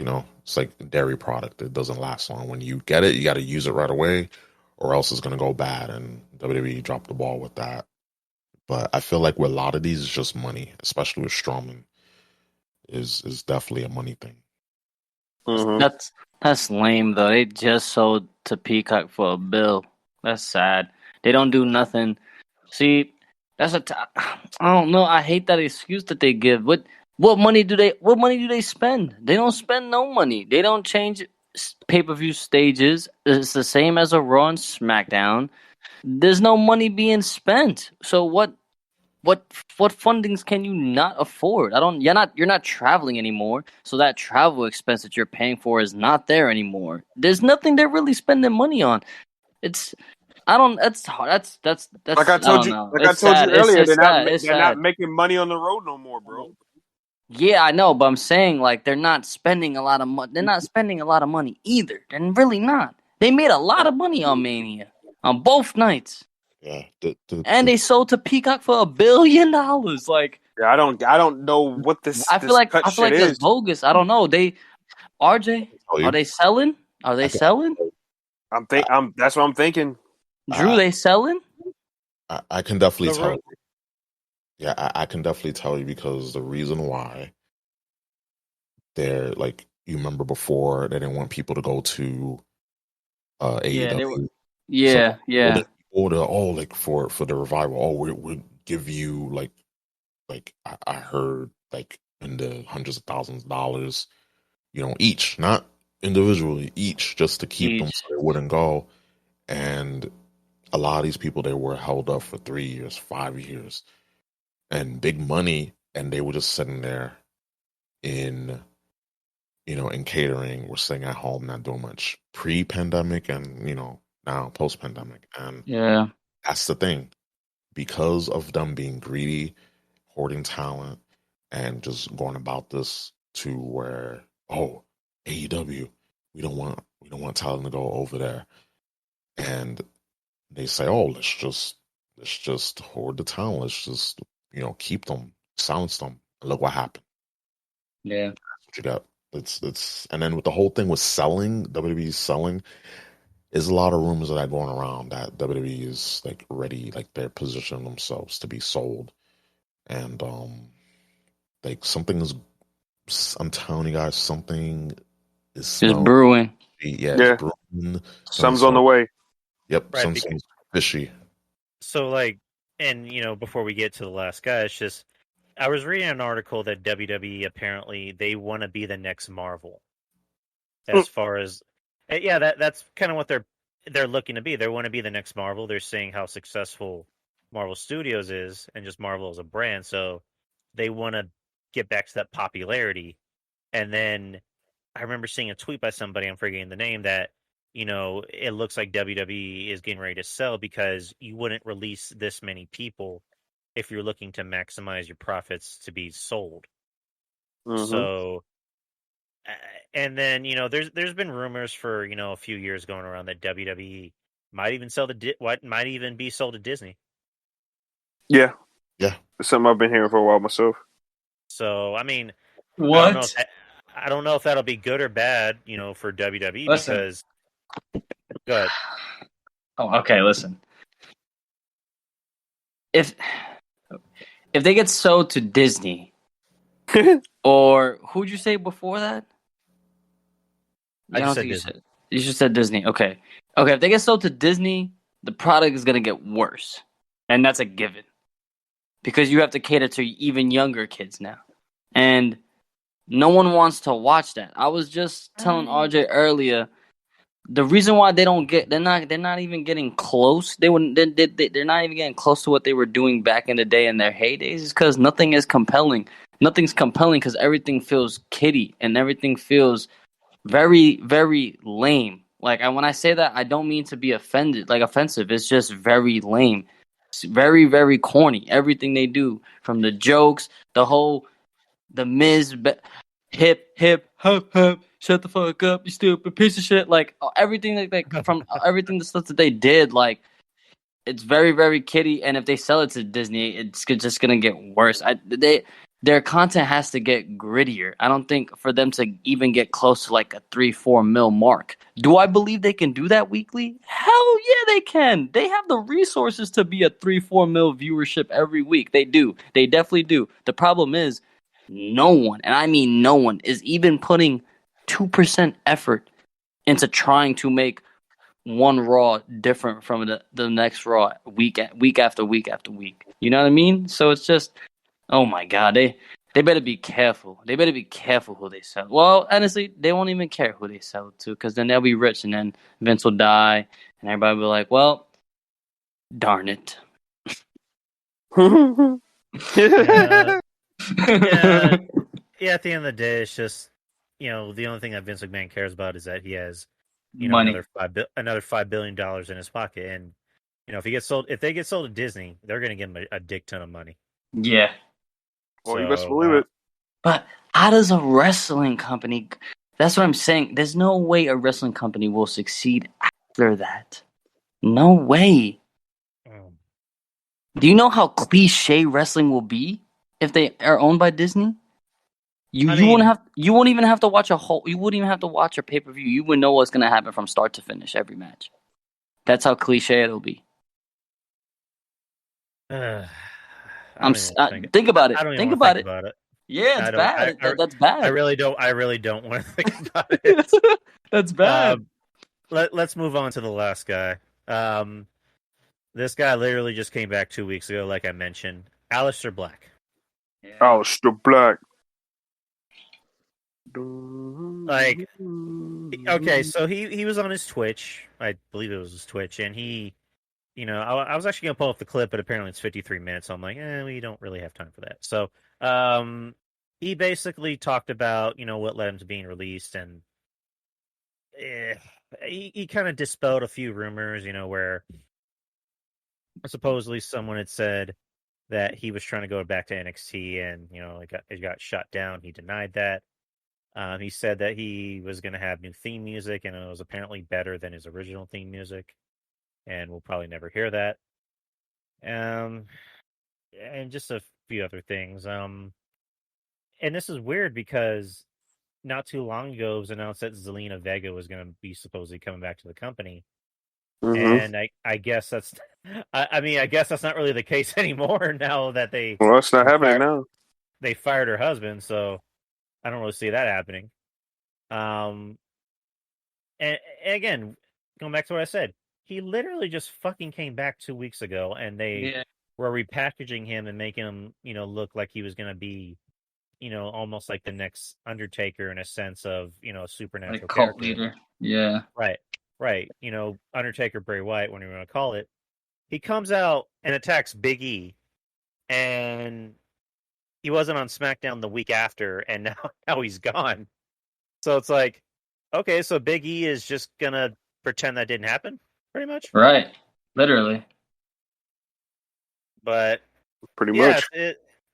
It's like a dairy product. It doesn't last long. When you get it, you got to use it right away, or else it's gonna go bad. And WWE dropped the ball with that. But I feel like with a lot of these, it's just money, especially with Strowman. Is definitely a money thing. Mm-hmm. That's lame though. They just sold to Peacock for $1 billion. That's sad. They don't do nothing. See, I don't know. I hate that excuse that they give. What money do they spend? They don't spend no money. They don't change pay-per-view stages. It's the same as a Raw and SmackDown. There's no money being spent. So what fundings can you not afford? You're not traveling anymore. So that travel expense that you're paying for is not there anymore. There's nothing they're really spending money on. That's Like I told you, earlier, they're not making money on the road no more, bro. Yeah, I know, but I'm saying they're not spending a lot of money. They're not spending a lot of money either. They're really not. They made a lot of money on Mania on both nights. Yeah, and they sold to Peacock for $1 billion. Yeah, I don't know what this. I feel like it's bogus. I don't know. Are they selling? Are they selling? That's what I'm thinking. Drew, they selling? I can definitely tell you. Yeah, I can definitely tell you because the reason why they're you remember before they didn't want people to go to AEW. Yeah. For the revival. We'll give you I heard in the hundreds of thousands of dollars, each, not individually, each just to keep them so they wouldn't go. And a lot of these people, they were held up for 3 years, 5 years, and big money and they were just sitting there in catering. We're sitting at home, not doing much pre-pandemic, and now post-pandemic. And that's the thing, because of them being greedy, hoarding talent, and just going about this to where AEW, we don't want talent to go over there, and they say, let's just hoard the talent, let's just keep them, silence them. And look what happened. Yeah, that's what you got. It's and then with the whole thing with selling, WWE selling, there's a lot of rumors of that going around that WWE is like ready, like they're positioning themselves to be sold, and like something is. I'm telling you guys, something is brewing. Yeah, it's brewing. Some's on the way. Yep, right, something's fishy. So, like, and before we get to the last guy, it's just I was reading an article that WWE apparently they want to be the next Marvel. As far as, that's kind of what they're looking to be. They want to be the next Marvel. They're seeing how successful Marvel Studios is, and just Marvel as a brand. So they want to get back to that popularity. And then I remember seeing a tweet by somebody, I'm forgetting the name, that it looks like WWE is getting ready to sell because you wouldn't release this many people if you're looking to maximize your profits to be sold. So, and then there's been rumors for a few years going around that WWE might even might even be sold to Disney. Yeah, it's something I've been hearing for a while myself. So, I mean, what? I don't know if that'll be good or bad, for WWE. Listen. Because. Go ahead. Oh, okay. Listen, if they get sold to Disney, or who'd you say before that? I just said Disney. You just said Disney. Okay. If they get sold to Disney, the product is gonna get worse, and that's a given. Because you have to cater to even younger kids now. And no one wants to watch that. I was just telling RJ earlier, the reason why they're not even getting close. They're not even getting close to what they were doing back in the day in their heydays is because nothing is compelling. Nothing's compelling because everything feels kiddie and everything feels very, very lame. Like when I say that, I don't mean to be offensive. It's just very lame. It's very, very corny. Everything they do, from the jokes, the Miz, hip, hup, hup, shut the fuck up, you stupid piece of shit. Like everything, from everything the stuff that they did, like it's very, very kiddie. And if they sell it to Disney, it's just gonna get worse. Their content has to get grittier. I don't think for them to even get close to like a 3-4 mil mark. Do I believe they can do that weekly? Hell yeah, they can. They have the resources to be a 3-4 mil viewership every week. They do. They definitely do. The problem is no one, and I mean no one, is even putting 2% effort into trying to make one Raw different from the next Raw week after week after week. You know what I mean? So it's just, oh my God, they better be careful. They better be careful who they sell. Well, honestly, they won't even care who they sell it to because then they'll be rich and then Vince will die and everybody will be like, well, darn it. Yeah, at the end of the day, it's just, the only thing that Vince McMahon cares about is that he has, money. another $5 billion in his pocket. And, if they get sold to Disney, they're going to give him a dick ton of money. Yeah. Well, you best believe it. But how does a wrestling company... That's what I'm saying. There's no way a wrestling company will succeed after that. No way. Do you know how cliche wrestling will be if they are owned by Disney? You won't even have to watch you wouldn't even have to watch a pay-per-view. You would know what's going to happen from start to finish every match. That's how cliche it'll be. Think about it. Think about it. Yeah, it's bad. That's bad. I really don't want to think about it. That's bad. Let's move on to the last guy. This guy literally just came back 2 weeks ago, like I mentioned. Aleister Black. Yeah. Aleister Black. Like, okay, so he was on his Twitch. I believe it was his Twitch, and he I was actually gonna pull up the clip, but apparently it's 53 minutes. So I'm like, we don't really have time for that. So, he basically talked about what led him to being released, and he kind of dispelled a few rumors, where supposedly someone had said that he was trying to go back to NXT, and it got shut down. He denied that. He said that he was going to have new theme music, and it was apparently better than his original theme music, and we'll probably never hear that. And just a few other things. And this is weird because not too long ago it was announced that Zelina Vega was going to be supposedly coming back to the company. Mm-hmm. And I guess that's, I guess that's not really the case anymore now that Well, it's not happening now. They fired her husband, so I don't really see that happening. And again, going back to what I said, he literally just fucking came back 2 weeks ago, and they were repackaging him and making him, look like he was going to be, almost like the next Undertaker in a sense of, a supernatural like cult character. leader. Yeah. Right. Undertaker Bray Wyatt, whatever you want to call it. He comes out and attacks Big E, and he wasn't on SmackDown the week after, and now he's gone. So it's like, okay, so Big E is just gonna pretend that didn't happen, pretty much. Right. Literally. But pretty much,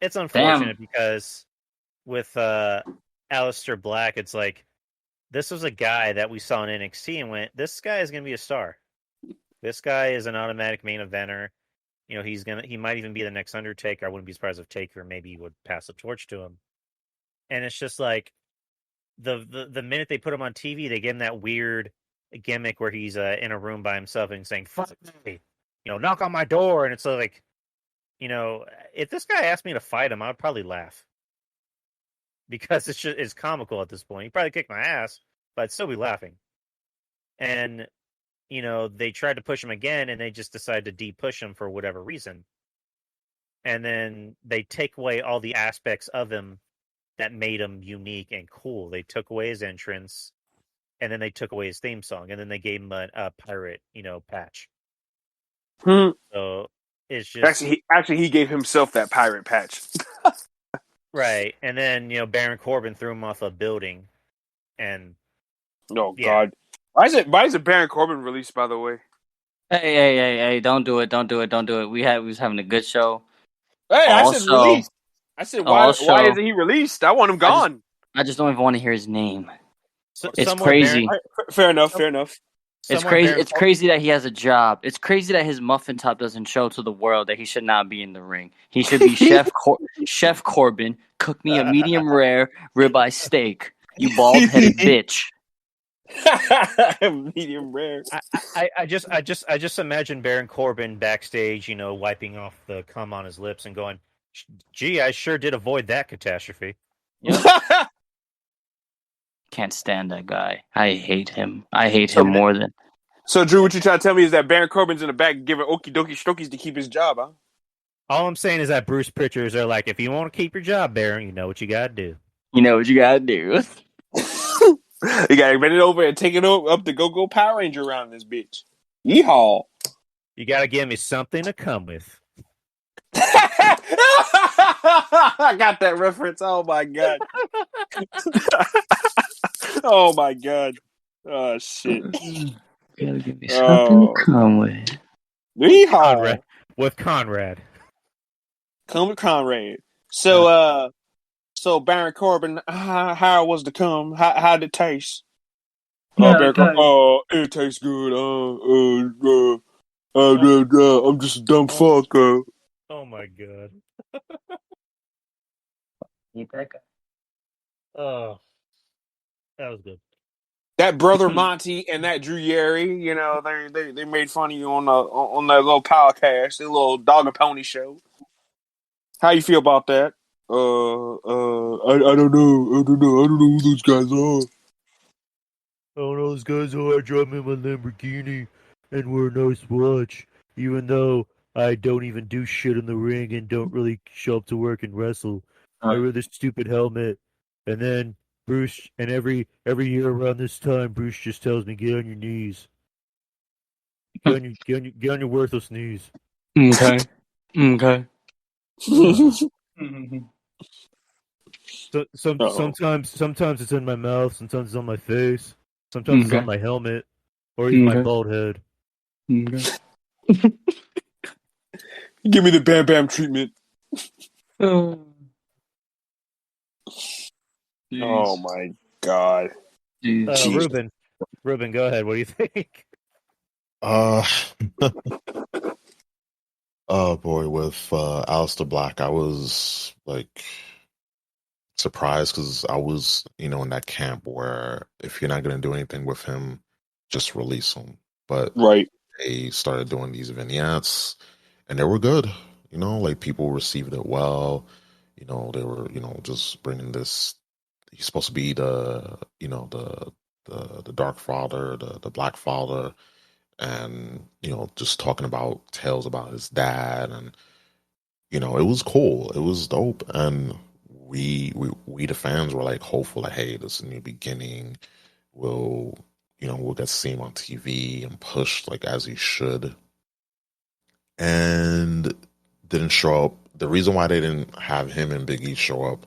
it's unfortunate because with Aleister Black, it's like this was a guy that we saw in NXT and went, this guy is gonna be a star. This guy is an automatic main eventer. He might even be the next Undertaker. I wouldn't be surprised if Taker maybe would pass the torch to him. And it's just like the minute they put him on TV, they give him that weird gimmick where he's in a room by himself and saying, "Fuck me," knock on my door, and it's like, if this guy asked me to fight him, I'd probably laugh because it's comical at this point. He'd probably kick my ass, but I'd still be laughing. And they tried to push him again, and they just decided to de-push him for whatever reason. And then they take away all the aspects of him that made him unique and cool. They took away his entrance, and then they took away his theme song, and then they gave him a pirate, patch. So it's just actually he gave himself that pirate patch. Right, and then Baron Corbin threw him off a building, and God. Why is it Baron Corbin released, by the way? Hey, don't do it. We was having a good show. Hey, I said released. I said, why isn't he released? I want him gone. I just don't even want to hear his name. It's crazy. Fair enough. It's crazy. It's crazy that he has a job. It's crazy that his muffin top doesn't show to the world that he should not be in the ring. He should be Chef Corbin. Cook me a medium rare ribeye steak. You bald headed bitch. Medium rare. I just imagine Baron Corbin backstage, wiping off the cum on his lips and going, "Gee, I sure did avoid that catastrophe." Yep. Can't stand that guy. I hate him. I hate him more than. So, Drew, what you trying to tell me is that Baron Corbin's in the back giving okie dokie strokies to keep his job, huh? All I'm saying is that Bruce Pritchards are like, if you want to keep your job, Baron, you know what you got to do. You know what you got to do. You got to bend it over and take it up the Go-Go Power Ranger around this bitch. Yeehaw. You got to give me something to come with. I got that reference. Oh, my God. Oh, my God. Oh, shit. You got to give me something to come with. Yeehaw. With Conrad. Come with Conrad. So Baron Corbin, how was the cum? How did it taste? It tastes good. I'm just a dumb fuck. Oh my God. Eat that guy. Oh, that was good. That brother Monty and that Drew Yerry, they made fun of you on that little podcast, the little dog and pony show. How you feel about that? I don't know. I don't know who those guys are. Oh, those guys are. I drive in my Lamborghini and wear a nice watch, even though I don't even do shit in the ring and don't really show up to work and wrestle. I wear this stupid helmet, and then Bruce, and every year around this time, Bruce just tells me, get on your knees. Get on your worthless knees. Okay. Okay. Sometimes it's in my mouth. Sometimes it's on my face. Sometimes it's on my helmet, or even my bald head. Okay. Give me the Bam Bam treatment. Oh my god. Jeez. Ruben, go ahead. What do you think? Oh boy, with Aleister Black, I was like surprised because I was, in that camp where if you're not gonna do anything with him, just release him. But right, they started doing these vignettes, and they were good. Like people received it well. They were, just bringing this. He's supposed to be the, the Dark Father, the Black Father, and just talking about tales about his dad, and it was cool, it was dope, and we the fans were like hopeful, like, hey, this is a new beginning. We'll get to see him on TV and pushed like as he should, and didn't show up. The reason why they didn't have him and Big E show up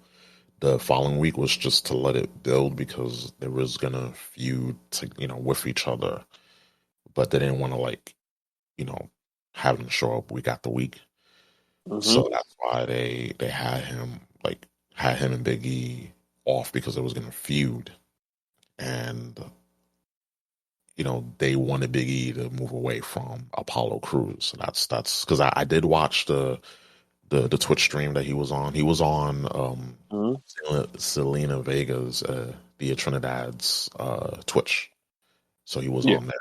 the following week was just to let it build because they was gonna feud with each other, but they didn't want to have him show up week after week. Mm-hmm. So that's why they had him and Big E off because it was gonna feud, and they wanted Big E to move away from Apollo Crews. That's because I did watch the Twitch stream that he was on. He was on Selena Vega's Dia Trinidad's Twitch, so he was on there.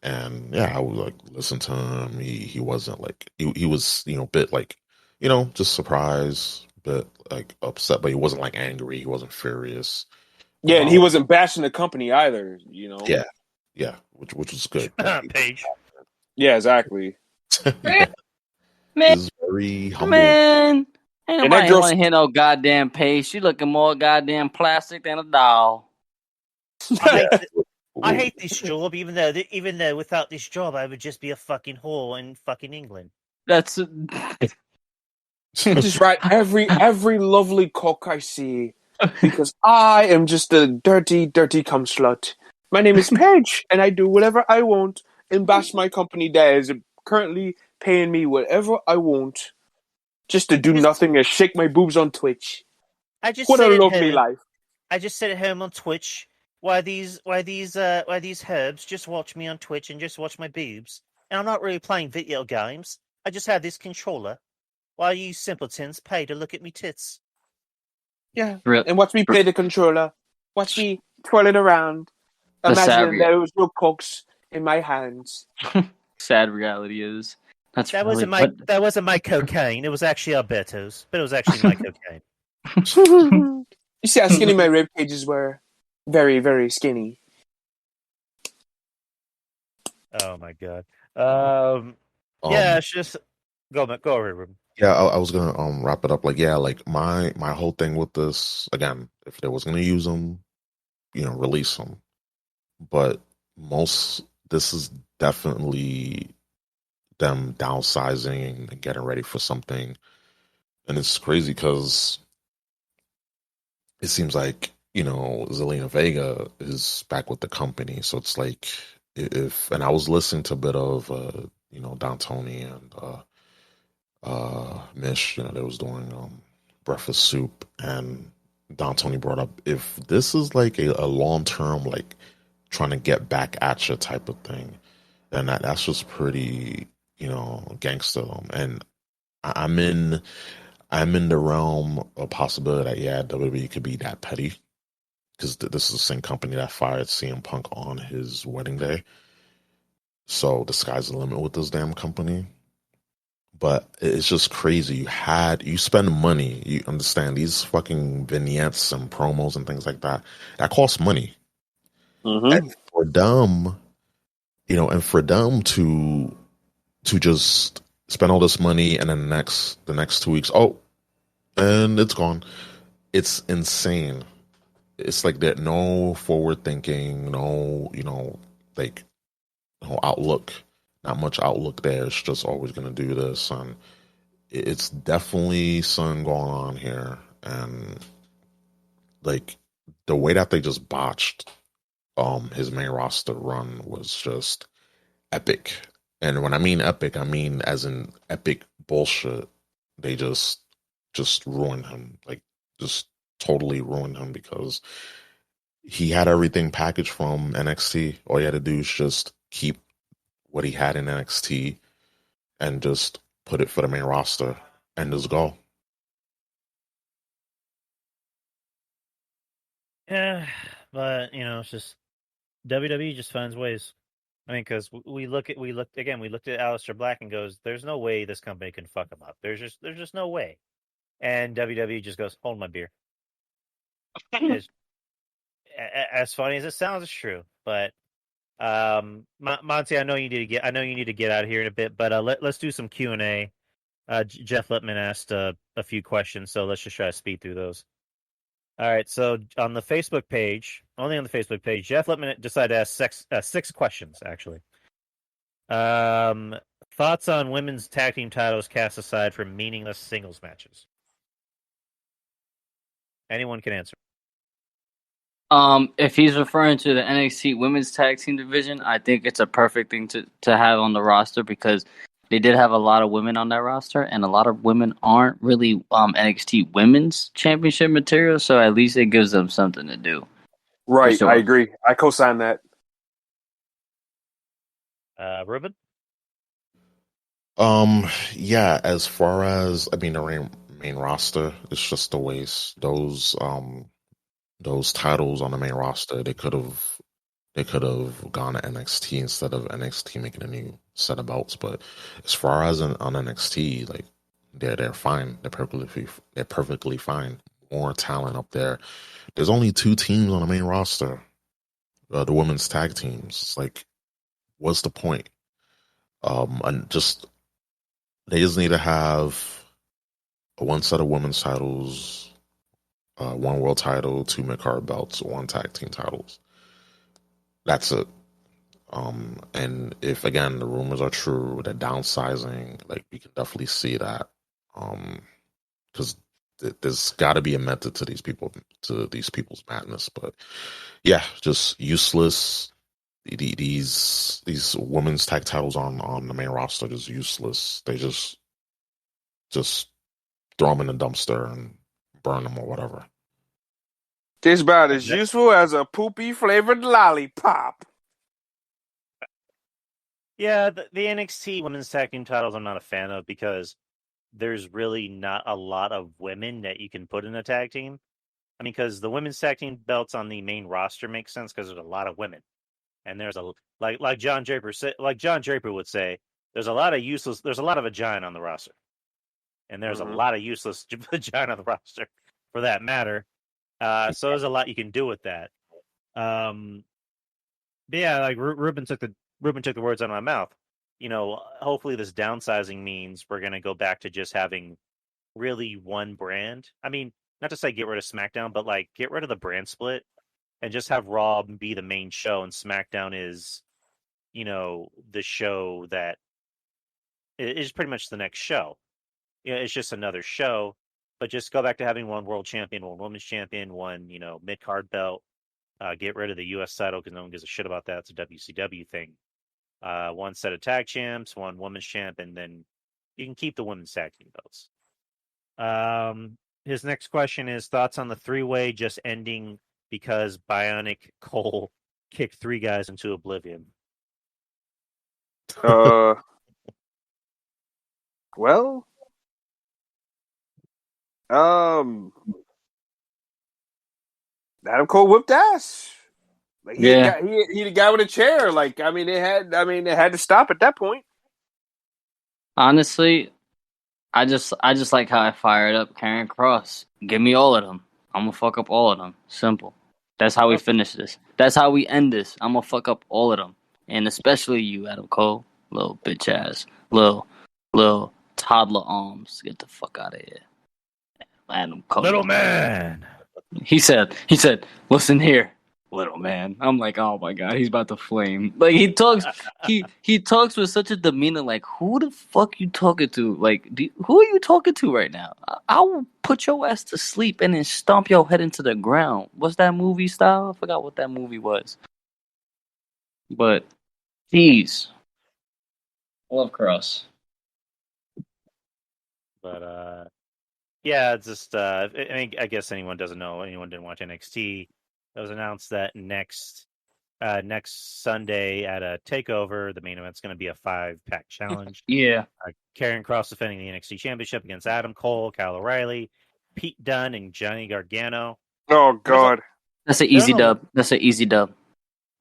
And yeah, I would listen to him. He wasn't he was a bit just surprised, but upset, but he wasn't angry. He wasn't furious. Yeah, and he wasn't bashing the company either. Yeah, which was good. Paige. Yeah, exactly. Man, he's very humble. Man, ain't nobody want to hear no goddamn Paige. She looking more goddamn plastic than a doll. I hate this job, even though without this job I would just be a fucking whore in fucking England. That's just right. Every lovely cock I see, because I am just a dirty cum slut. My name is Paige, and I do whatever I want and bash my company that is currently paying me whatever I want, just to do nothing and shake my boobs on Twitch. What a lovely life! I just sit at home on Twitch. Why these herbs just watch me on Twitch and just watch my boobs? And I'm not really playing video games. I just have this controller. While you simpletons pay to look at me tits. Yeah, and watch me play the controller. Watch me twirl it around. Imagine those little cocks in my hands. Sad reality is that wasn't my cocaine. It was actually Alberto's, but it was actually my cocaine. You see how skinny my rib cages were? Very, very skinny. Oh my god. Yeah, it's just go over, Ruben. Yeah, I was gonna wrap it up. My whole thing with this, again, if they was gonna use them, release them. But this is definitely them downsizing and getting ready for something. And it's crazy because it seems like, Zelina Vega is back with the company. So it's and I was listening to a bit of, Don Tony and Mish, they was doing Breakfast Soup, and Don Tony brought up, if this is a long-term, trying to get back at you type of thing, then that's just pretty, gangster. And I'm in the realm of possibility that WWE could be that petty, because this is the same company that fired CM Punk on his wedding day. So the sky's the limit with this damn company. But it's just crazy. You spend money. You understand these fucking vignettes and promos and things like that. That costs money. Mm-hmm. And for them, to just spend all this money and then the next 2 weeks, and it's gone. It's insane. It's that no forward thinking, no outlook. not much outlook there. It's just always going to do this, and it's definitely something going on here. And like the way that they just botched his main roster run was just epic. And when I mean epic, I mean as in epic bullshit. They just ruined him, like just totally ruined him, because he had everything packaged from NXT. All he had to do is just keep what he had in NXT and just put it for the main roster and just go. Yeah, but it's just WWE just finds ways. I mean, because we looked at Aleister Black and goes, "There's no way this company can fuck him up. There's just no way." And WWE just goes, "Hold my beer." It's, as funny as it sounds, it's true. But Monty, I know you need to get out of here in a bit, but let's do some Q&A. Jeff Lippman asked a few questions, so let's just try to speed through those. All right, so on the Facebook page, only on the Facebook page, Jeff Lippman decided to ask 6 questions, actually. Thoughts on women's tag team titles cast aside from meaningless singles matches? Anyone can answer. If he's referring to the NXT women's tag team division, I think it's a perfect thing to have on the roster, because they did have a lot of women on that roster, and a lot of women aren't really NXT women's championship material, so at least it gives them something to do. Right, sure. I agree. I co-sign that. Ruben? Yeah, as far as, I mean, the main roster, it's just a waste. Those titles on the main roster, they could have gone to NXT instead of NXT making a new set of belts. But as far as on NXT, like they're fine. They're perfectly fine. More talent up there. There's only 2 teams on the main roster, the women's tag teams. It's like, what's the point? And they just need to have one set of women's titles, 1 world title, 2 mid-card belts, 1 tag team titles. That's it. And if, again, the rumors are true, they're downsizing, like, we can definitely see that. Because there's got to be a method to these people's madness. But yeah, just useless. These women's tag titles on the main roster are just useless. They just throw them in the dumpster and burn them or whatever. It's about as useful as a poopy flavored lollipop. Yeah, the NXT women's tag team titles I'm not a fan of, because there's really not a lot of women that you can put in a tag team. I mean, because the women's tag team belts on the main roster makes sense because there's a lot of women, and there's like John Draper would say, there's a lot of vagina on the roster, and there's a lot of useless vagina on the roster, for that matter. So there's a lot you can do with that. But yeah, like Ruben took the words out of my mouth. Hopefully this downsizing means we're going to go back to just having really one brand. I mean, not to say get rid of SmackDown, but like get rid of the brand split and just have Raw be the main show, and SmackDown is, the show that is pretty much the next show. It's just another show, but just go back to having 1 world champion, 1 women's champion, 1, mid-card belt. Get rid of the U.S. title because no one gives a shit about that. It's a WCW thing. 1 set of tag champs, 1 women's champ, and then you can keep the women's tag team belts. His next question is thoughts on the 3-way just ending because Bionic Cole kicked 3 guys into oblivion. Well, Adam Cole whipped ass. Like he the guy with a chair. Like, I mean, they had to stop at that point. Honestly, I just like how I fired up Karrion Kross. Give me all of them. I'm gonna fuck up all of them. Simple. That's how we finish this. That's how we end this. I'm gonna fuck up all of them, and especially you, Adam Cole, little bitch ass, little toddler arms. Get the fuck out of here, Adam Cole. Little man. He said, listen here, little man. I'm like, oh my god, he's about to flame. Like he talks with such a demeanor. Like, who the fuck you talking to? Like, who are you talking to right now? I will put your ass to sleep and then stomp your head into the ground. What's that movie style? I forgot what that movie was. But, jeez, I love Cross. But yeah, it's just I guess anyone didn't watch NXT. It was announced that next Sunday at a takeover, the main event's going to be a 5-pack challenge. Yeah. Karrion Kross defending the NXT Championship against Adam Cole, Kyle O'Reilly, Pete Dunne, and Johnny Gargano. Oh God, that's an easy dub. That's an easy dub.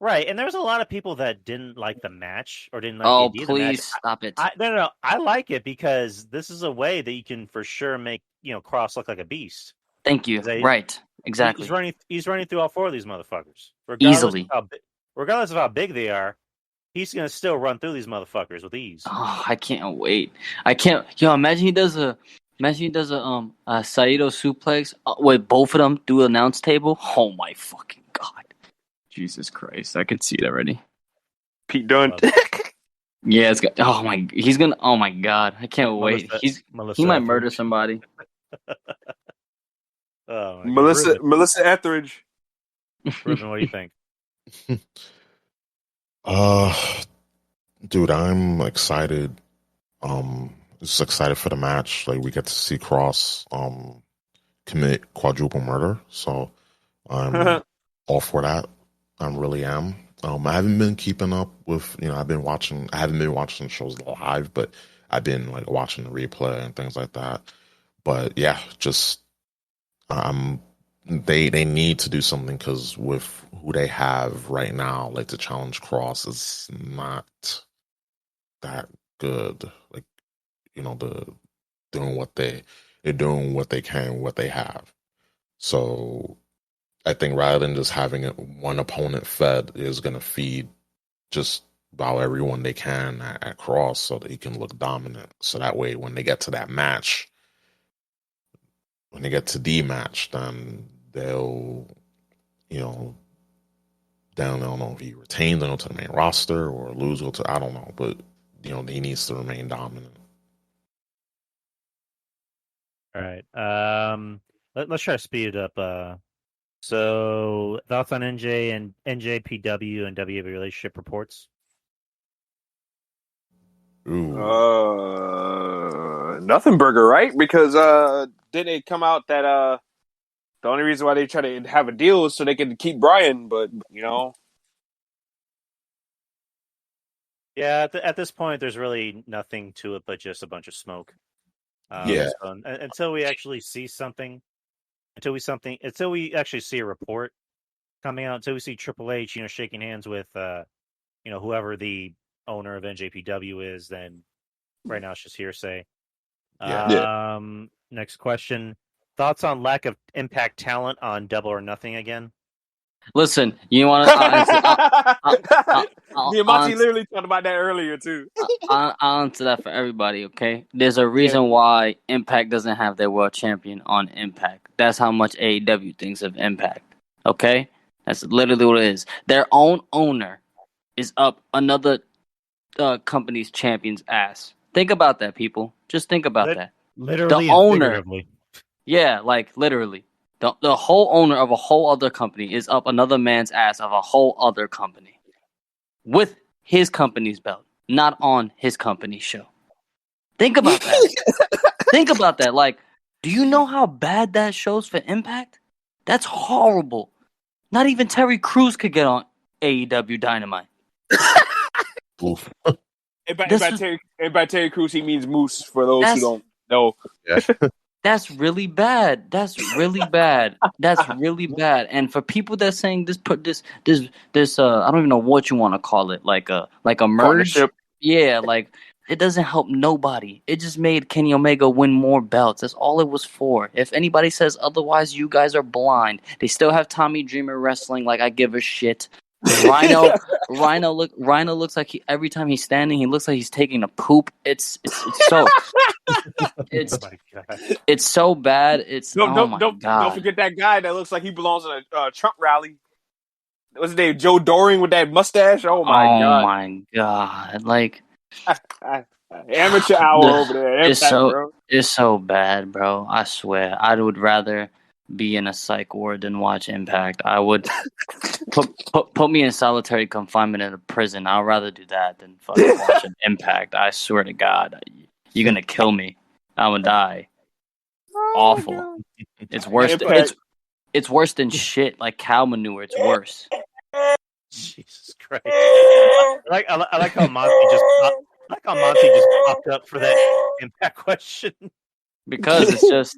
Right, and there's a lot of people that didn't like the match or didn't like the idea of the match. Please stop it. No. I like it because this is a way that you can for sure make Kross look like a beast. Thank you. Right, exactly. He's running through all 4 of these motherfuckers. Easily. Regardless of how big they are, he's gonna still run through these motherfuckers with ease. Oh, I can't wait. I can't. Yo, imagine he does a Saito suplex with both of them through the announce table. Oh my fucking god. Jesus Christ, I can see it already. Pete Dunne. Yeah, he's gonna. Oh my god, I can't wait. He might murder somebody. Melissa Etheridge. Ruben, what do you think? Dude, I'm excited. Just excited for the match. Like we get to see Kross commit quadruple murder, so I'm all for that. I really am. I haven't been keeping up with, I haven't been watching shows live, but I've been like watching the replay and things like that. But yeah, just they need to do something because with who they have right now, like to challenge Kross is not that good. Like, they're doing what they can, what they have. So I think rather than just having one opponent fed is going to feed just about everyone they can at Kross so that he can look dominant. So that way, when they get to that match, when they get to the match, then they'll don't know if he retains them to the main roster or lose to, I don't know, but he needs to remain dominant. All right. Let's try to speed it up. So, thoughts on NJ and NJPW and WWE relationship reports? Nothing burger, right? Because didn't it come out that the only reason why they try to have a deal is so they can keep Brian, but Yeah, at this point, there's really nothing to it but just a bunch of smoke. Yeah. So, until we actually see something. Until we actually see a report coming out, until we see Triple H, shaking hands with, whoever the owner of NJPW is, then right now it's just hearsay. Yeah. Next question: thoughts on lack of Impact talent on Double or Nothing again? Listen, you want to? Me and Monty literally talked about that earlier too. I'll answer that for everybody. Okay, there's a reason why Impact doesn't have their world champion on Impact. That's how much AEW thinks of Impact. Okay, that's literally what it is. Their own owner is up another company's champion's ass. Think about that, people. Just think about that. Literally, the owner. Yeah, like literally. The whole owner of a whole other company is up another man's ass of a whole other company with his company's belt, not on his company's show. Think about that. Think about that. Like, do you know how bad that show's for Impact? That's horrible. Not even Terry Crews could get on AEW Dynamite. Oof. And by Terry Crews, he means Moose, for those who don't know. Yeah. That's really bad. That's really bad. That's really bad. And for people that saying this, I don't even know what you want to call it, like a merge. Partnership. Yeah, like it doesn't help nobody. It just made Kenny Omega win more belts. That's all it was for. If anybody says otherwise, you guys are blind. They still have Tommy Dreamer wrestling. Like I give a shit. Rhino looks like every time he's standing, he looks like he's taking a poop. It's so it's so bad. It's don't forget that guy that looks like he belongs in a Trump rally. what's his name? Joe Doring with that mustache. Oh my god! Like amateur hour over there. It's so bad, bro. I swear, I would rather be in a psych ward than watch Impact. I would put me in solitary confinement in a prison. I'd rather do that than fucking watch an Impact. I swear to God, you're gonna kill me. I'm gonna die. Awful. It's worse. It's worse than shit. Like cow manure. It's worse. Jesus Christ! I like how Monty just popped up for that Impact question. Because it's just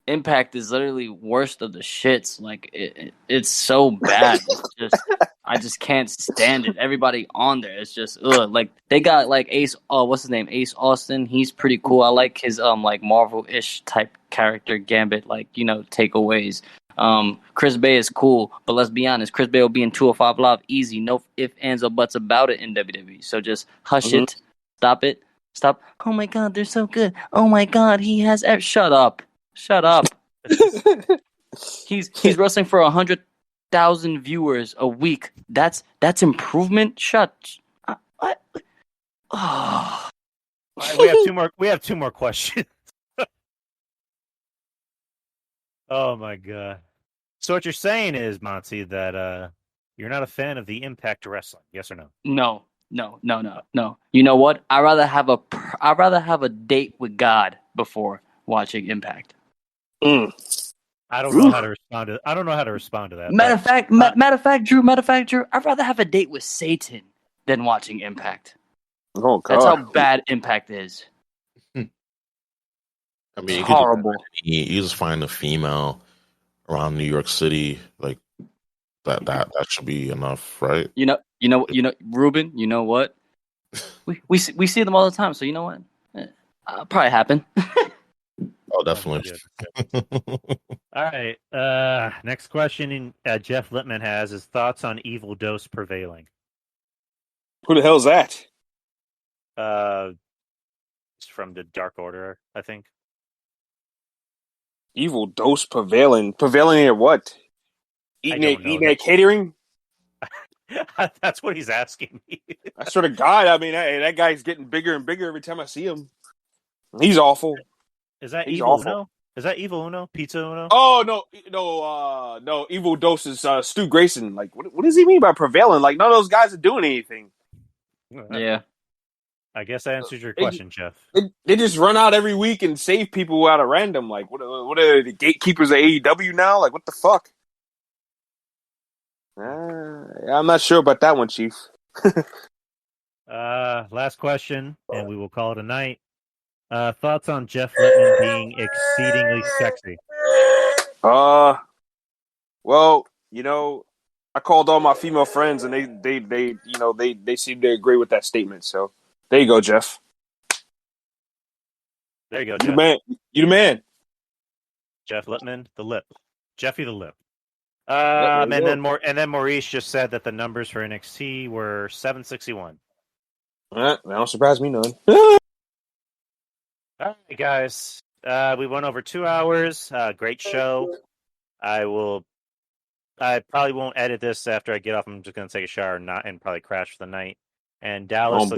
Impact is literally worst of the shits. Like it's so bad. It's just I just can't stand it. Everybody on there, it's just like they got like Ace. Oh, what's his name? Ace Austin. He's pretty cool. I like his like Marvel-ish type character, Gambit. Like takeaways. Chris Bay is cool, but let's be honest, Chris Bay will be in 205 Live easy. No ifs, ands, or buts about it in WWE. So just hush it. Stop it. Stop. Oh my God, they're so good. Oh my God, he has. Shut up. Shut up. He's wrestling for 100,000 viewers a week. That's improvement. Shut. What? Oh. Right, we have two more questions. Oh my God. So what you're saying is, Monty, that you're not a fan of the Impact Wrestling, yes or no? No. You know what? I'd rather have a date with God before watching Impact. I don't know how to respond to that. Matter of fact, Drew. I'd rather have a date with Satan than watching Impact. Oh God, that's how bad Impact is. I mean, it's horrible. You just find a female around New York City, like that should be enough, right? You know, Ruben. You know what? We see them all the time. So you know what? Probably happen. Oh, definitely. All right. Next question. Jeff Littman has his thoughts on Evil Dose prevailing. Who the hell's that? It's from the Dark Order, I think. Evil Dose prevailing at what? Eating at catering? That's what he's asking me. I swear to God, I mean, that guy's getting bigger and bigger every time I see him. He's awful. Is that Evil Uno? Is that Evil Uno? Pizza Uno? Oh no! Evil Dose is Stu Grayson. Like, what does he mean by prevailing? Like, none of those guys are doing anything. Yeah. I guess that answers your question, Jeff. They just run out every week and save people out of random. Like, what are the gatekeepers of AEW now? Like, what the fuck? I'm not sure about that one, Chief. Last question, and we will call it a night. Thoughts on Jeff Littman being exceedingly sexy? Well, I called all my female friends, and they seem to agree with that statement. So there you go, Jeff. There you go, Jeff. You the man. Jeff Littman, the lip. Jeffy the lip. And then Maurice just said that the numbers for NXT were 761. That don't surprise me none. All right, guys. We went over 2 hours. Great show. I probably won't edit this after I get off. I'm just going to take a shower and probably crash for the night. And Dallas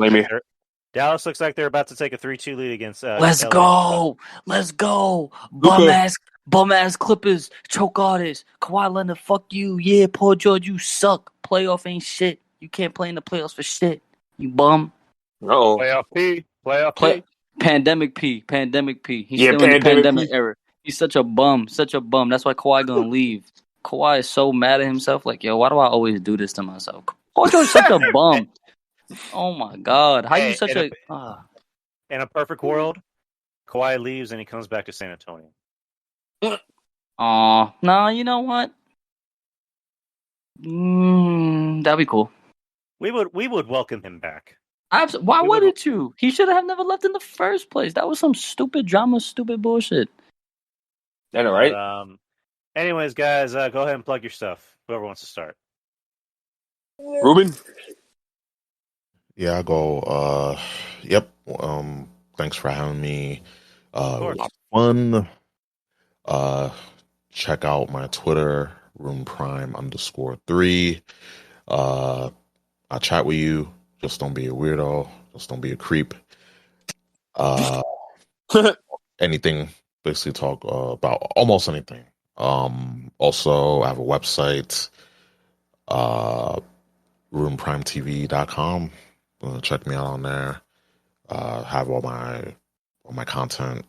looks like they're about to take a 3-2 lead against Let's go. Bum ass Clippers, choke artists. Kawhi Leonard, fuck you. Yeah, Paul George, you suck. Playoff ain't shit. You can't play in the playoffs for shit. You bum. Uh-oh. Playoff P. Pandemic P. He's still in the pandemic era. He's such a bum. That's why Kawhi gonna leave. Kawhi is so mad at himself. Like, yo, why do I always do this to myself? Paul George such a bum. Oh my God. How you such a... In a perfect world, Kawhi leaves and he comes back to San Antonio. No, you know what? That'd be cool. We would welcome him back. Why wouldn't you? He should have never left in the first place. That was some stupid drama, stupid bullshit. That all right? Anyways, guys, go ahead and plug your stuff. Whoever wants to start. Ruben? Yeah, I'll go. Yep. Thanks for having me. It was fun. Check out my Twitter roomprime_3. I'll chat with you. Just don't be a weirdo. Just don't be a creep. Anything, basically talk about almost anything. Also, I have a website, roomprimetv.com. Check me out on there. Have all my content,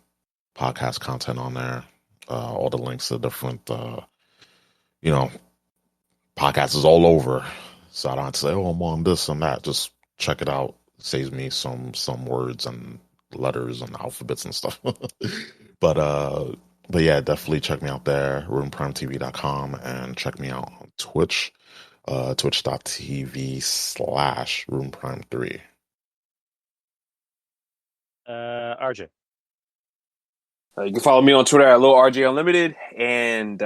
podcast content on there. All the links to different, podcasts is all over. So I don't have to say, oh, I'm on this and that. Just check it out. It saves me some words and letters and alphabets and stuff. But yeah, definitely check me out there, roomprimetv.com, and check me out on Twitch, twitch.tv/roomprime3. RJ. You can follow me on Twitter at LilRJ Unlimited, and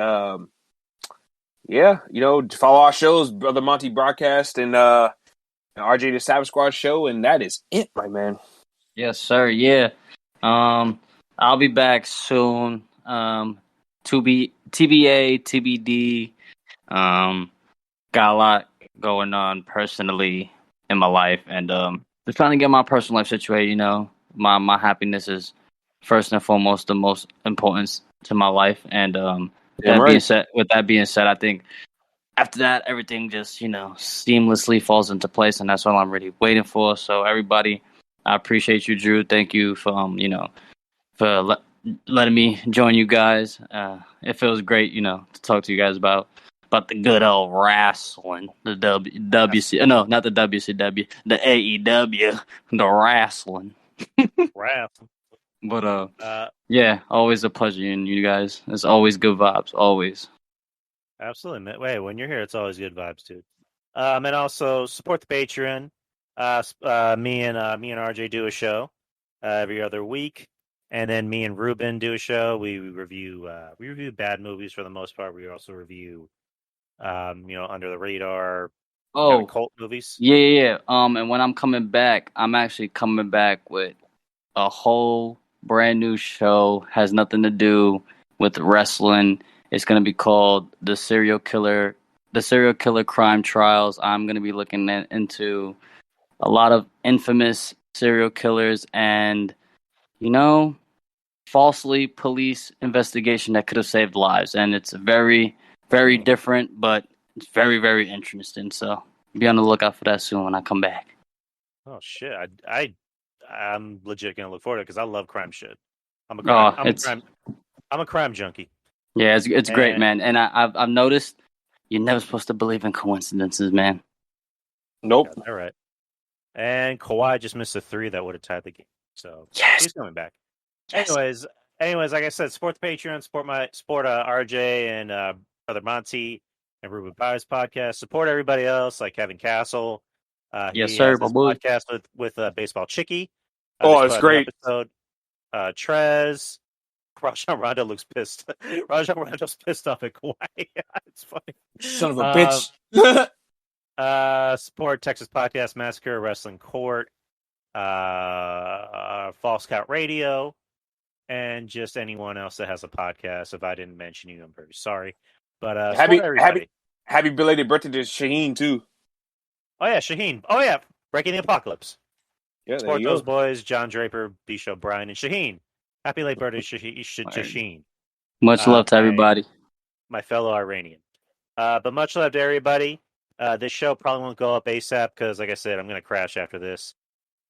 follow our shows, Brother Monty Broadcast and RJ the Savage Squad show, and that is it, my man. Yes, sir. Yeah. I'll be back soon. TBA, TBD. Got a lot going on personally in my life, and just trying to get my personal life situated. My happiness is first and foremost the most important to my life, and with that being said, I think after that everything just seamlessly falls into place, and that's all I'm really waiting for. So everybody, I appreciate you, Drew. Thank you for letting me join you guys. It feels great, to talk to you guys about the good old wrestling, the WC. No, not the WCW, the AEW, the wrestling. But yeah, always a pleasure, and you guys, it's always good vibes, always. Absolutely, man. Wait, when you're here, it's always good vibes, dude. And also support the Patreon. Me and RJ do a show every other week, and then me and Ruben do a show. We review bad movies for the most part. We also review under the radar cult movies. Yeah. And when I'm coming back, I'm actually coming back with a whole brand new show. Has nothing to do with wrestling. It's going to be called The Serial Killer Crime Trials. I'm going to be looking into a lot of infamous serial killers and, falsely police investigation that could have saved lives. And it's very, very different, but it's very, very interesting. So be on the lookout for that soon when I come back. Oh, shit. I'm legit going to look forward to it because I love crime shit. I'm a crime junkie. Yeah, it's great, man. And I've noticed you're never supposed to believe in coincidences, man. Nope. All right. And Kawhi just missed a 3 that would have tied the game. So he's coming back. Yes. Anyways, like I said, support the Patreon, support RJ and Brother Monty and Ruben Byers podcast. Support everybody else like Kevin Castle. Yes, sir. Has podcast with Baseball Chickie. It's great. Episode. Trez. Rajon Rondo looks pissed. Rajon Rondo's pissed off at Kawhi. It's funny. Son of a bitch. Support Texas Podcast Massacre, Wrestling Court, False Count Radio, and just anyone else that has a podcast. If I didn't mention you, I'm very sorry. But happy belated birthday to Shaheen too. Oh yeah, Shaheen. Oh yeah, Breaking the Apocalypse. Yeah, support those boys, John Draper, Bisho, Brian, and Shaheen. Happy late birthday, Shaheen. Much love to everybody. My fellow Iranian. But much love to everybody. This show probably won't go up ASAP because, like I said, I'm going to crash after this.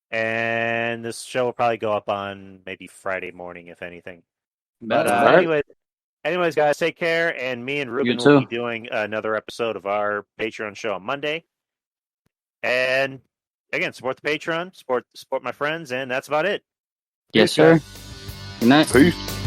And this show will probably go up on maybe Friday morning, if anything. But anyways, guys, take care. And me and Ruben will be doing another episode of our Patreon show on Monday. And again, support the Patreon, support my friends, and that's about it. Yes, sir. Good night. Peace.